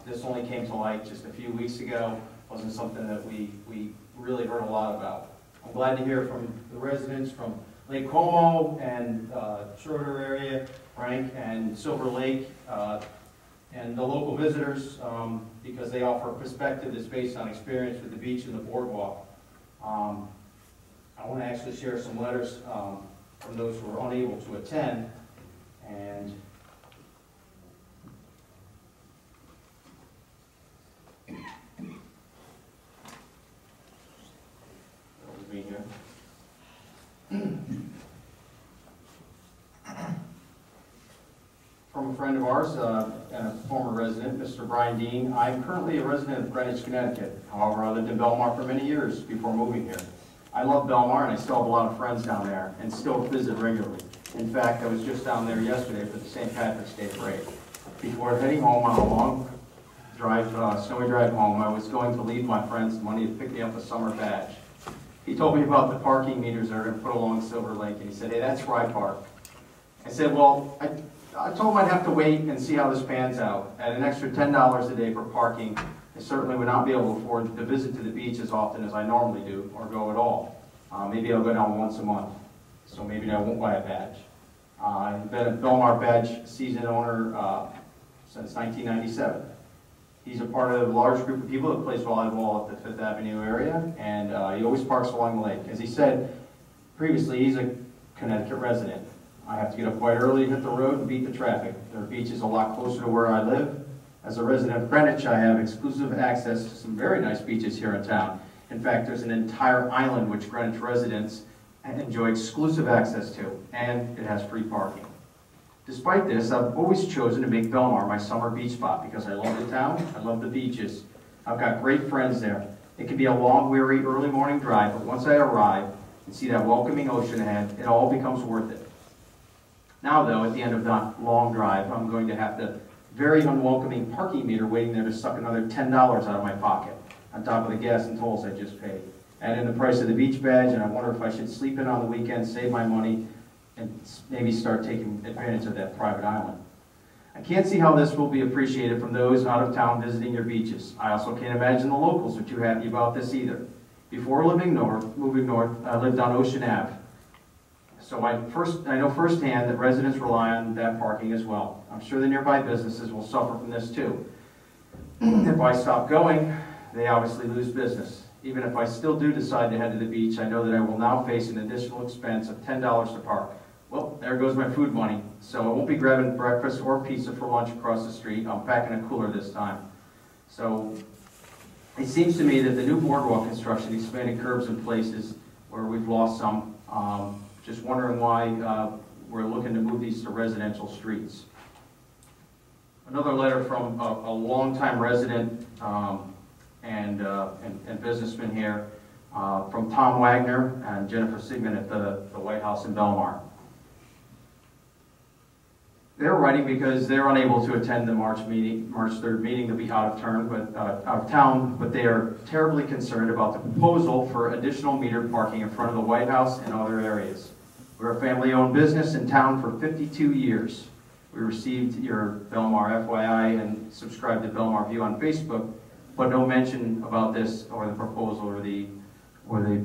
This only came to light just a few weeks ago. Wasn't something that we really heard a lot about. I'm glad to hear from the residents from Lake Como and Schroeder area, Frank, and Silver Lake, and the local visitors, because they offer a perspective that's based on experience with the beach and the boardwalk. I want to actually share some letters from those who were unable to attend, and me here. From a friend of ours and a former resident, Mr. Brian Dean. I'm currently a resident of Greenwich, Connecticut. However, I lived in Belmar for many years before moving here. I love Belmar, and I still have a lot of friends down there and still visit regularly. In fact, I was just down there yesterday for the St. Patrick's Day parade. Before heading home on a long drive, snowy drive home, I was going to leave my friends money to pick me up a summer badge. He told me about the parking meters that are going to put along Silver Lake, and he said, "Hey, that's where I park." I said, "Well, I told him I'd have to wait and see how this pans out. At an extra $10 a day for parking, I certainly would not be able to afford to visit to the beach as often as I normally do, or go at all. Maybe I'll go down once a month, so maybe I won't buy a badge." I've been a Belmar badge season owner since 1997. He's a part of a large group of people that plays volleyball at the 5th Avenue area, and he always parks along the lake. As he said previously, he's a Connecticut resident. I have to get up quite early to hit the road and beat the traffic. There are beaches a lot closer to where I live. As a resident of Greenwich, I have exclusive access to some very nice beaches here in town. In fact, there's an entire island which Greenwich residents enjoy exclusive access to, and it has free parking. Despite this, I've always chosen to make Belmar my summer beach spot because I love the town, I love the beaches. I've got great friends there. It can be a long, weary, early morning drive, but once I arrive and see that welcoming ocean ahead, it all becomes worth it. Now, though, at the end of that long drive, I'm going to have the very unwelcoming parking meter waiting there to suck another $10 out of my pocket, on top of the gas and tolls I just paid. Add in the price of the beach badge, and I wonder if I should sleep in on the weekend, save my money, and maybe start taking advantage of that private island. I can't see how this will be appreciated from those out of town visiting your beaches. I also can't imagine the locals are too happy about this either. Before moving north, I lived on Ocean Ave. So I know firsthand that residents rely on that parking as well. I'm sure the nearby businesses will suffer from this too. If I stop going, they obviously lose business. Even if I still do decide to head to the beach, I know that I will now face an additional expense of $10 to park. Well, there goes my food money. So I won't be grabbing breakfast or pizza for lunch across the street. I'm packing a cooler this time. So it seems to me that the new boardwalk construction expanded curbs in places where we've lost some. Just wondering why we're looking to move these to residential streets. Another letter from a longtime resident and businessman here, from Tom Wagner and Jennifer Sigmund at the White House in Belmar. They're writing because they're unable to attend the March 3rd meeting. They'll be out of town, but they are terribly concerned about the proposal for additional metered parking in front of the White House and other areas. We're a family-owned business in town for 52 years. We received your Belmar FYI and subscribed to Belmar View on Facebook, but no mention about this or the proposal or the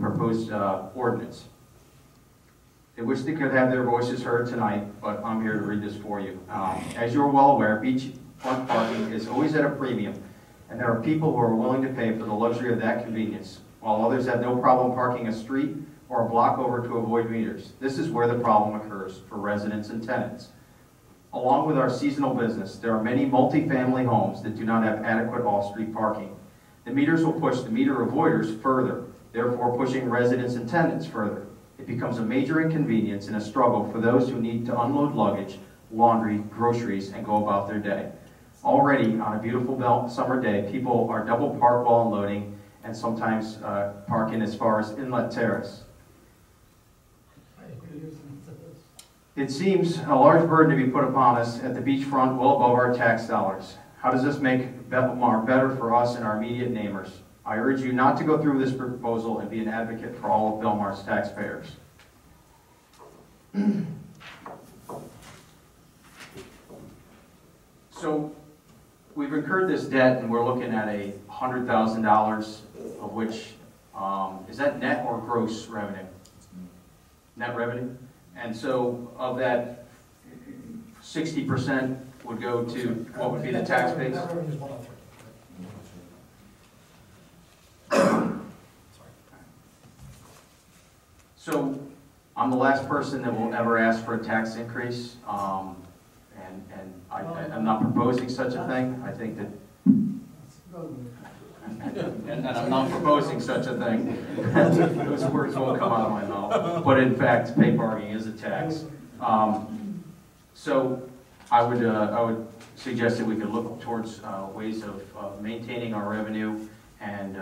proposed ordinance. They wish they could have their voices heard tonight, but I'm here to read this for you. As you're well aware, beachfront parking is always at a premium, and there are people who are willing to pay for the luxury of that convenience, while others have no problem parking a street or a block over to avoid meters. This is where the problem occurs for residents and tenants. Along with our seasonal business, there are many multifamily homes that do not have adequate off-street parking. The meters will push the meter avoiders further, therefore pushing residents and tenants further. It becomes a major inconvenience and a struggle for those who need to unload luggage, laundry, groceries, and go about their day. Already, on a beautiful summer day, people are double park while unloading and sometimes parking as far as Inlet Terrace. It seems a large burden to be put upon us at the beachfront well above our tax dollars. How does this make Belmar better for us and our immediate neighbors? I urge you not to go through this proposal and be an advocate for all of Belmar's taxpayers. So we've incurred this debt and we're looking at $100,000 of which, is that net or gross revenue? Net revenue? And so of that, 60% would go to what would be the tax base? So I'm the last person that will ever ask for a tax increase, and I'm not proposing such a thing. I think that, and I'm not proposing such a thing. Those words won't come out of my mouth. But in fact, pay parking is a tax. So I would suggest that we could look towards ways of maintaining our revenue and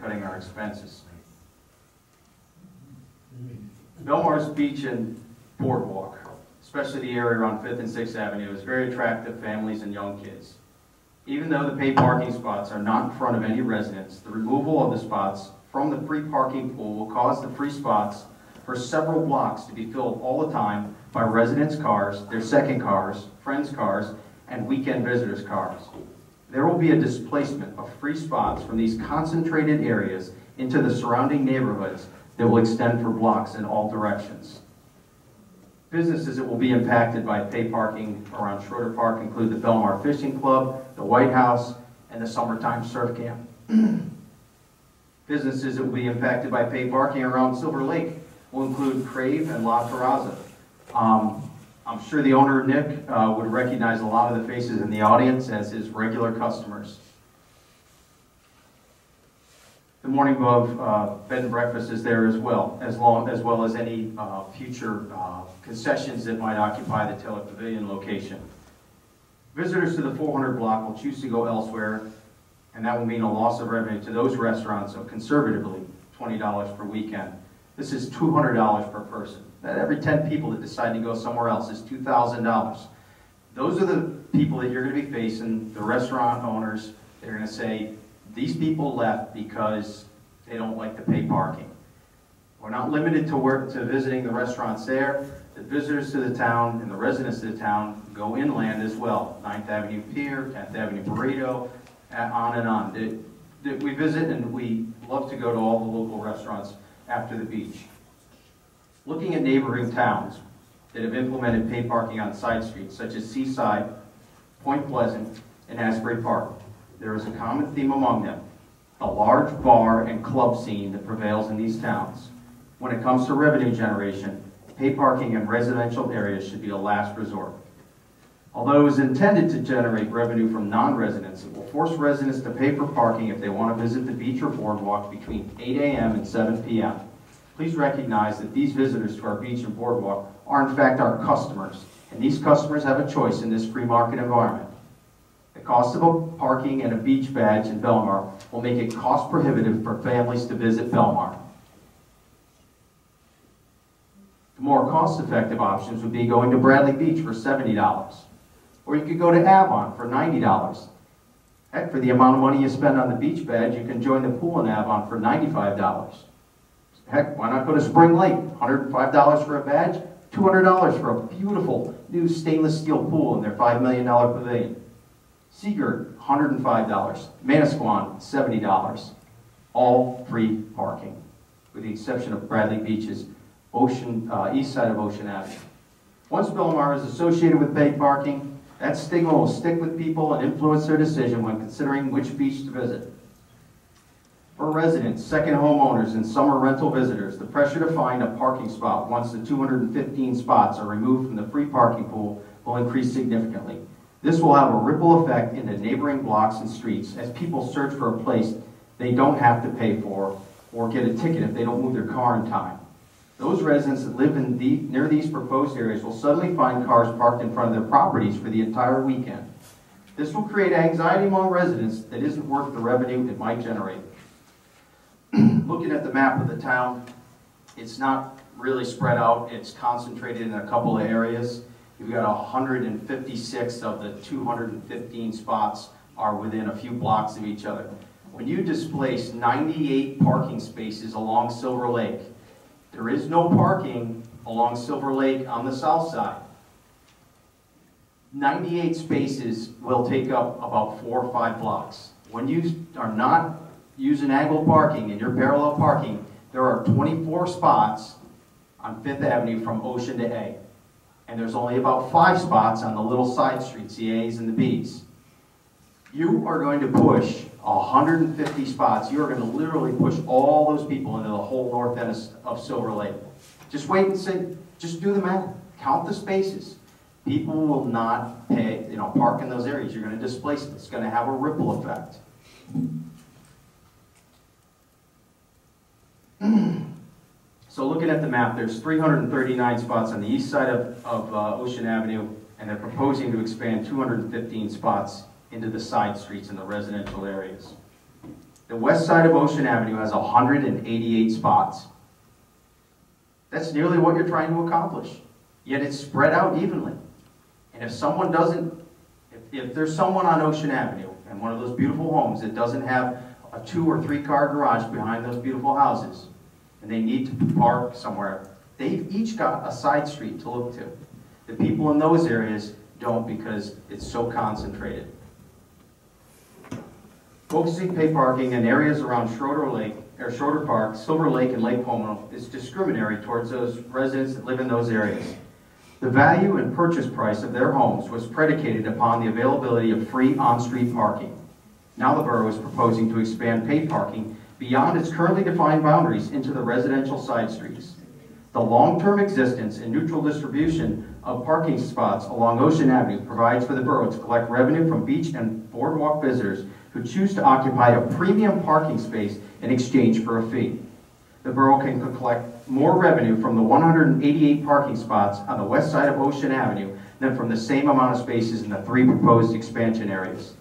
cutting our expenses. Belmar's Beach and Boardwalk, especially the area around 5th and 6th Avenue, is very attractive to families and young kids. Even though the paid parking spots are not in front of any residents, the removal of the spots from the free parking pool will cause the free spots for several blocks to be filled all the time by residents' cars, their second cars, friends' cars, and weekend visitors' cars. There will be a displacement of free spots from these concentrated areas into the surrounding neighborhoods that will extend for blocks in all directions. Businesses that will be impacted by paid parking around Schroeder Park include the Belmar Fishing Club, the White House, and the Summertime Surf Camp. Businesses that will be impacted by paid parking around Silver Lake will include Crave and La Terraza. I'm sure the owner, Nick, would recognize a lot of the faces in the audience as his regular customers. The Morning Above bed and breakfast is there as well as any future concessions that might occupy the Taylor Pavilion location. Visitors to the 400 block will choose to go elsewhere, and that will mean a loss of revenue to those restaurants of conservatively $20 per weekend. This is $200 per person. That every 10 people that decide to go somewhere else is $2,000. Those are the people that you're going to be facing, the restaurant owners. They're going to say, these people left because they don't like to pay parking. We're not limited to visiting the restaurants there. The visitors to the town and the residents of the town go inland as well. 9th Avenue Pier, 10th Avenue Burrito, on and on. We visit and we love to go to all the local restaurants after the beach. Looking at neighboring towns that have implemented paid parking on side streets, such as Seaside, Point Pleasant, and Asbury Park, there is a common theme among them: a large bar and club scene that prevails in these towns. When it comes to revenue generation, paid parking in residential areas should be a last resort. Although it is intended to generate revenue from non-residents, it will force residents to pay for parking if they want to visit the beach or boardwalk between 8 a.m. and 7 p.m. Please recognize that these visitors to our beach and boardwalk are in fact our customers, and these customers have a choice in this free market environment. The cost of a parking and a beach badge in Belmar will make it cost prohibitive for families to visit Belmar. The more cost-effective options would be going to Bradley Beach for $70, or you could go to Avon for $90. Heck, for the amount of money you spend on the beach badge, you can join the pool in Avon for $95. Heck, why not go to Spring Lake? $105 for a badge, $200 for a beautiful new stainless steel pool in their $5 million pavilion. Seagirt, $105. Manasquan, $70. All free parking, with the exception of Bradley Beach's east side of Ocean Avenue. Once Belmar is associated with paid parking, that stigma will stick with people and influence their decision when considering which beach to visit. For residents, second homeowners, and summer rental visitors, the pressure to find a parking spot once the 215 spots are removed from the free parking pool will increase significantly. This will have a ripple effect into neighboring blocks and streets as people search for a place they don't have to pay for or get a ticket if they don't move their car in time. Those residents that live near these proposed areas will suddenly find cars parked in front of their properties for the entire weekend. This will create anxiety among residents that isn't worth the revenue it might generate. Looking at the map of the town, it's not really spread out. It's concentrated in a couple of areas. You've got 156 of the 215 spots are within a few blocks of each other. When you displace 98 parking spaces along Silver Lake, there is no parking along Silver Lake on the south side. 98 spaces will take up about 4 or 5 blocks. When you are not using angle parking and you're parallel parking, there are 24 spots on 5th Avenue from Ocean to A. And there's only about 5 spots on the little side streets, the A's and the B's. You are going to push 150 spots. You are going to literally push all those people into the whole north end of Silver Lake. Just wait and see. Just do the math. Count the spaces. People will not park in those areas. You're going to displace them. It's going to have a ripple effect. So looking at the map, there's 339 spots on the east side of Ocean Avenue, and they're proposing to expand 215 spots into the side streets in the residential areas. The west side of Ocean Avenue has 188 spots. That's nearly what you're trying to accomplish, yet it's spread out evenly. And if someone doesn't, if there's someone on Ocean Avenue and one of those beautiful homes that doesn't have a 2 or 3 car garage behind those beautiful houses, and they need to park somewhere, they've each got a side street to look to. The people in those areas don't because it's so concentrated. Focusing pay parking in areas around Schroeder Park, Silver Lake, and Lake Como is discriminatory towards those residents that live in those areas. The value and purchase price of their homes was predicated upon the availability of free on-street parking. Now the borough is proposing to expand paid parking beyond its currently defined boundaries into the residential side streets. The long-term existence and neutral distribution of parking spots along Ocean Avenue provides for the borough to collect revenue from beach and boardwalk visitors who choose to occupy a premium parking space in exchange for a fee. The borough can collect more revenue from the 188 parking spots on the west side of Ocean Avenue than from the same amount of spaces in the 3 proposed expansion areas.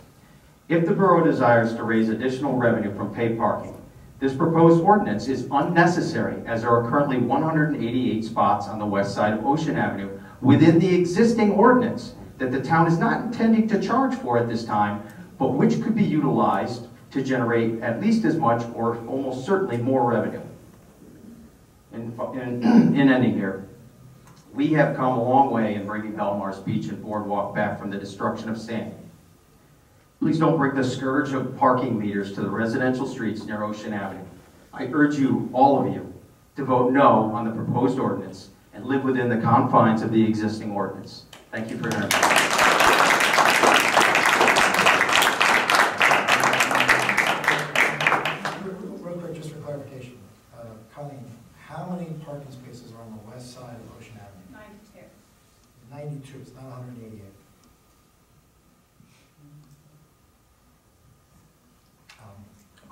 If the borough desires to raise additional revenue from paid parking, this proposed ordinance is unnecessary as there are currently 188 spots on the west side of Ocean Avenue within the existing ordinance that the town is not intending to charge for at this time, but which could be utilized to generate at least as much or almost certainly more revenue. In ending here, we have come a long way in bringing Belmar's beach and boardwalk back from the destruction of sand. Please don't bring the scourge of parking meters to the residential streets near Ocean Avenue. I urge you, all of you, to vote no on the proposed ordinance and live within the confines of the existing ordinance. Thank you for hearing me. Real quick, just for clarification, Colleen, how many parking spaces are on the west side of Ocean Avenue? 92. 92, it's not 188.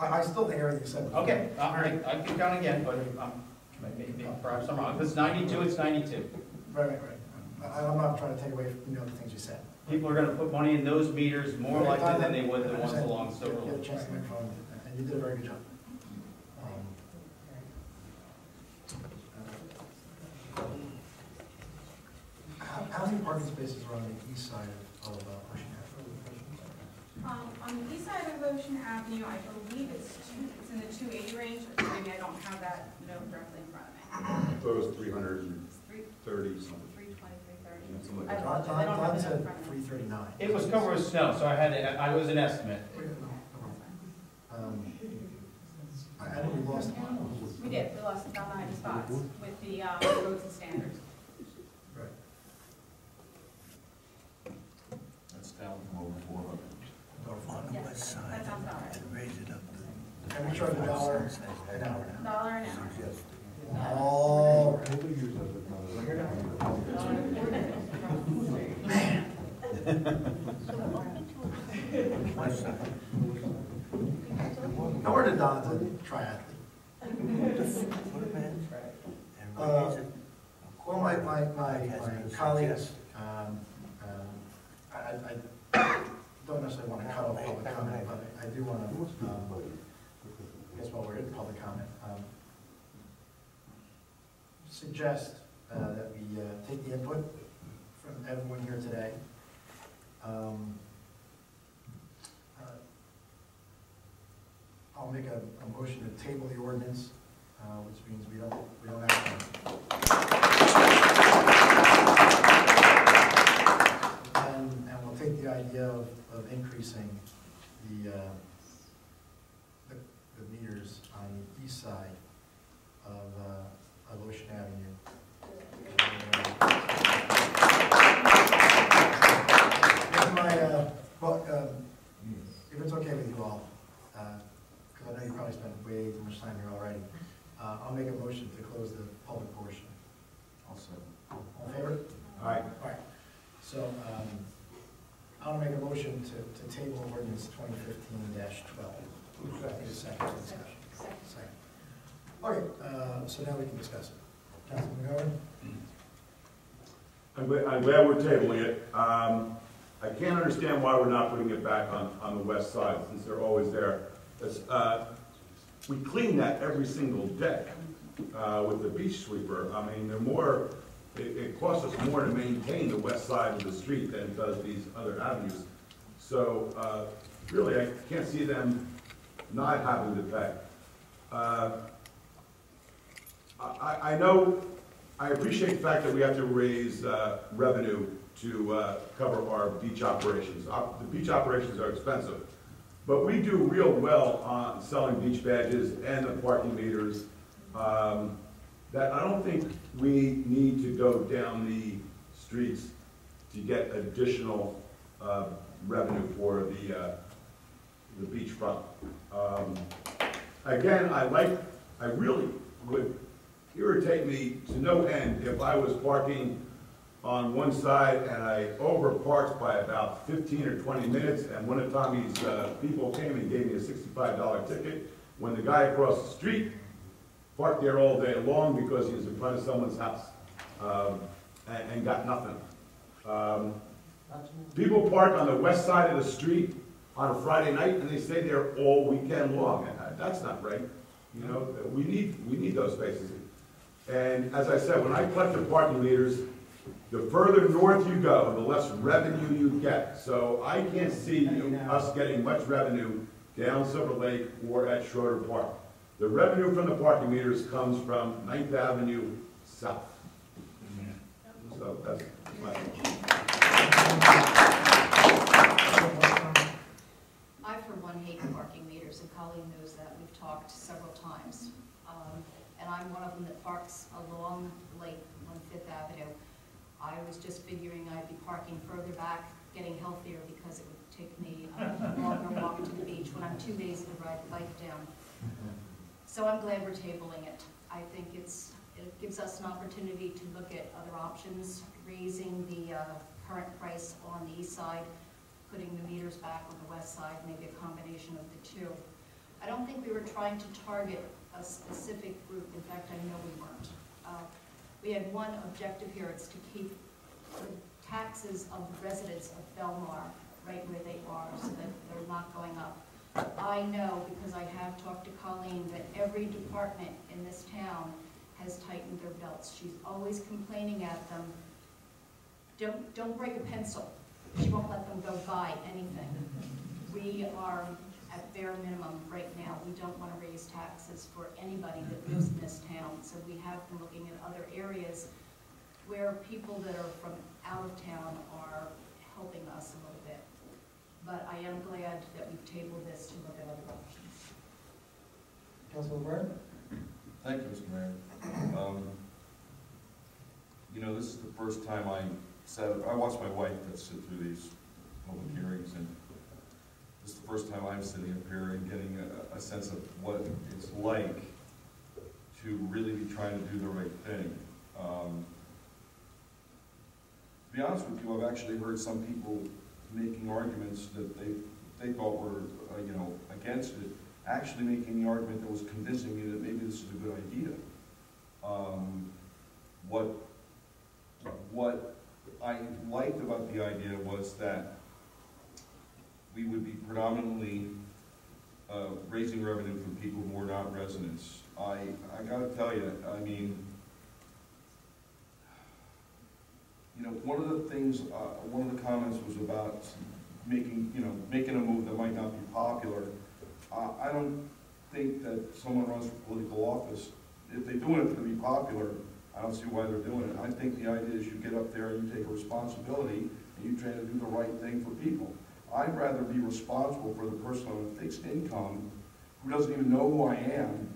I still think everything you said. Okay, all right, I can count again, but perhaps I'm wrong. If it's 92, it's 92. Right. I'm not trying to take away from the other things you said. People are going to put money in those meters more likely than they would the ones along Silver You had a Lake. chance to make fun, and you did a very good job. How many parking spaces are on the east side of Ocean Avenue? On the east side of Ocean Avenue, I believe it's in the 280 range, but maybe I don't have that note directly in front of me. I thought it was 330 something. 320, 330. Something I like that. apologize, I don't have Don it in said front of me. 339. It was covered with snow, so I was an estimate. I know we lost. We did, we lost about 90 spots with the roads and standards. Right. That's down from over 400. Yes, that sounds about right. And we charge $1 an hour. $1 an hour. All right. Nor did Don's a triathlete. Well, my colleagues, I don't necessarily want to cut off public comment, but I do want to, I guess while we're in public comment, suggest that we take the input from everyone here today. I'll make a motion to table the ordinance, which means we don't have to. And we'll take the idea of increasing the meters on the east side of Ocean Avenue. If it's okay with you all, because I know you probably spent way too much time here already, I'll make a motion to close the public portion. I'll second. All in favor? All right. All right. So I'll make a motion to table ordinance 2015-12. I think it's second discussion. Second. Okay, so now we can discuss it. Councilman McGovern? I'm glad we're tabling it. I can't understand why we're not putting it back on the west side, since they're always there. We clean that every single day with the beach sweeper. I mean, it costs us more to maintain the west side of the street than it does these other avenues. So really, I can't see them not having to pay. I appreciate the fact that we have to raise revenue to cover our beach operations. The beach operations are expensive, but we do real well on selling beach badges and the parking meters. That I don't think we need to go down the streets to get additional revenue for the beachfront. Again, I really would irritate me to no end if I was parking on one side and I over-parked by about 15 or 20 minutes, and one of Tommy's people came and gave me a $65 ticket when the guy across the street parked there all day long because he was in front of someone's house and got nothing. People park on the west side of the street on a Friday night and they stay there all weekend long. That's not right. You know, we need those spaces. And as I said, when I collect the parking meters, the further north you go, the less revenue you get. So I can't see us getting much revenue down Silver Lake or at Schroeder Park. The revenue from the parking meters comes from 9th Avenue south. So that's my I, for one, hate parking meters, and Colleen knows that. We've talked several times. And I'm one of them that parks along Lake on 5th Avenue. I was just figuring I'd be parking further back, getting healthier, because it would take me a longer walk to the beach when I'm too lazy to ride the bike down. So I'm glad we're tabling it. I think it gives us an opportunity to look at other options, raising the current price on the east side, putting the meters back on the west side, maybe a combination of the two. I don't think we were trying to target a specific group. In fact, I know we weren't. We had one objective here. It's to keep the taxes of the residents of Belmar right where they are so that they're not going up. I know, because I have talked to Colleen, that every department in this town has tightened their belts. She's always complaining at them, don't break a pencil. She won't let them go buy anything. We are at bare minimum right now. We don't want to raise taxes for anybody that lives in this town. So we have been looking at other areas where people that are from out of town are helping us a little bit. But I am glad that we've tabled this to look at other options. Councilman Byrne? Thank you, Mr. Mayor. You know, this is the first time I watch my wife sit through these public hearings, and this is the first time I'm sitting up here and getting a sense of what it's like to really be trying to do the right thing. to be honest with you, I've actually heard some people making arguments that they thought were, you know, against it, actually making the argument that was convincing me that maybe this is a good idea. What I liked about the idea was that we would be predominantly raising revenue from people who are not residents. I gotta tell you, I mean, you know, one of the things, one of the comments was about making a move that might not be popular. I don't think that someone runs for political office, if they're doing it to be popular, I don't see why they're doing it. I think the idea is you get up there and you take a responsibility and you try to do the right thing for people. I'd rather be responsible for the person on a fixed income who doesn't even know who I am,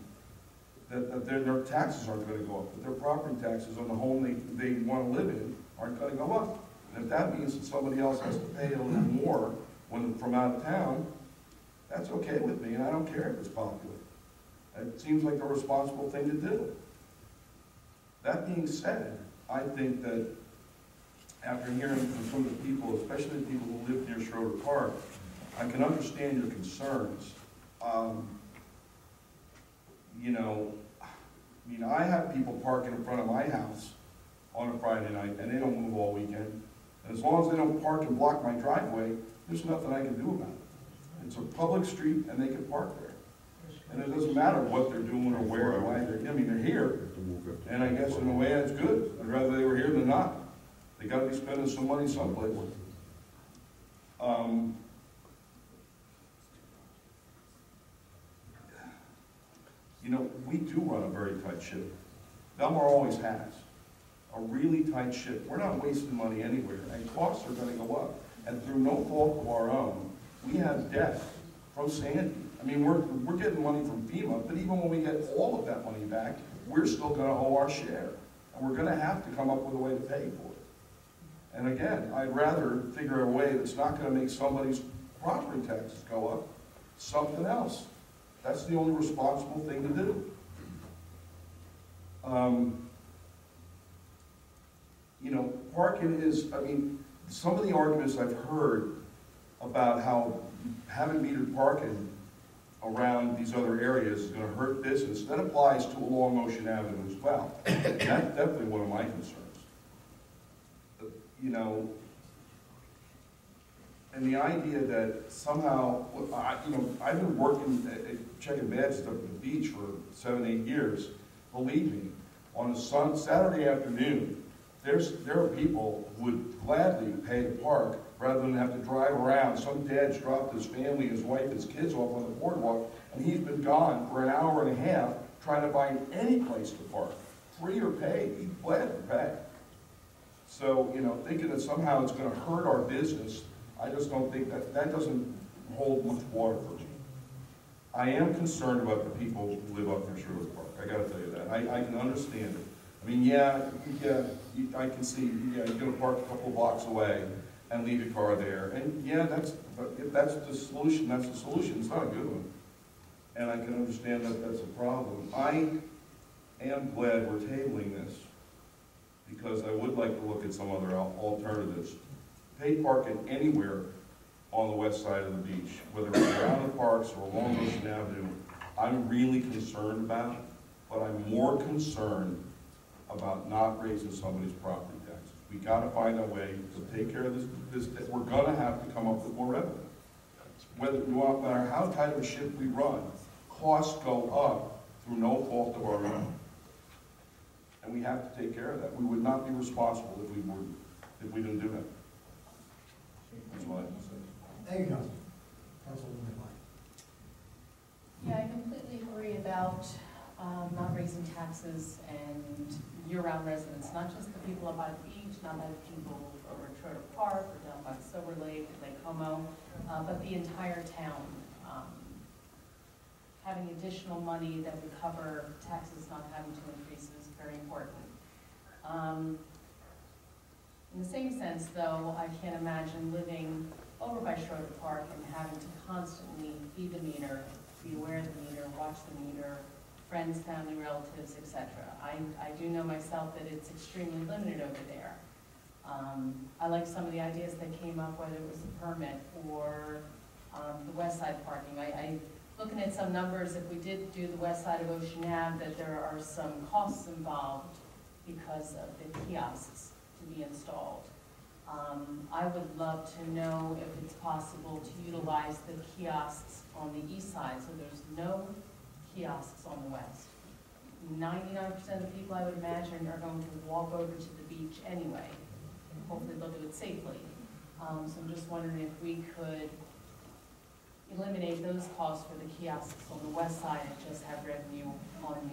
that their taxes aren't going to go up, that their property taxes on the home they want to live in aren't going to go up. And if that means that somebody else has to pay a little more from out of town, that's okay with me, and I don't care if it's popular. It seems like a responsible thing to do. That being said, I think that after hearing from some of the people, especially the people who live near Schroeder Park, I can understand your concerns. You know, I mean, I have people parking in front of my house on a Friday night, and they don't move all weekend. And as long as they don't park and block my driveway, there's nothing I can do about it. It's a public street, and they can park there. And it doesn't matter what they're doing or where or why they're, I mean, they're here, and I guess in a way that's good. I'd rather they were here than not. They gotta be spending some money someplace. You know, we do run a very tight ship. Belmar always has. A really tight ship. We're not wasting money anywhere, and costs are gonna go up. And through no fault of our own, we have debt from Sandy. I mean, we're getting money from FEMA, but even when we get all of that money back, we're still gonna owe our share. And we're gonna have to come up with a way to pay for it. And again, I'd rather figure a way that's not gonna make somebody's property taxes go up, something else. That's the only responsible thing to do. You know, parking is, I mean, some of the arguments I've heard about how having metered parking around these other areas is going to hurt business, that applies to along Ocean Avenue as well. That's definitely one of my concerns. You know, and the idea that somehow, I've been working, checking badges up at the beach for 7, 8 years. Believe me, on a Saturday afternoon, there are people who would gladly pay to park rather than have to drive around. Some dad's dropped his family, his wife, his kids off on the boardwalk, and he's been gone for an hour and a half trying to find any place to park, free or paid. He's glad to pay. So, you know, thinking that somehow it's going to hurt our business, I just don't think that doesn't hold much water for me. I am concerned about the people who live up near Schroeder Park. I got to tell you that. I can understand it. I mean, I can see, you're going to park a couple of blocks away and leave your car there. And if that's the solution, that's the solution. It's not a good one. And I can understand that that's a problem. I am glad we're tabling this because I would like to look at some other alternatives. Paid parking anywhere on the west side of the beach, whether it's around the parks or along Ocean Avenue, I'm really concerned about, but I'm more concerned about not raising somebody's property taxes. We gotta find a way to take care of this. We're gonna have to come up with more revenue. No matter how tight of a ship we run, costs go up through no fault of our own. And we have to take care of that. We would not be responsible if we didn't do that. That's what I have to say. Thank you, Councilwoman White. Yeah, I completely agree about not raising taxes and year-round residents, not just the people up by the beach, not by the people over at Schroeder Park or down by Silver Lake, Lake Como, but the entire town. Having additional money that would cover taxes not having to increase is very important. In the same sense, though, I can't imagine living over by Schroeder Park and having to constantly feed the meter, be aware of the meter, watch the meter, friends, family, relatives, etc. I do know myself that it's extremely limited over there. I like some of the ideas that came up, whether it was a permit or the west side parking. Looking at some numbers, if we did do the west side of Ocean Ave, that there are some costs involved because of the kiosks to be installed. I would love to know if it's possible to utilize the kiosks on the east side, so there's no kiosks on the west. 99% of the people, I would imagine, are going to walk over to the beach anyway. Hopefully they'll do it safely. So I'm just wondering if we could eliminate those costs for the kiosks on the west side and just have revenue on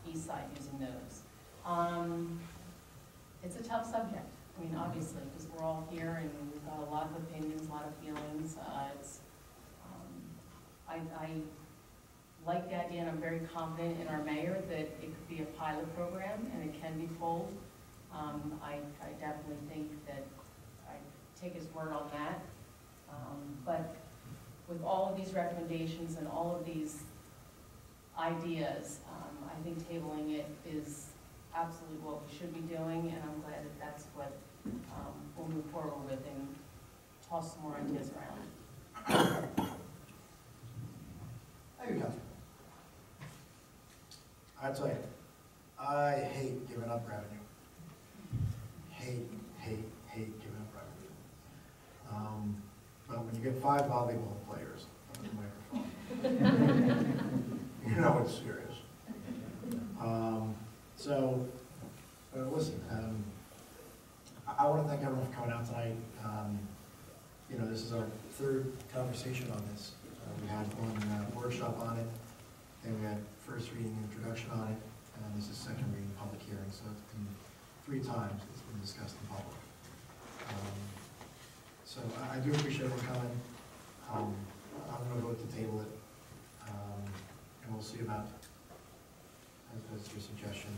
the east side using those. It's a tough subject. I mean, obviously, because we're all here and we've got a lot of opinions, a lot of feelings. I like the idea, and I'm very confident in our mayor that it could be a pilot program and it can be pulled. I definitely think that I take his word on that. But with all of these recommendations and all of these ideas, I think tabling it is absolutely what we should be doing, and I'm glad that that's what we'll move forward with and toss some more ideas around. There you go. I tell you, I hate giving up revenue. Hate giving up revenue. But when you get 5 volleyball players on the microphone, you know it's serious. Listen, I want to thank everyone for coming out tonight. You know, this is our 3rd conversation on this. We had one workshop on it, then we had first reading introduction on it, and this is 2nd reading public hearing, so it's been 3 times it's been discussed in public. So I do appreciate everyone coming. I'm going to vote to table it, and we'll see about, as your suggestion,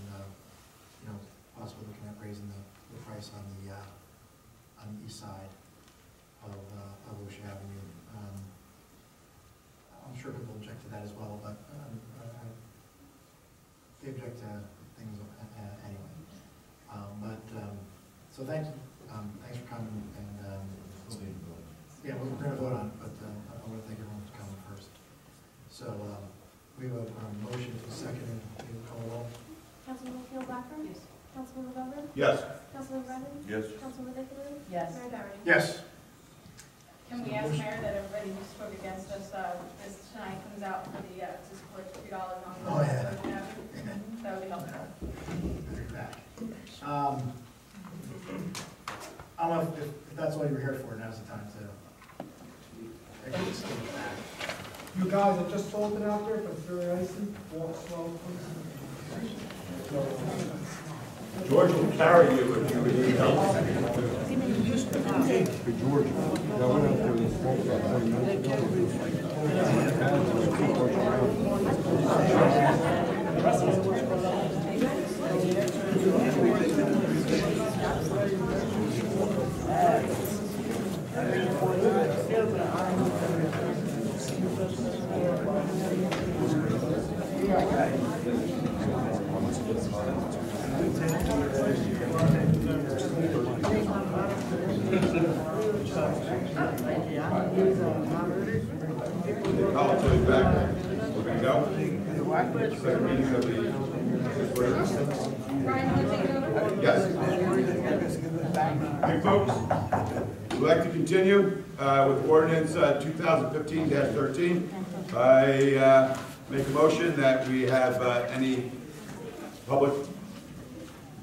you know, possibly looking at raising the price on the east side of Ocean Avenue. I'm sure people object to that as well, but they object to things anyway. So thank you. Thanks for coming, and yeah, we're going to vote on it, but I want to thank everyone for coming first. So we have a motion to second and call roll. Councilman Field Blackburn? Yes. Councilman McGovern? Yes. Councilman Brennan? Yes. Councilman Nicolay? Yes. Mayor Doherty? Yes. Can we ask, Mayor, that everybody who spoke against us, this tonight comes out for the, to support $2 on the. Oh, yeah. That would be helpful. I don't know if that's all you were here for, now's the time to take a step back. You guys are just salted out there, but it's very icy. Walk slow, please. George will carry you if you need help. George, I went out there and spoke about 20 minutes I'll tell you back. We're going to go. Second meeting of the... Yes. Hey, folks, we'd like to continue with ordinance 2015-13. I make a motion that we have any public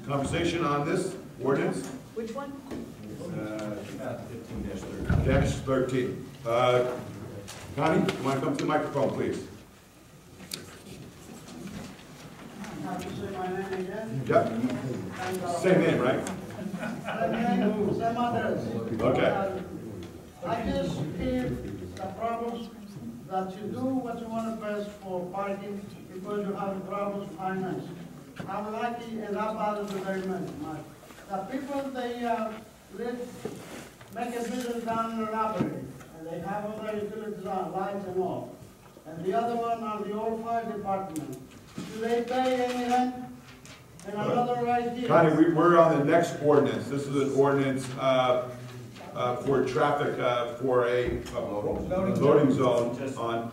conversation on this ordinance. Which one? 15-13. Connie, you want to come to the microphone, please? Have to say my name again? Yep. Same name, right? Same name, same address. Okay. I just hear the problems that you do what you want to pass for parking because you have problems with finance. I'm lucky and that bothers me very much. The people, they make a business down in the library and they have all their utilities on, lights and all. And the other one on the old fire department. Do they pay any rent? And another idea. Connie, we're on the next ordinance. This is an ordinance for traffic for a loading zone on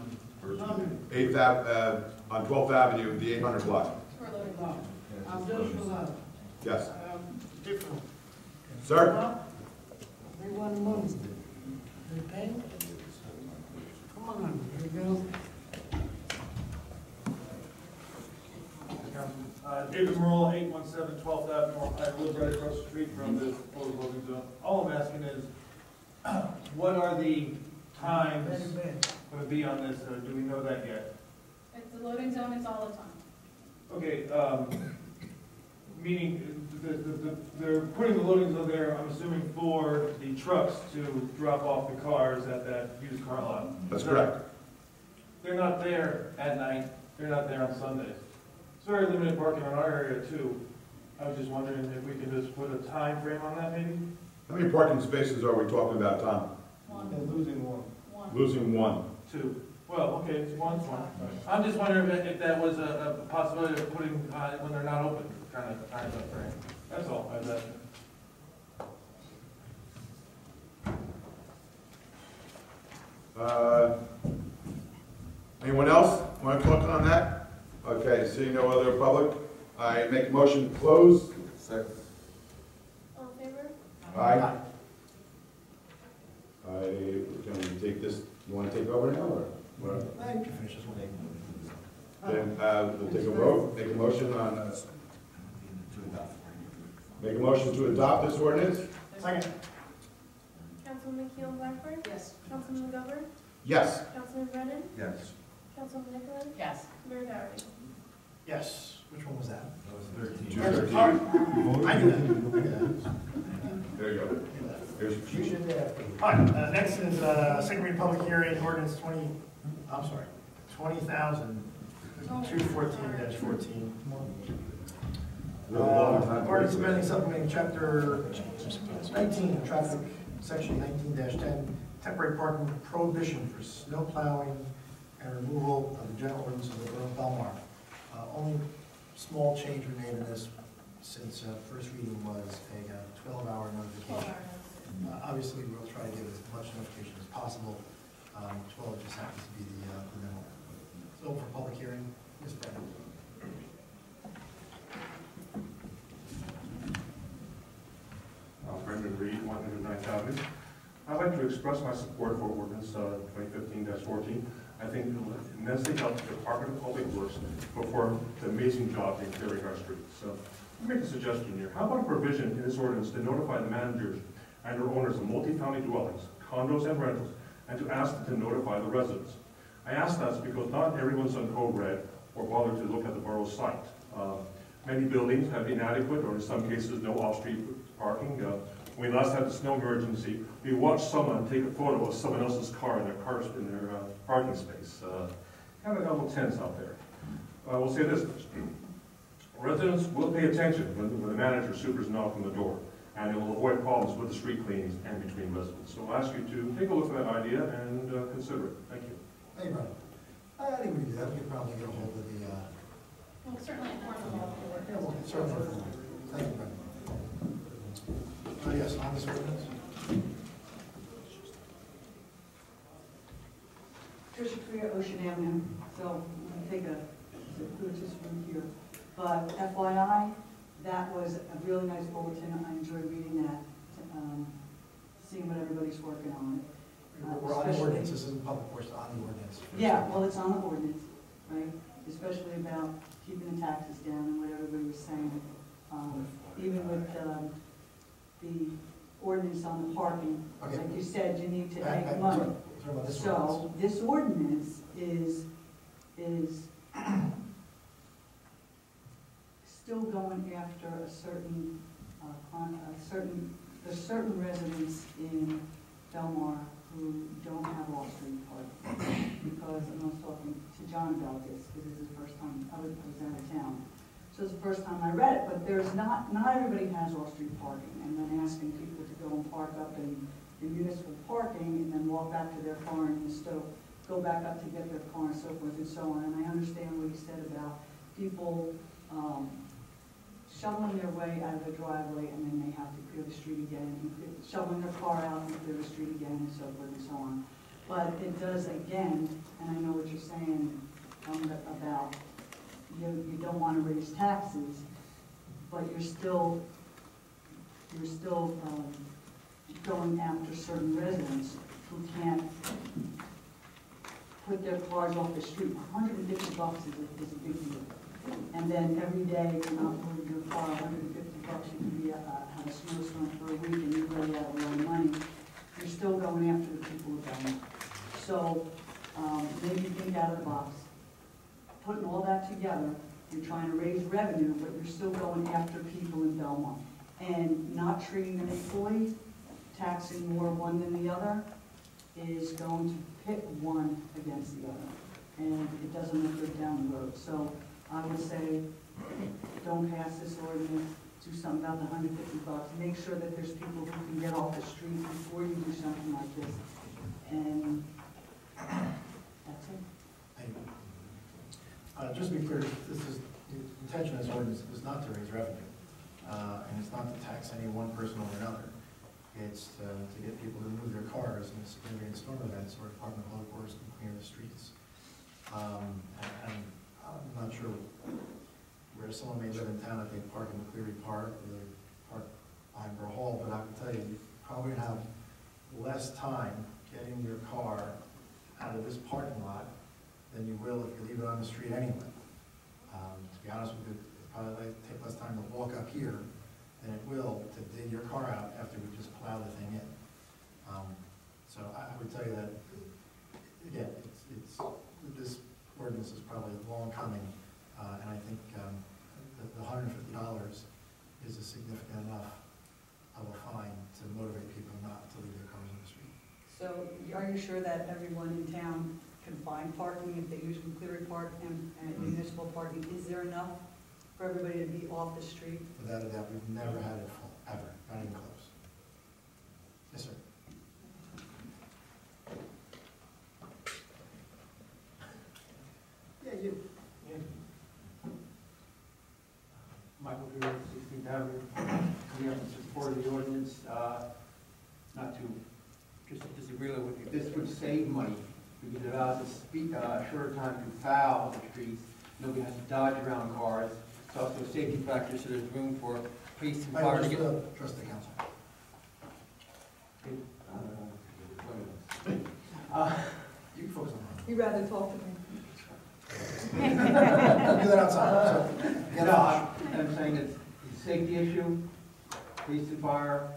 8th Ave, on 12th Avenue, the 800 block. I'm just for that. Yes. Different. Sir? They want money. Okay? Come on, here you go. David Merle, 817 12th Avenue. I live right across the street from this proposed loading zone. All I'm asking is, what are the times going to be on this? Do we know that yet? It's a loading zone, it's all the time. Okay, meaning they're putting the loading zone there, I'm assuming, for the trucks to drop off the cars at that used car lot. That's correct. They're not there at night. They're not there on Sundays. It's very limited parking in our area too. I was just wondering if we could just put a time frame on that maybe? How many parking spaces are we talking about, Tom? They're losing one. Losing one. Two. Well, okay, it's one. I'm just wondering if that was a possibility of putting, when they're not open, kind of time frame. That's all I was asking. Anyone else want to talk on that? Okay, seeing no other public, I make a motion to close. Second. All in favor? Aye. Can we take this, you want to take over now, or? what? I can finish this one. Then, we'll take a vote, make a motion on, make a motion to adopt this ordinance? Second. Councilman Keel Blackburn? Yes. Councilman McGovern? Yes. Councilman Brennan? Yes. Councilman Nicolay? Yes. Mayor Doherty? Yes. Which one was that? That was 13. I knew that. There you go. Here's You should, all right, next is, second reading public hearing, ordinance 20,214-14. Ordinance amending supplementing chapter 19, traffic, section 19-10, temporary parking prohibition for snow plowing and removal of the general ordinance of the Borough of Belmar. Only small change we made in this since first reading was a 12-hour notification. Obviously, we'll try to give as much notification as possible. 12 just happens to be the minimum. So for public hearing, Ms. Brennan. Brendan Reed, 109th Avenue. I'd like to express my support for ordinance 2015-14. I think it will immensely help the Department of Public Works perform an amazing job in clearing our streets. So I'll make a suggestion here. How about a provision in this ordinance to notify the managers and or owners of multifamily dwellings, condos and rentals, and to ask them to notify the residents? I ask that because not everyone's on code red or bothered to look at the borough's site. Many buildings have inadequate or in some cases no off-street parking. When we last had the snow emergency, we watched someone take a photo of someone else's car in their parking space. Kind of got a little tense out there. I will say this, residents will pay attention when the manager supers knock on the door, and it will avoid problems with the street cleanings and between residents. So I'll ask you to take a look at that idea and consider it. Thank you. Hey, Brian. I think we can do that. We can probably get a hold of the, We'll certainly inform them all. yeah, we'll certainly inform them. Thank you, Brian. Yes, on this ordinance. Tricia Korea, Ocean Avenue, so I'm gonna take a gratuitous from here. But FYI, that was a really nice bulletin. I enjoyed reading that, seeing what everybody's working on. We're on the ordinance. This isn't public works, on the ordinance. Yeah, well, it's on the ordinance, right? Especially about keeping the taxes down and what everybody was saying. Even with the ordinance on the parking, Okay. like you said, you need to Back- make back- money. sorry about this So ordinance. this ordinance is still going after a certain, there's certain residents in Belmar who don't have off-street parking. Because I was talking to John about this, because this is the first time I was out of town. So it's the first time I read it, but there's not everybody has off-street parking. And then asking people to go and park up in municipal parking and then walk back to their car and still go back up to get their car and so forth and so on. And I understand what you said about people shoveling their way out of their driveway, and then they have to clear the street again, and shoveling their car out and clear the street again, and so forth and so on. But it does again, and I know what you're saying about you don't want to raise taxes, but you're still going after certain residents who can't put their cars off the street. $150 is a big deal. And then every day you're not pulling your car, $150, you can be have a snowstorm for a week and you really out a lot of money. You're still going after the people of Belmar. So maybe think out of the box. Putting all that together, you're trying to raise revenue, but you're still going after people in Belmar. And not treating them equally, taxing more one than the other, is going to pit one against the other. And it doesn't look good down the road. So I would say, don't pass this ordinance, do something about the $150. Make sure that there's people who can get off the street before you do something like this. And that's it. Thank you. Just to be clear, this is, the intention of this ordinance is not to raise revenue, and it's not to tax any one person over another. It's to get people to move their cars in significant storm events, or Department of Public Works can clear the streets. And I'm not sure where someone may live in town that they park in Cleary Park, or they park behind Borough Hall, but I can tell you, you probably have less time getting your car out of this parking lot than you will if you leave it on the street anyway. To be honest with you, it'll probably take less time to walk up here than it will to dig your car out after we just plow the thing in. So I would tell you that, again, this ordinance is probably long coming, and I think the $150 is a significant enough of a fine to motivate people not to leave their cars on the street. So are you sure that everyone in town can find parking if they use Cleary Park and municipal parking? Is there enough for everybody to be off the street? Without a doubt, we've never had it full, ever, not even close. Yes, sir. Yeah, you. Yeah. Michael Drew, 16th Avenue, coming up in support of the ordinance, not to just disagree with you. This would save money because it allows a shorter time to foul the streets. Nobody has to dodge around cars. It's also a safety factor, so there's room for police and fire to get. Trust the council. You can focus on that. You'd rather talk to me. Do that outside. No, I'm saying it's a safety issue, police and fire,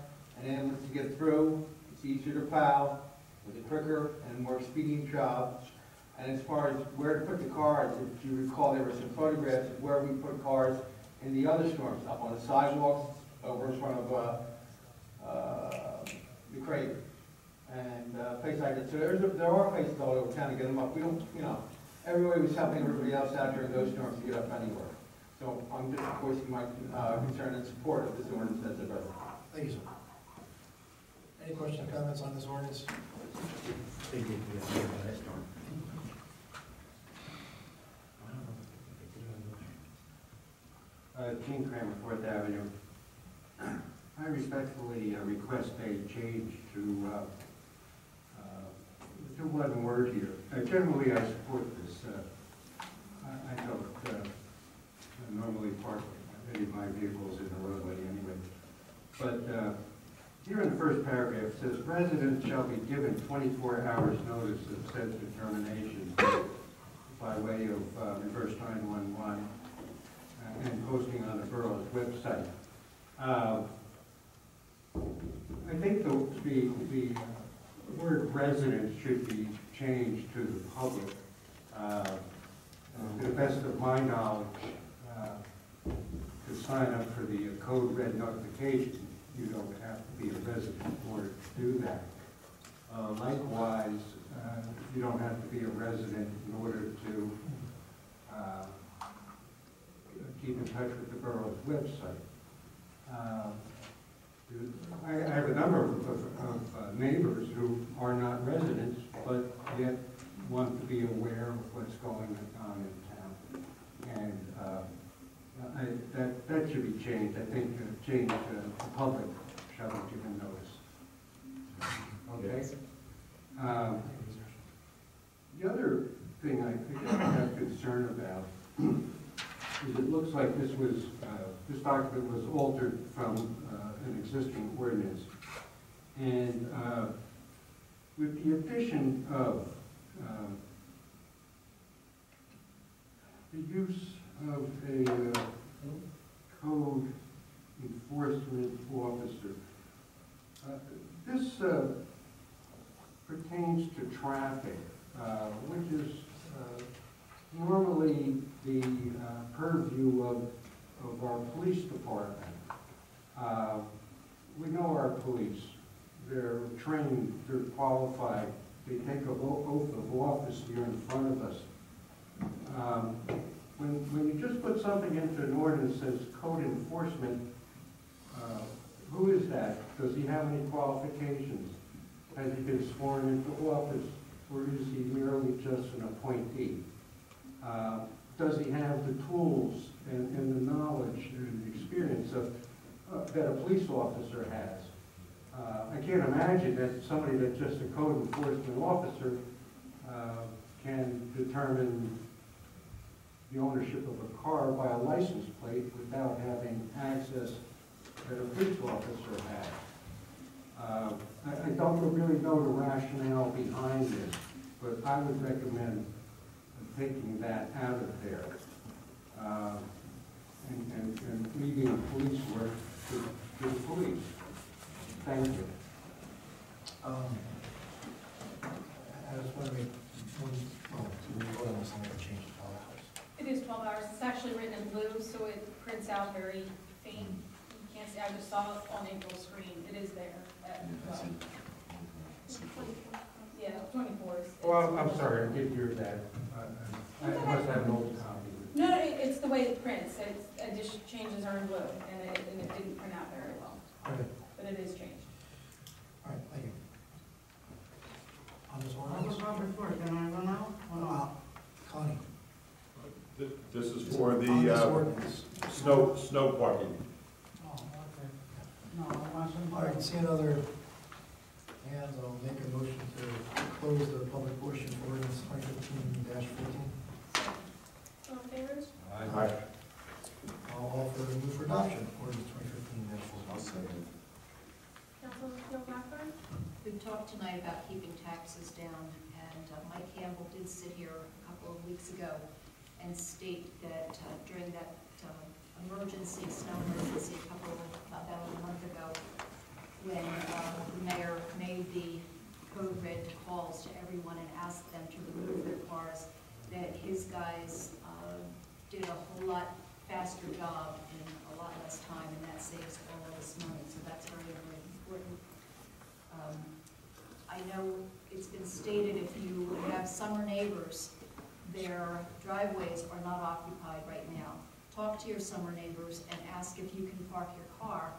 and ambulance to get through. It's easier to plow with a quicker and more speeding job. And as far as where to put the cars, if you recall, there were some photographs of where we put cars in the other storms, up on the sidewalks, over in front of the crate, and places like that. So there are places all over town to get them up. We don't, everybody was helping everybody else out during those storms to get up anywhere. So I'm just voicing my concern and support of this ordinance as a resident. Thank you, sir. Any questions or comments on this ordinance? Gene Kramer, 4th Avenue. I respectfully request a change to one word here. Generally, I support this. I don't normally park any of my vehicles in the roadway anyway. But here in the first paragraph, it says, residents shall be given 24 hours notice of said determination by way of reverse 911 and posting on the borough's website. I think the word resident should be changed to the public. To the best of my knowledge, to sign up for the code red notification, you don't have to be a resident in order to do that. Likewise, you don't have to be a resident in order to keep in touch with the borough's website. I have a number of neighbors who are not residents, but yet want to be aware of what's going on in town. And that should be changed. I think changed the public shall be given notice. Okay? The other thing I think I have concern about is it looks like this document was altered from an existing ordinance. And with the addition of the use of a code enforcement officer, this pertains to traffic, which is normally the purview of our police department. We know our police. They're trained, they're qualified, they take an oath of office here in front of us. When you just put something into an ordinance that says code enforcement, who is that? Does he have any qualifications? Has he been sworn into office, or is he merely just an appointee? Does he have the tools and the knowledge and experience that a police officer has? I can't imagine that somebody that's just a code enforcement officer can determine the ownership of a car by a license plate without having access that a police officer has. I don't really know the rationale behind this, but I would recommend taking that out of there and leaving police work to the police. Thank you. I just want to make we vote on this, I'm going to change it to 12 hours. It is 12 hours. It's actually written in blue, so it prints out very faint. You can't see, I just saw it on April's screen. It is there at 12. Yeah, 24 is. Well, I'm sorry, I did hear that. I must have an old copy. No, it's the way it prints. It's addition changes are in blue, and it didn't print out very well. Okay. But it is changed. All right, thank you. On this I ordinance? was on before, can I run out? Connie. This is for On this the ordinance. snow parking. Oh, okay. No, I wasn't. All right, see another hands, I'll make a motion to close the public portion for ordinance 2015-14. All in favor? Aye. All for move for adoption, ordinance 2015-14. I'll second. Councilman McKeel Blackburn? We've talked tonight about keeping taxes down, and Mike Campbell did sit here a couple of weeks ago and state that during that emergency, snow emergency, about a month ago, when the mayor made the code red calls to everyone and asked them to remove their cars, that his guys did a whole lot faster job in a lot less time, and that saves all of us money, so that's very, very important. I know it's been stated if you have summer neighbors, their driveways are not occupied right now. Talk to your summer neighbors and ask if you can park your car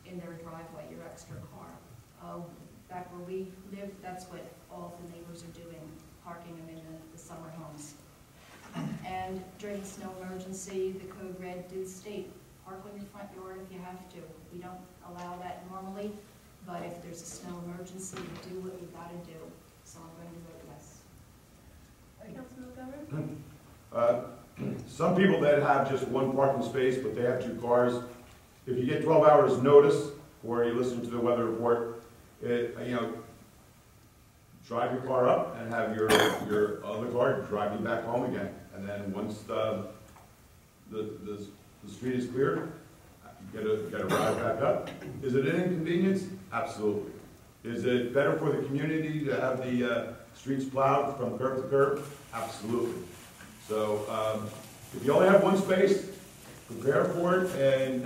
in their driveway, your extra car. Back where we live, that's what all the neighbors are doing, parking them in the summer homes. And during the snow emergency, the code red did state, park on your front yard if you have to. We don't allow that normally, but if there's a snow emergency, we do what we gotta do. So I'm going to vote yes. Councilman McGovern? Some people that have just one parking space, but they have two cars, if you get 12 hours notice, or you listen to the weather report, drive your car up and have your other car drive you back home again. And then once the street is cleared, you get a ride back up. Is it an inconvenience? Absolutely. Is it better for the community to have the streets plowed from curb to curb? Absolutely. So if you only have one space, prepare for it, and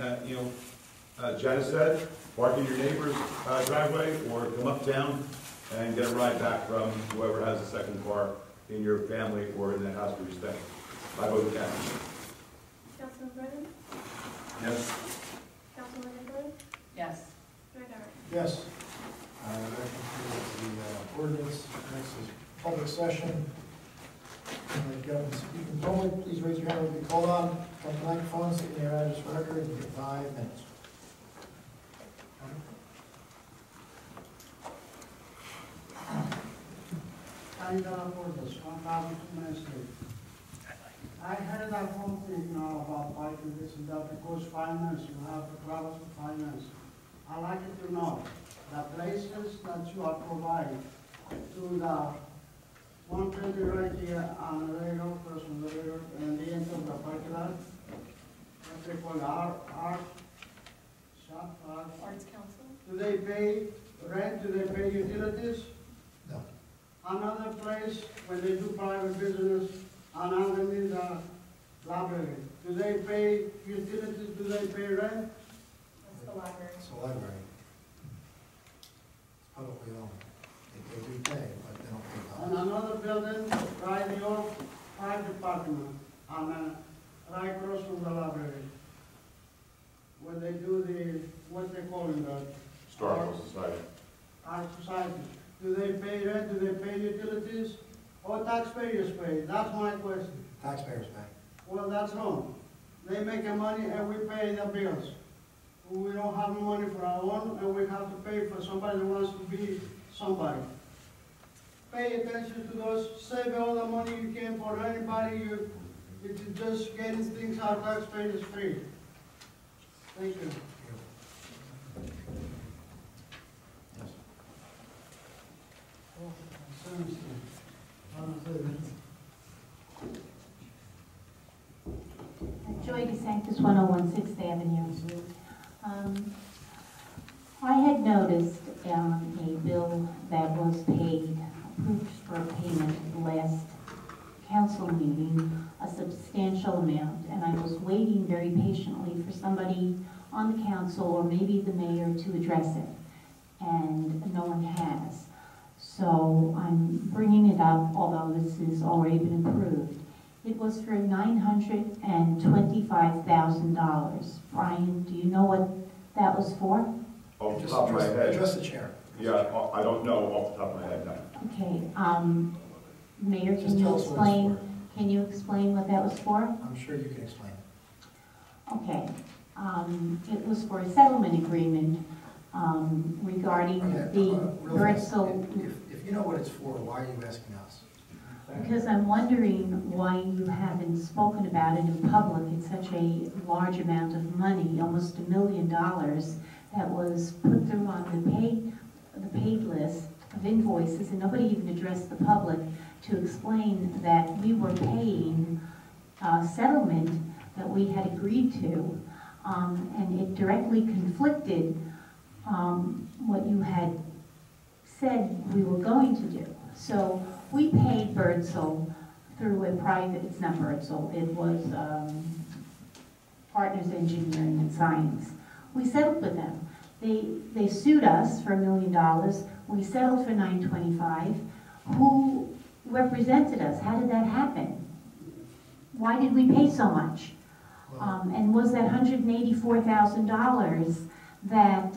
Janice said, park in your neighbor's driveway or come uptown and get a ride back from whoever has a second car in your family or in the house where you stay. I vote yes. Councilman Brennan? Yes. Councilman Nicolay? Yes. Mayor Garrett? Yes. That concludes the ordinance. Next is public session. Get up and speak in public, please raise your hand when you be called on. Come to the microphone, state your address for record, and you get 5 minutes. $10 for this, 1,002 Main Street. I heard that whole thing now about parking this and that, because finance, you have to travel for finance. I like it to know the places that you are providing to the 120 right here on the railroad, person, the railroad, and the end of the parking lot. What they call art shop, Arts Council? Do they pay rent? Do they pay utilities? No. Another place, when they do private business, underneath the library, do they pay utilities? Do they pay rent? That's the library. It's a library. It's publicly owned. They do pay, but they don't pay And dollars. another building, right your fire department, right across from the library. When they do what they call it, the Historical Society. art society. Do they pay rent? Do they pay utilities? Or taxpayers pay? That's my question. Taxpayers pay. Well, that's wrong. They make the money and we pay the bills. We don't have money for our own and we have to pay for somebody who wants to be somebody. Pay attention to those, save all the money you can for anybody, it's just getting things out, taxpayers free. Thank you. Yes. Joy DeSanctis, 101 6th Avenue. I had noticed a bill that was paid, approved for payment last council meeting, a substantial amount, and I was waiting very patiently for somebody on the council or maybe the mayor to address it, and no one has. So I'm bringing it up, although this has already been approved. It was for $925,000. Brian, do you know what that was for? Off the top of my head. Address the chair. Yeah, I don't know off the top of my head, no. Okay, Mayor, Just can you tell us what it's explain, can you explain what that was for? I'm sure you can explain it. Okay, it was for a settlement agreement, regarding Okay, the real fast. Birdsall. If you know what it's for, why are you asking us? Because I'm wondering why you haven't spoken about it in public. It's such a large amount of money, almost $1 million, that was put through on the paid list of invoices, and nobody even addressed the public to explain that we were paying a settlement that we had agreed to, and it directly conflicted what you had said we were going to do. So we paid Birdsall through a private, it's not Birdsall, it was Partners Engineering and Science. We settled with them. They sued us for $1 million. We settled for $925,000. Who represented us? How did that happen? Why did we pay so much? And was that $184,000 that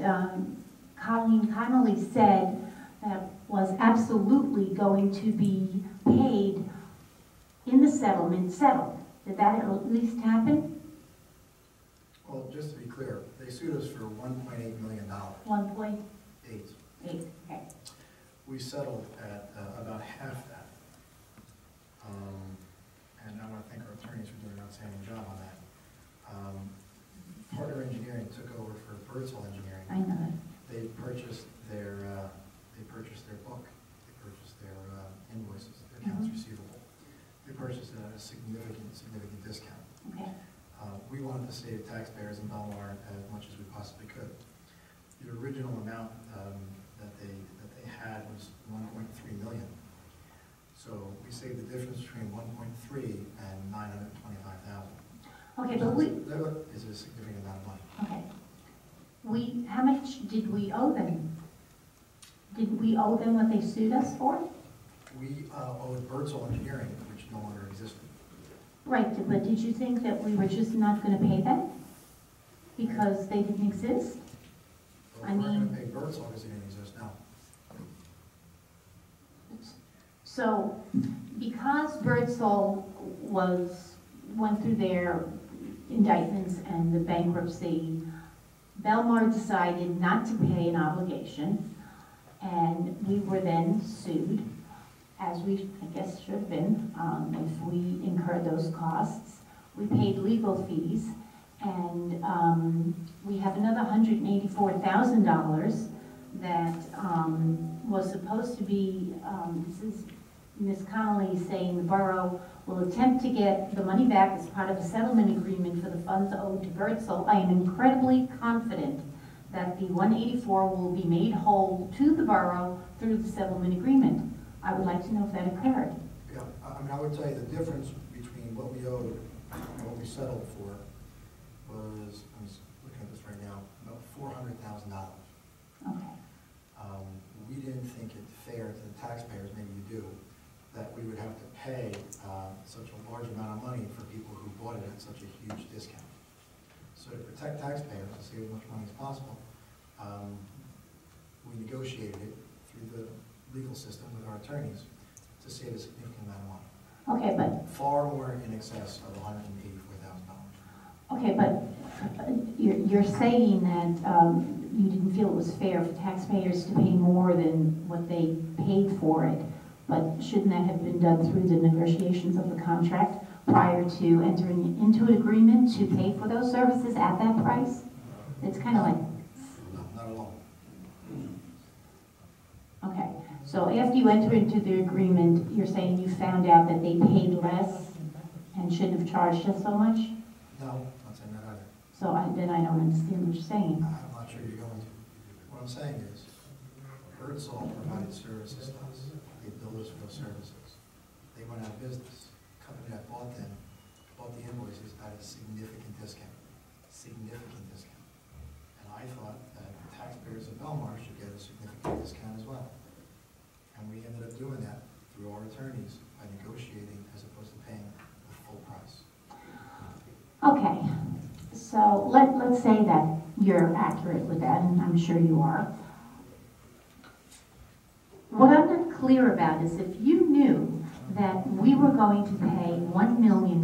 Colleen Connolly said that was absolutely going to be paid in the settlement settled? Did that at least happen? Well, just to be clear, they sued us for $1.8 million. 1.8. 8. Okay. We settled at about half that. And I want to thank our attorneys for doing an outstanding job on that. Partner Engineering took over for Birdsall Engineering. I know that. They purchased their book. They purchased their invoices, their accounts receivable. They purchased it at a significant discount. Okay. We wanted to save taxpayers in Belmar as much as we possibly could. The original amount that they had was $1.3 million. So we saved the difference between 1.3 and $925,000. Okay, but we, That is a significant amount of money. okay. How much did we owe them? Did we owe them what they sued us for? We owed Birdsall Engineering, which no longer existed. Right, but did you think that we were just not going to pay them? Because they didn't exist? But I we're going mean- to pay Birdsall because it didn't exist now. So, because Birdsall went through their indictments and the bankruptcy, Belmar decided not to pay an obligation, and we were then sued, as we, I guess, should have been, if we incurred those costs. We paid legal fees, and we have another $184,000 that was supposed to be, this is Ms. Connolly saying the borough will attempt to get the money back as part of a settlement agreement for the funds owed to Birdsall. I am incredibly confident that the 184 will be made whole to the borough through the settlement agreement. I would like to know if that occurred. Yeah, I mean, I would tell you the difference between what we owed and what we settled for was, I'm just looking at this right now, about $400,000. Okay. We didn't think it fair to the taxpayers, maybe you do, that we would have to pay such a large amount of money for people who bought it at such a huge discount. So to protect taxpayers, to save as much money as possible, we negotiated it through the legal system with our attorneys to save a significant amount of money. Okay, but Far more in excess of $184,000. okay, but you're saying that you didn't feel it was fair for taxpayers to pay more than what they paid for it, but shouldn't that have been done through the negotiations of the contract prior to entering into an agreement to pay for those services at that price? It's kind of like... No, not at all. Okay, so after you enter into the agreement, you're saying you found out that they paid less and shouldn't have charged us so much? No, not saying that either. So then I don't understand what you're saying. I'm not sure you're going to. What I'm saying is, Birdsall provided services to us. They billed us for those services. They went out of business. The company that bought them bought the invoices at a significant discount. Significant discount. And I thought that the taxpayers of Belmar should get a significant discount as well. And we ended up doing that through our attorneys by negotiating as opposed to paying the full price. Okay, so let's say that you're accurate with that, and I'm sure you are. What I'm not clear about is if you knew that we were going to pay $1 million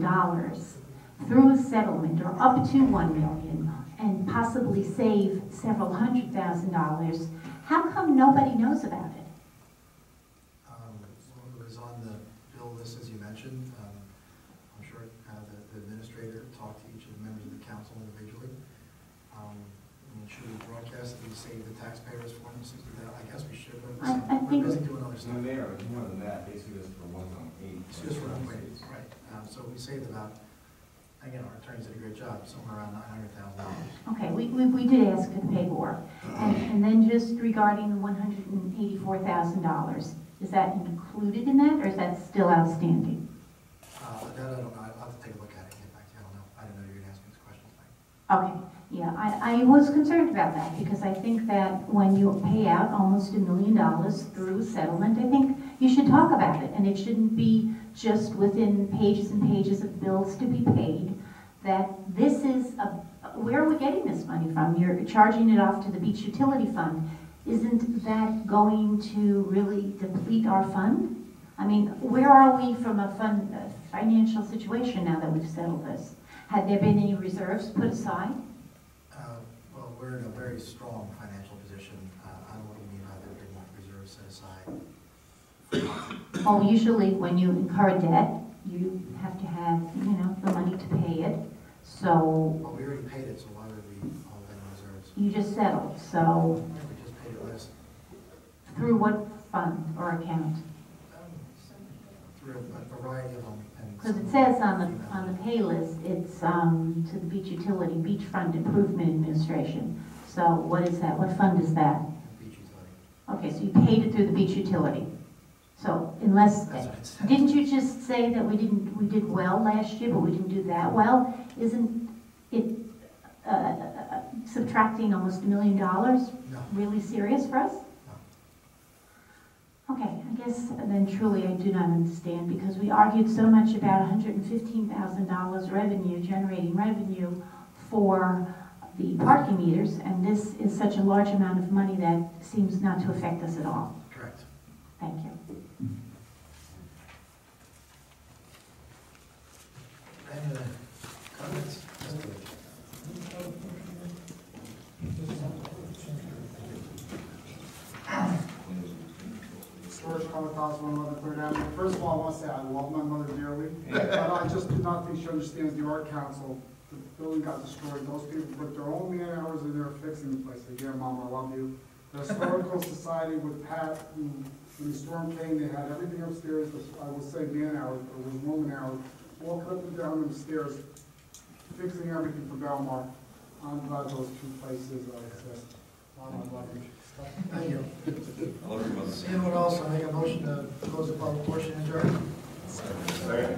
through a settlement, or up to $1 million, and possibly save several $100,000, how come nobody knows about it? It was on the bill list, as you mentioned. I'm sure the administrator talked to each of the members of the council individually. Should we broadcast that we save the taxpayers $460? I guess we should, but we're busy doing other stuff. No, Mayor, it's more than that, basically it's for 1.8. It's just for 1.8, right. So we saved about, again, our attorneys did a great job, somewhere around $900,000. Okay, we did ask for the paperwork. And then just regarding the $184,000, is that included in that, or is that still outstanding? That I don't know. I'll have to take a look at it and get back to you. I don't know. I didn't know you were going to ask me this question tonight. Okay, yeah, I was concerned about that because I think that when you pay out almost $1 million through a settlement, I think you should talk about it, and it shouldn't be just within pages and pages of bills to be paid. That this is where are we getting this money from? You're charging it off to the beach utility fund. Isn't that going to really deplete our fund? I mean, where are we from a financial situation now that we've settled this? Had there been any reserves put aside? Well, we're in a very strong financial position. I don't know what you mean by there being reserves set aside. Well, usually when you incur debt, you have to have, the money to pay it. So. Well, we already paid it, so why would we hold any reserves? You just settled, so. We just paid it last. Through what fund or account? Through a variety of them. Because it says on the pay list, it's to the Beach Utility Beachfront Improvement Administration. So what is that? What fund is that? Beach Utility. Okay, so you paid it through the Beach Utility. So unless, didn't you just say that we did well last year, but we didn't do that well? Isn't it subtracting almost $1 million really serious for us? Okay, I guess then truly I do not understand because we argued so much about $115,000 revenue, generating revenue for the parking meters, and this is such a large amount of money that seems not to affect us at all. Correct. Thank you. Third Avenue. First of all, I want to say I love my mother dearly, but I just do not think she understands the Art Council. The building got destroyed. Those people put their own man hours in there fixing the place. Again, Mom, I love you. The Historical Society with Pat, when the storm came, they had everything upstairs. I will say man hours, but it was woman hours. Walking up and down the stairs, fixing everything for Belmar. I'm glad those two places exist. Mom, I love you. Thank you. I love your mother. Anyone else, I make a motion to close the public portion and adjourn. Second.